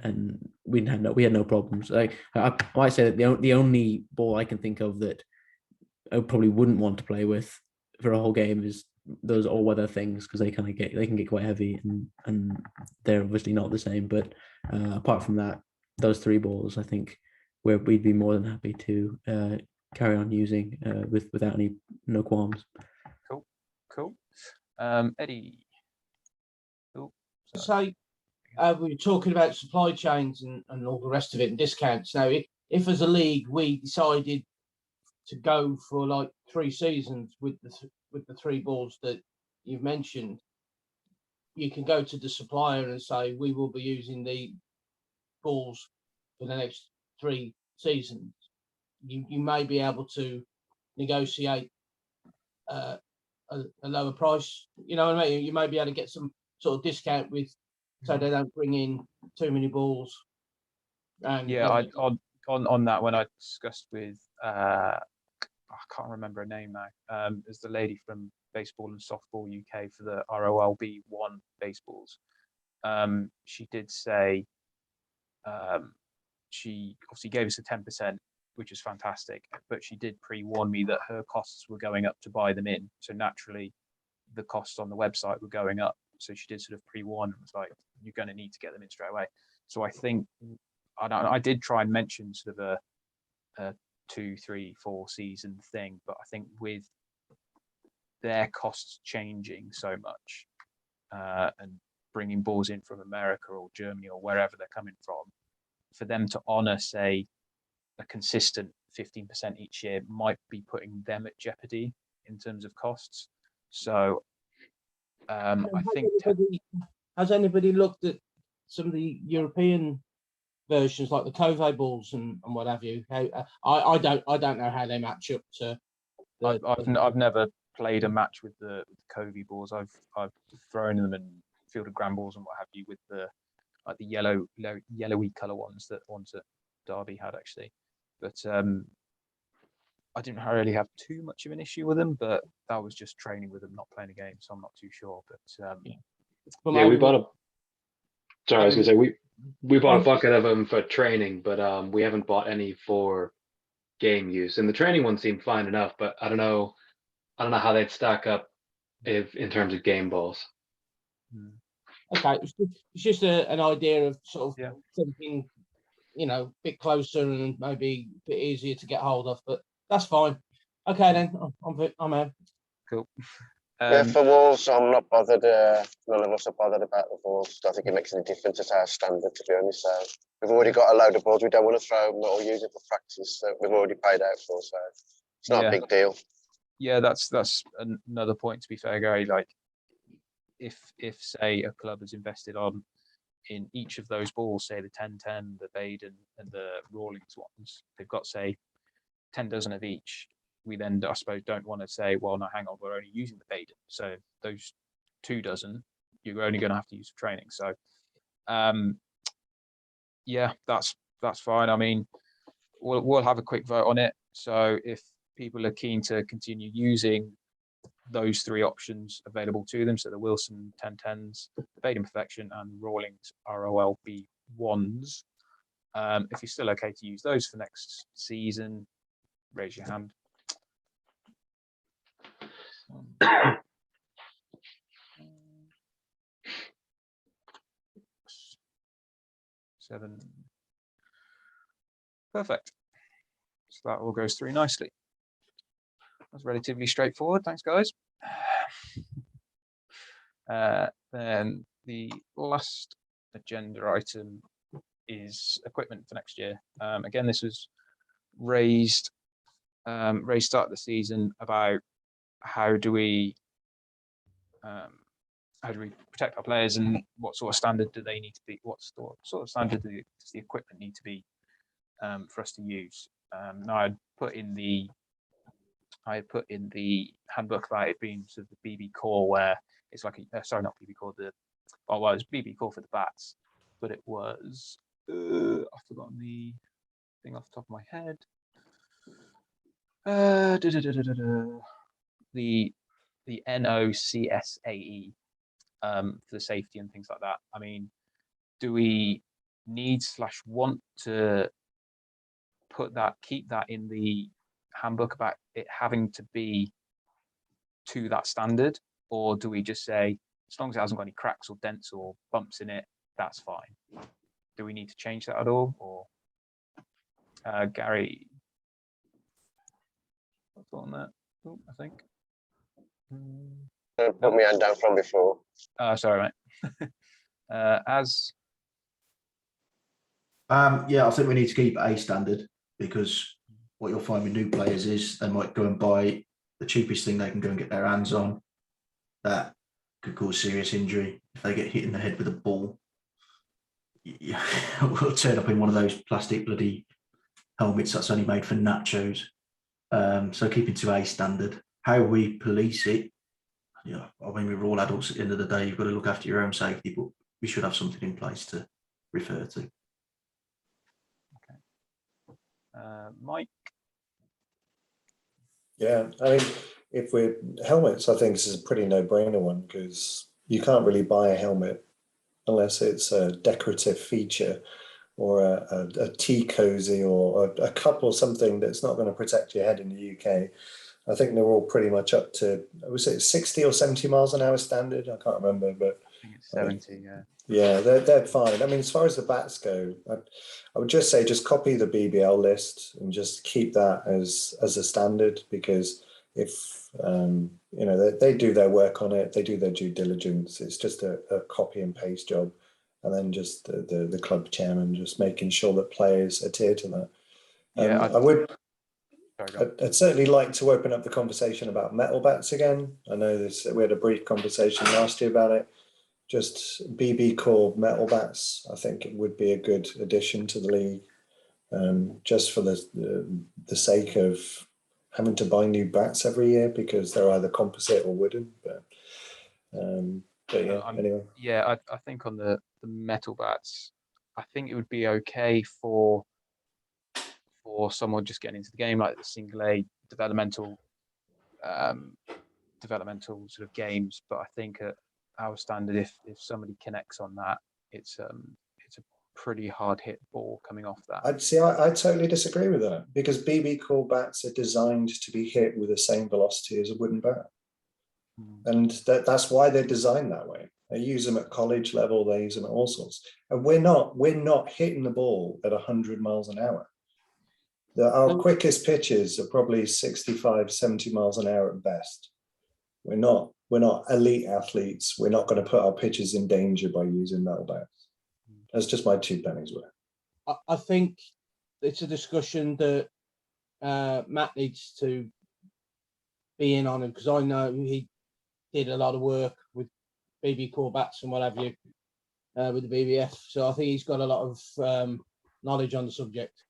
And we had no problems. I might say that the only ball I can think of that I probably wouldn't want to play with for a whole game is those all-weather things, because they can get quite heavy, and they're obviously not the same. But apart from that, those 3 balls, I think we'd be more than happy to carry on using without no qualms. Cool. Eddie. Oh, so we were talking about supply chains and all the rest of it and discounts. Now, if as a league we decided to go for like 3 seasons with the 3 balls that you've mentioned, you can go to the supplier and say, we will be using the balls for the next 3 seasons. You may be able to negotiate a lower price. You know what I mean? You may be able to get some sort of discount so they don't bring in too many balls. And, on that one, I discussed with I can't remember her name now. Is the lady from Baseball and Softball UK for the ROLB 1 baseballs. She did say she obviously gave us a 10%, which is fantastic, but she did pre-warn me that her costs were going up to buy them in. So naturally, the costs on the website were going up. So she did sort of pre-warn and was like, you're going to need to get them in straight away. So I think, I did try and mention sort of a 2, 3, 4 season thing, but I think with their costs changing so much and bringing balls in from America or Germany or wherever they're coming from, for them to honor, say, a consistent 15% each year might be putting them at jeopardy in terms of costs. So I think has anybody looked at some of the European versions like the Cove balls and what have you? I don't know how they match up to. I've never played a match with the Cove balls. I've thrown them and fielded grand balls and what have you with the yellowy color ones that Derby had actually. But I didn't really have too much of an issue with them, but that was just training with them, not playing a game, so I'm not too sure. But yeah, we bought a. Sorry, I was gonna say we bought a bucket of them for training, but we haven't bought any for game use. And the training ones seemed fine enough, but I don't know how they'd stack up in terms of game balls. Okay, it's just an idea of sort of something, a bit closer and maybe a bit easier to get hold of, but that's fine. Okay, then I'm out. Cool. Yeah, for walls, I'm not bothered. None of us are bothered about the balls. I don't think it makes any difference. It's our standard, to be honest. So we've already got a load of balls. We don't want to throw them or use it for practice that we've already paid out for. So it's not a big deal. Yeah, that's another point. To be fair, Gary, like if say a club has invested in each of those balls, say the 10-10, the Baden and the Rawlings ones, they've got say 10 dozen of each. We then, I suppose, don't want to say, well, no, hang on, we're only using the Baden. So those 2 dozen, you're only going to have to use for training. So, yeah, that's fine. I mean, we'll have a quick vote on it. So if people are keen to continue using those 3 options available to them, so the Wilson 10-10s, the Baden Perfection, and Rawlings ROLB 1s, if you're still okay to use those for next season, raise your hand. 7. Perfect. So that all goes through nicely. That's relatively straightforward. Thanks, guys. Then the last agenda item is equipment for next year. Again, this was raised start of the season about how do we protect our players and what sort of standard do they need to be? What sort of standard does the equipment need to be for us to use? Now I put in the handbook about it being sort of the BB core, where it's like sorry, not BB core, it was BB core for the bats, but it was I've forgotten the thing off the top of my head. The NOCSAE for the safety and things like that. I mean, do we need/want to keep that in the handbook about it having to be to that standard, or do we just say as long as it hasn't got any cracks or dents or bumps in it, that's fine? Do we need to change that at all, or Gary? What's on that? Oh, I think. Put my hand down from before. Sorry, mate. As yeah, I think we need to keep a standard, because what you'll find with new players is they might go and buy the cheapest thing they can go and get their hands on. That could cause serious injury if they get hit in the head with a ball. Yeah, we'll turn up in one of those plastic bloody helmets that's only made for nachos. So keeping to a standard. How we police it, yeah, I mean, we're all adults at the end of the day. You've got to look after your own safety, but we should have something in place to refer to. Okay. Mike? Yeah, I mean, if we're helmets, I think this is a pretty no-brainer one, because you can't really buy a helmet unless it's a decorative feature or a tea cozy or a cup or something that's not going to protect your head in the UK. I think they're all pretty much up to, was it 60 or 70 miles an hour standard? I can't remember, but I think it's 70, yeah. Yeah, they're fine. I mean, as far as the bats go, I would just say just copy the BBL list and just keep that as a standard, because if you know, they do their work on it, they do their due diligence. It's just a copy and paste job, and then just the club chairman just making sure that players adhere to that. Yeah, I'd certainly like to open up the conversation about metal bats again. I know we had a brief conversation last year about it. Just BB core metal bats, I think it would be a good addition to the league, just for the sake of having to buy new bats every year because they're either composite or wooden. But yeah, anyway. Yeah, I think on the metal bats, I think it would be okay for someone just getting into the game, like the single A developmental sort of games. But I think at our standard, if somebody connects on that, it's a pretty hard hit ball coming off that. I totally disagree with that, because BB core bats are designed to be hit with the same velocity as a wooden bat, and that's why they're designed that way. They use them at college level, they use them at all sorts, and we're not hitting the ball at 100 miles an hour. Our quickest pitches are probably 65, 70 miles an hour at best. We're not elite athletes. We're not going to put our pitches in danger by using metal bats. That's just my 2 pennies worth. I think it's a discussion that Matt needs to be in on, because I know he did a lot of work with BB core bats and what have you with the BBF. So I think he's got a lot of knowledge on the subject.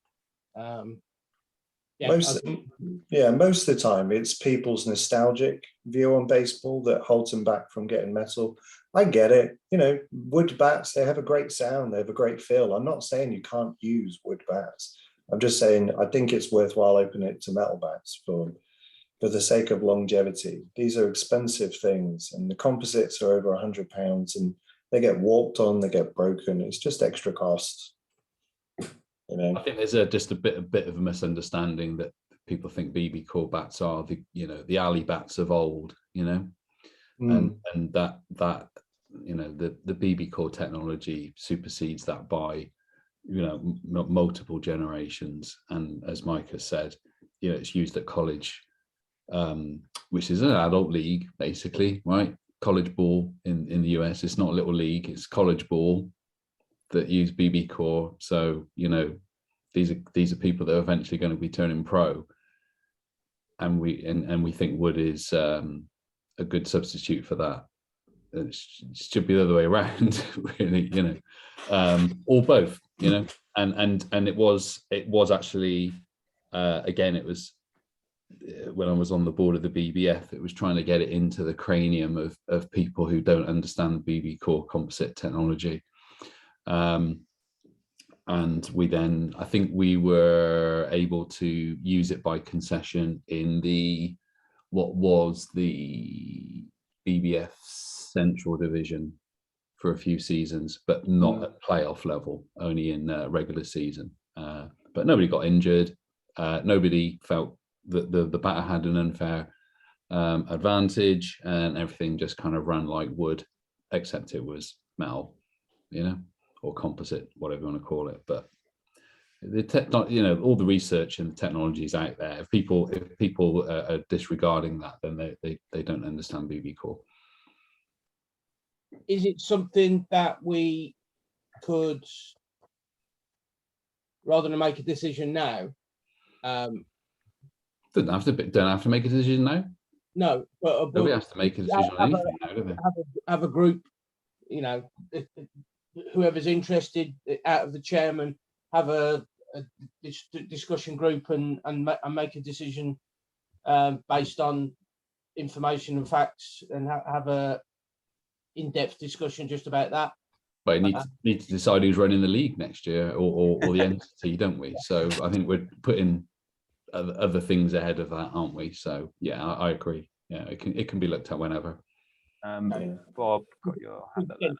Most of the time it's people's nostalgic view on baseball that holds them back from getting metal. I get it. You know, wood bats, they have a great sound, they have a great feel. I'm not saying you can't use wood bats. I'm just saying I think it's worthwhile opening it to metal bats for the sake of longevity. These are expensive things, and the composites are over £100, and they get walked on, they get broken. It's just extra costs. You know? I think there's just a bit of a misunderstanding that people think BB core bats are the alley bats of old, and that the BB core technology supersedes that by multiple generations. And as Mike has said, it's used at college which is an adult league, basically, right? College ball in the US. It's not a little league, it's college ball that use BB Core. So, you know, these are people that are eventually going to be turning pro. And we think wood is a good substitute for that. It should be the other way around, really, you know, or both, you know. And it was actually again, it was when I was on the board of the BBF, it was trying to get it into the cranium of people who don't understand BB Core composite technology. And we then, I think we were able to use it by concession in what was the BBF Central Division for a few seasons, but not at playoff level, only in regular season. But nobody got injured. Nobody felt that the batter had an unfair advantage, and everything just kind of ran like wood, except it was metal, you know, or composite, whatever you want to call it. But the you know, all the research and the technology is out there. If people are disregarding that, then they don't understand BB Core. Is it something that we could, rather than make a decision now? Don't have to make a decision now. No, but nobody has to make a decision on anything now, do they? Have a group, you know, whoever's interested, out of the chairman, have a discussion group and make a decision based on information and facts, and have a in-depth discussion just about that. But you need to decide who's running the league next year, or the entity, don't we? So I think we're putting other things ahead of that, aren't we? So yeah, I agree. Yeah, it can be looked at whenever. Bob, got your hand up there.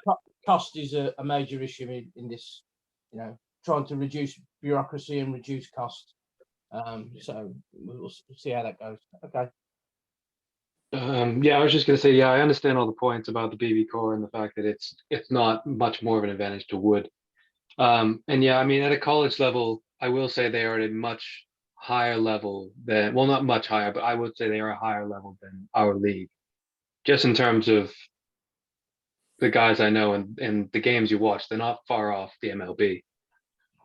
Cost is a major issue in this, you know, trying to reduce bureaucracy and reduce cost. So we'll see how that goes. Okay. Yeah, I was just going to say, yeah, I understand all the points about the BB Core and the fact that it's not much more of an advantage to wood. And yeah, I mean, at a college level, I will say they are at a much higher level than, well, not much higher, but I would say they are a higher level than our league, just in terms of the guys I know and the games you watch. They're not far off the MLB.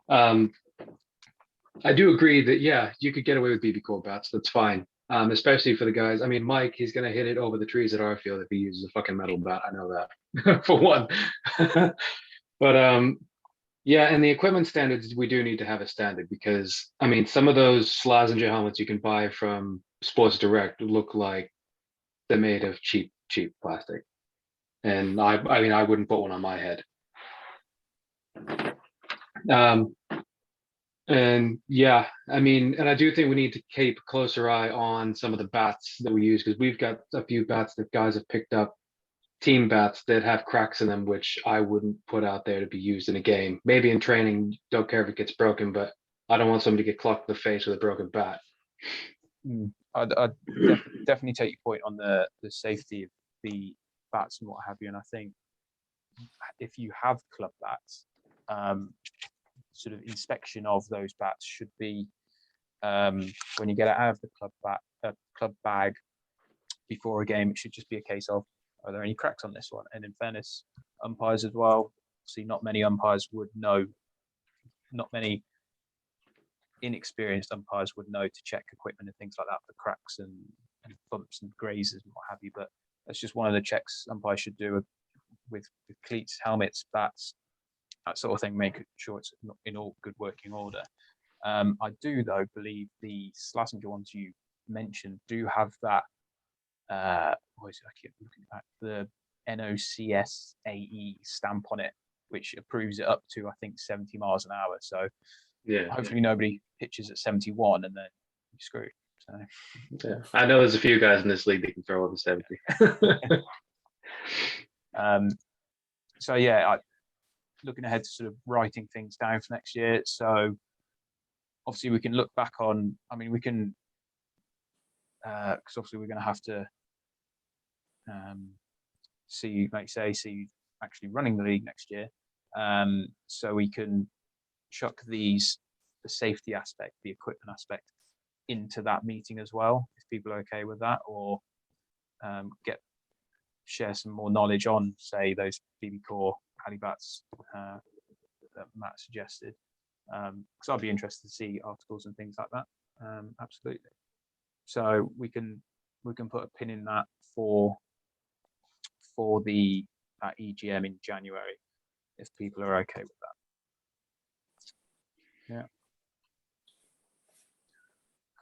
I do agree that, yeah, you could get away with BB Core bats. That's fine. Especially for the guys. I mean, Mike, he's going to hit it over the trees at our field if he uses a fucking metal bat. I know that for one. But yeah, and the equipment standards, we do need to have a standard, because I mean, some of those Slazenger helmets you can buy from Sports Direct look like they're made of cheap plastic. And I mean, I wouldn't put one on my head. And yeah, I mean, and I do think we need to keep a closer eye on some of the bats that we use, because we've got a few bats that guys have picked up, team bats that have cracks in them, which I wouldn't put out there to be used in a game. Maybe in training, don't care if it gets broken, but I don't want somebody to get clocked in the face with a broken bat. I'd definitely take your point on the safety of the bats and what have you. And I think if you have club bats, sort of inspection of those bats should be when you get it out of the club bag before a game. It should just be a case of, are there any cracks on this one? And in fairness, umpires as well. See, not many umpires would know. Not many inexperienced umpires would know to check equipment and things like that for cracks and bumps and grazes and what have you. But that's just one of the checks umpires should do with cleats, helmets, bats, that sort of thing, make sure it's in all good working order. I do, though, believe the Slazenger ones you mentioned do have that, what is it? I keep looking at the NOCSAE stamp on it, which approves it up to, I think, 70 miles an hour. So yeah, hopefully nobody pitches at 71 and then you're screwed. So yeah, I know there's a few guys in this league that can throw over 70. So yeah, looking ahead to sort of writing things down for next year. So obviously we can look back on, I mean, we can, because obviously we're going to have to see actually running the league next year. So we can chuck the safety aspect, the equipment aspect into that meeting as well, if people are okay with that, or share some more knowledge on, say, those BB Core Alibats that Matt suggested. Because I'd be interested to see articles and things like that. Absolutely. So we can put a pin in that for the EGM in January, if people are okay with that. Yeah.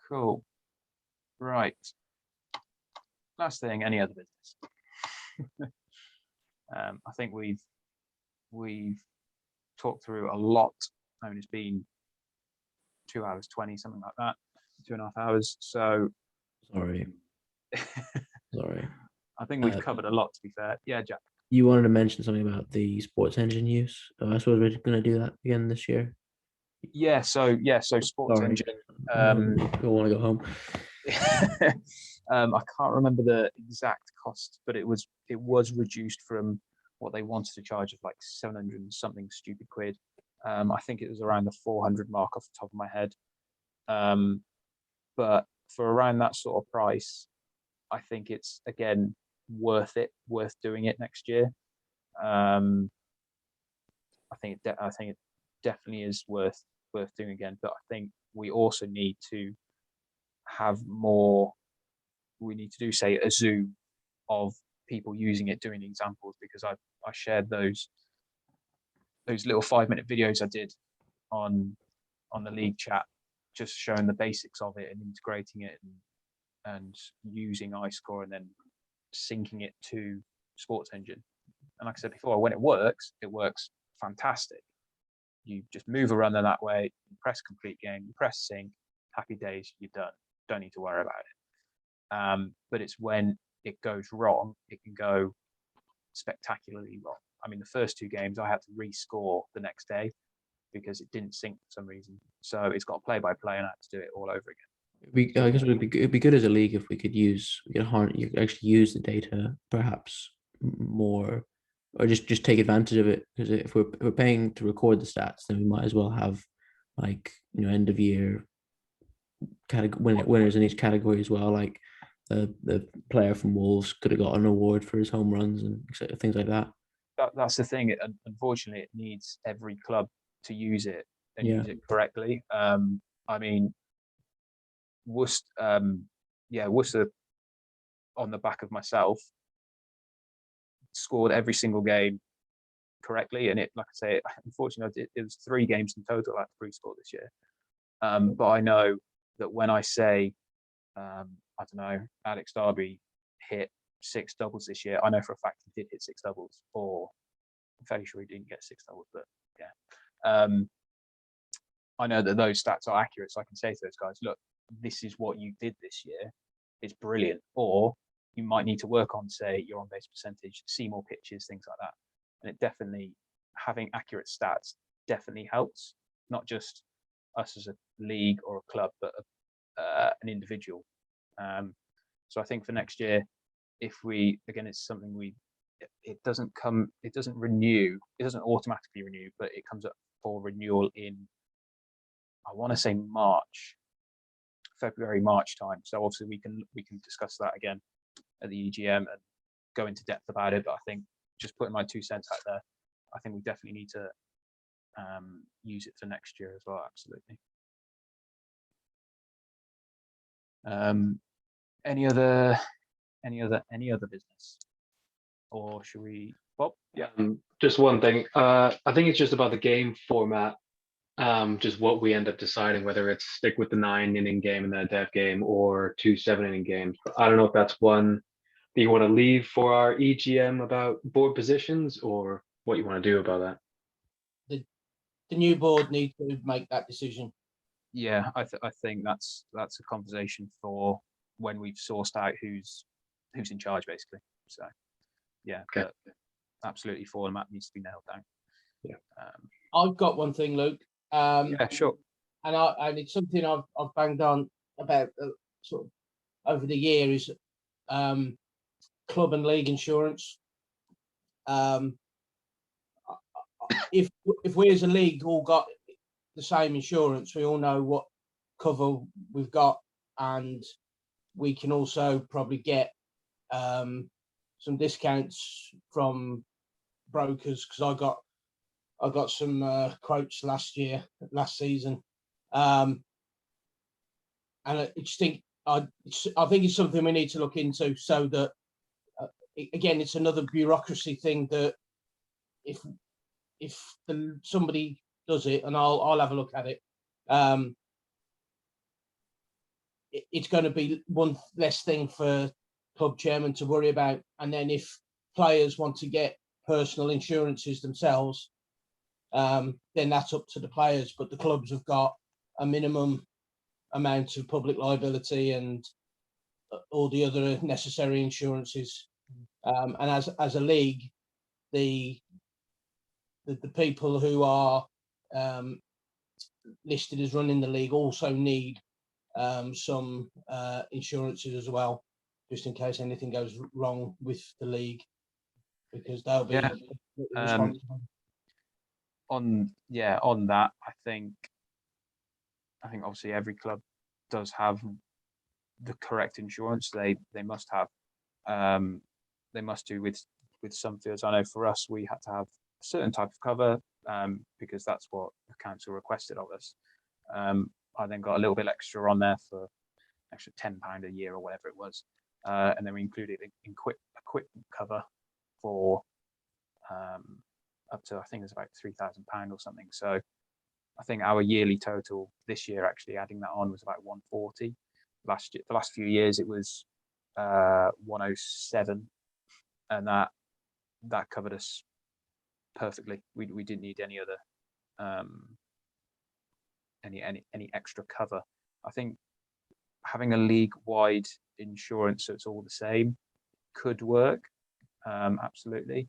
Cool. Right. Last thing, any other business? I think we've talked through a lot. I mean, it's been 2 hours 20, something like that, 2.5 hours. So sorry. I think we've covered a lot, to be fair. Yeah, Jack. You wanted to mention something about the sports engine use. I suppose we're going to do that again this year. Yeah. So sports engine. I want to go home. I can't remember the exact cost, but it was reduced from what they wanted to charge of like 700 and something stupid quid. I think it was around the 400 mark off the top of my head. But for around that sort of price, I think it's again worth doing it next year. I think it definitely is worth doing again. But I think we also need to have more. We need to do, say, a Zoom of people using it, doing examples, because I shared those little 5-minute videos I did on the league chat, just showing the basics of it and integrating it and using iScore and then syncing it to Sports Engine. And like I said before, when it works fantastic. You just move a runner that way, you press complete game, you press sync, happy days, you're done. Don't need to worry about it. But it's when it goes wrong, it can go spectacularly wrong. I mean, the first 2 games I had to rescore the next day because it didn't sync for some reason. So it's got play-by-play, and I had to do it all over again. I guess it'd be good as a league if we could actually use the data perhaps more, or just take advantage of it. Because if we're paying to record the stats, then we might as well have, like, end of year winners in each category as well. Like the player from Wolves could have got an award for his home runs and things like that. That's the thing. Unfortunately, it needs every club to use it and use it correctly. I mean, Worcester, on the back of myself, scored every single game correctly, and it, like I say, unfortunately, it was 3 games in total I had to pre-score this year. But I know that when I say, I don't know, Alex Darby hit 6 doubles this year, I know for a fact he did hit 6 doubles, or I'm fairly sure he didn't get 6 doubles, but yeah. I know that those stats are accurate, so I can say to those guys, look, this is what you did this year. It's brilliant. Or you might need to work on, say, your on-base percentage, see more pitches, things like that. And it definitely, having accurate stats definitely helps, not just us as a league or a club, but an individual. So I think for next year, if we, again, it's something it doesn't automatically renew, but it comes up for renewal in, I want to say February, March time. So obviously we can discuss that again at the EGM and go into depth about it. But I think, just putting my 2 cents out there, I think we definitely need to use it for next year as well. Absolutely. Any other business, or should we, Bob? Yeah. Just one thing. I think it's just about the game format. Just what we end up deciding, whether it's stick with the 9-inning game and then a dev game, or 2 7-inning games. But I don't know if that's one that you want to leave for our EGM about board positions, or what you want to do about that. The new board need to make that decision. Yeah, I think that's a conversation for when we've sourced out who's in charge, basically. So yeah, okay. Absolutely, format needs to be nailed down. Yeah. I've got one thing, Luke. Yeah, sure. And it's something I've banged on about sort of over the year is club and league insurance. If we as a league all got the same insurance, we all know what cover we've got, and we can also probably get some discounts from brokers, because I got some quotes last season, and I just think I think it's something we need to look into, so that again, it's another bureaucracy thing that if somebody does it, and I'll have a look at it, it's going to be one less thing for club chairman to worry about. And then if players want to get personal insurances themselves, then that's up to the players. But the clubs have got a minimum amount of public liability and all the other necessary insurances. And as a league, the people who are listed as running the league also need some insurances as well, just in case anything goes wrong with the league, because they'll be responsible. On that, I think obviously every club does have the correct insurance. They must have. They must do with some fields. I know for us, we had to have a certain type of cover because that's what the council requested of us. I then got a little bit extra on there for extra £10 a year or whatever it was, and then we included equipment cover for up to, I think it's about £3,000 or something. So I think our yearly total this year, actually adding that on, was about 140. The last few years it was 107, and that covered us perfectly. We didn't need any other any extra cover. I think having a league-wide insurance so it's all the same could work, absolutely.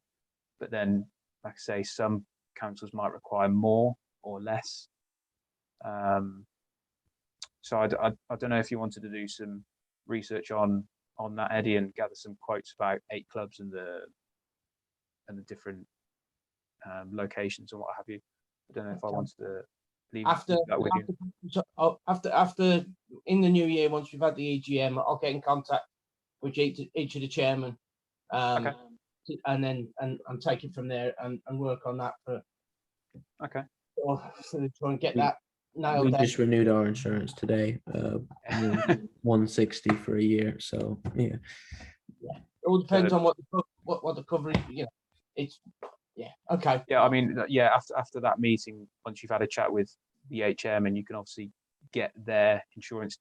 But then, like I say, some councils might require more or less. So I don't know if you wanted to do some research on that, Eddie, and gather some quotes about 8 clubs and the different locations and what have you. I don't know if I wanted to leave that with you. After in the new year, once we've had the EGM, I'll get in contact with each of the chairmen, Okay. and then take it from there and work on that for. Okay. So to try and get that nailed We down. just renewed our insurance today, 160 for a year. So yeah. It all depends on what the coverage. It's okay. Yeah, I mean, after that meeting, once you've had a chat with the HM, and you can obviously get their insurance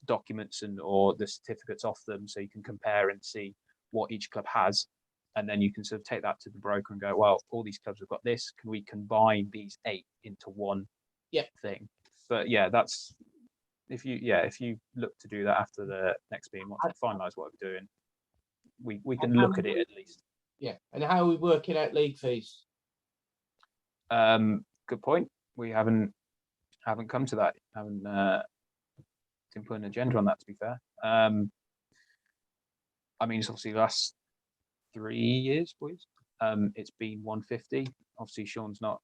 documents or the certificates off them, so you can compare and see what each club has, and then you can sort of take that to the broker and go, well, all these clubs have got this. Can we combine these 8 into one thing? But yeah, that's if you look to do that after the next meeting, once we finalise what we're doing, we can look at it at least. Yeah, and how are we working out league fees? Good point. We haven't come to that. Didn't put an agenda on that, to be fair. I mean, it's obviously the last 3 years, boys. It's been 150. Obviously, Sean's not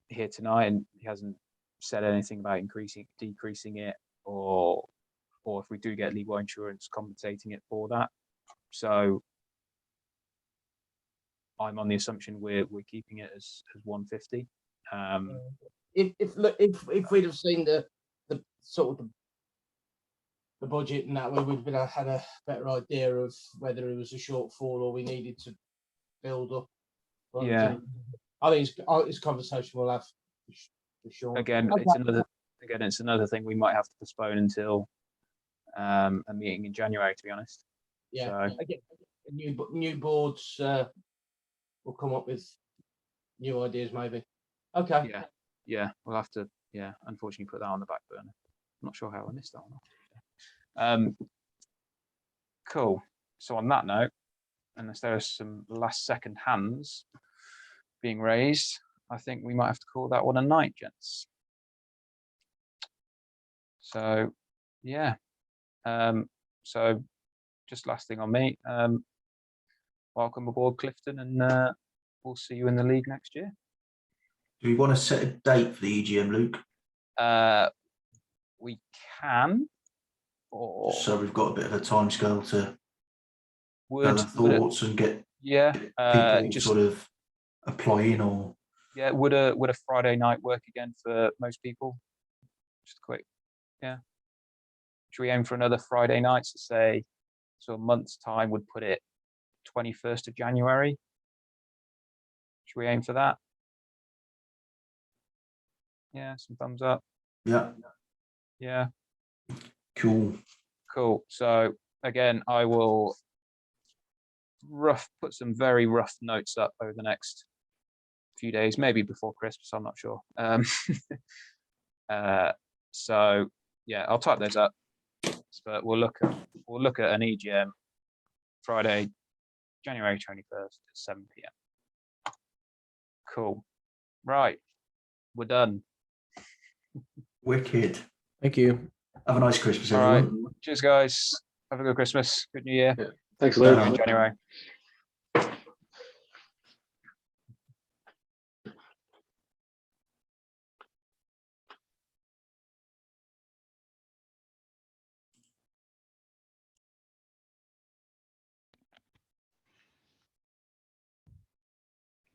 here tonight, and he hasn't said anything about decreasing it, or if we do get league-wide insurance, compensating it for that. So I'm on the assumption we're keeping it as 150. If we'd have seen the sort of the budget and that way, we'd have had a better idea of whether it was a shortfall or we needed to build up. Yeah, I think it's conversation we'll have for sure. Again, it's another thing we might have to postpone until a meeting in January, to be honest. Yeah, so, again, new boards will come up with new ideas, maybe. Okay. Yeah, we'll have to. Yeah, unfortunately, put that on the back burner. I'm not sure how I missed that one. Cool. So on that note, unless there are some last-second hands being raised, I think we might have to call that one a night, gents. So, yeah. So, just last thing on me. Welcome aboard, Clifton, and we'll see you in the league next year. Do we want to set a date for the EGM, Luke? We can. Or Just so we've got a bit of a timescale to would gather thoughts and get people just sort of applying or would a Friday night work again for most people? Just quick, should we aim for another Friday night? To say, so a month's time would put it 21st of January. Should we aim for that? Yeah, some thumbs up. Yeah. Cool. So again, I will put some very rough notes up over the next few days, maybe before Christmas. I'm not sure. So yeah, I'll type those up. But we'll look at an EGM Friday, January 21st at 7 p.m. Cool. Right, we're done. Wicked. Thank you. Have a nice Christmas, All everyone. right. Cheers, guys. Have a good Christmas. Good New Year. Thanks, See Luke. you in January.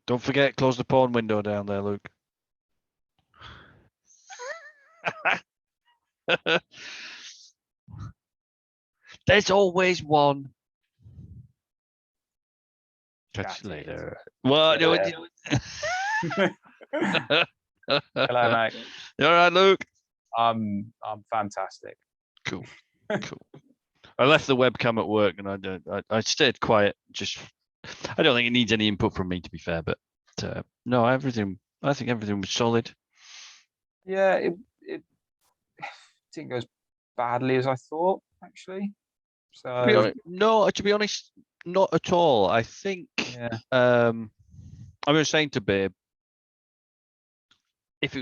Don't forget, close the porn window down there, Luke. There's always one. Catch you later. What? No, Hello, mate. You all right, Luke? I'm fantastic. Cool. I left the webcam at work and I stayed quiet. I don't think it needs any input from me, to be fair, but no, I think everything was solid. Yeah, it didn't go as badly as I thought, actually. So No, to be honest, not at all. I think I was saying to Babe, if it was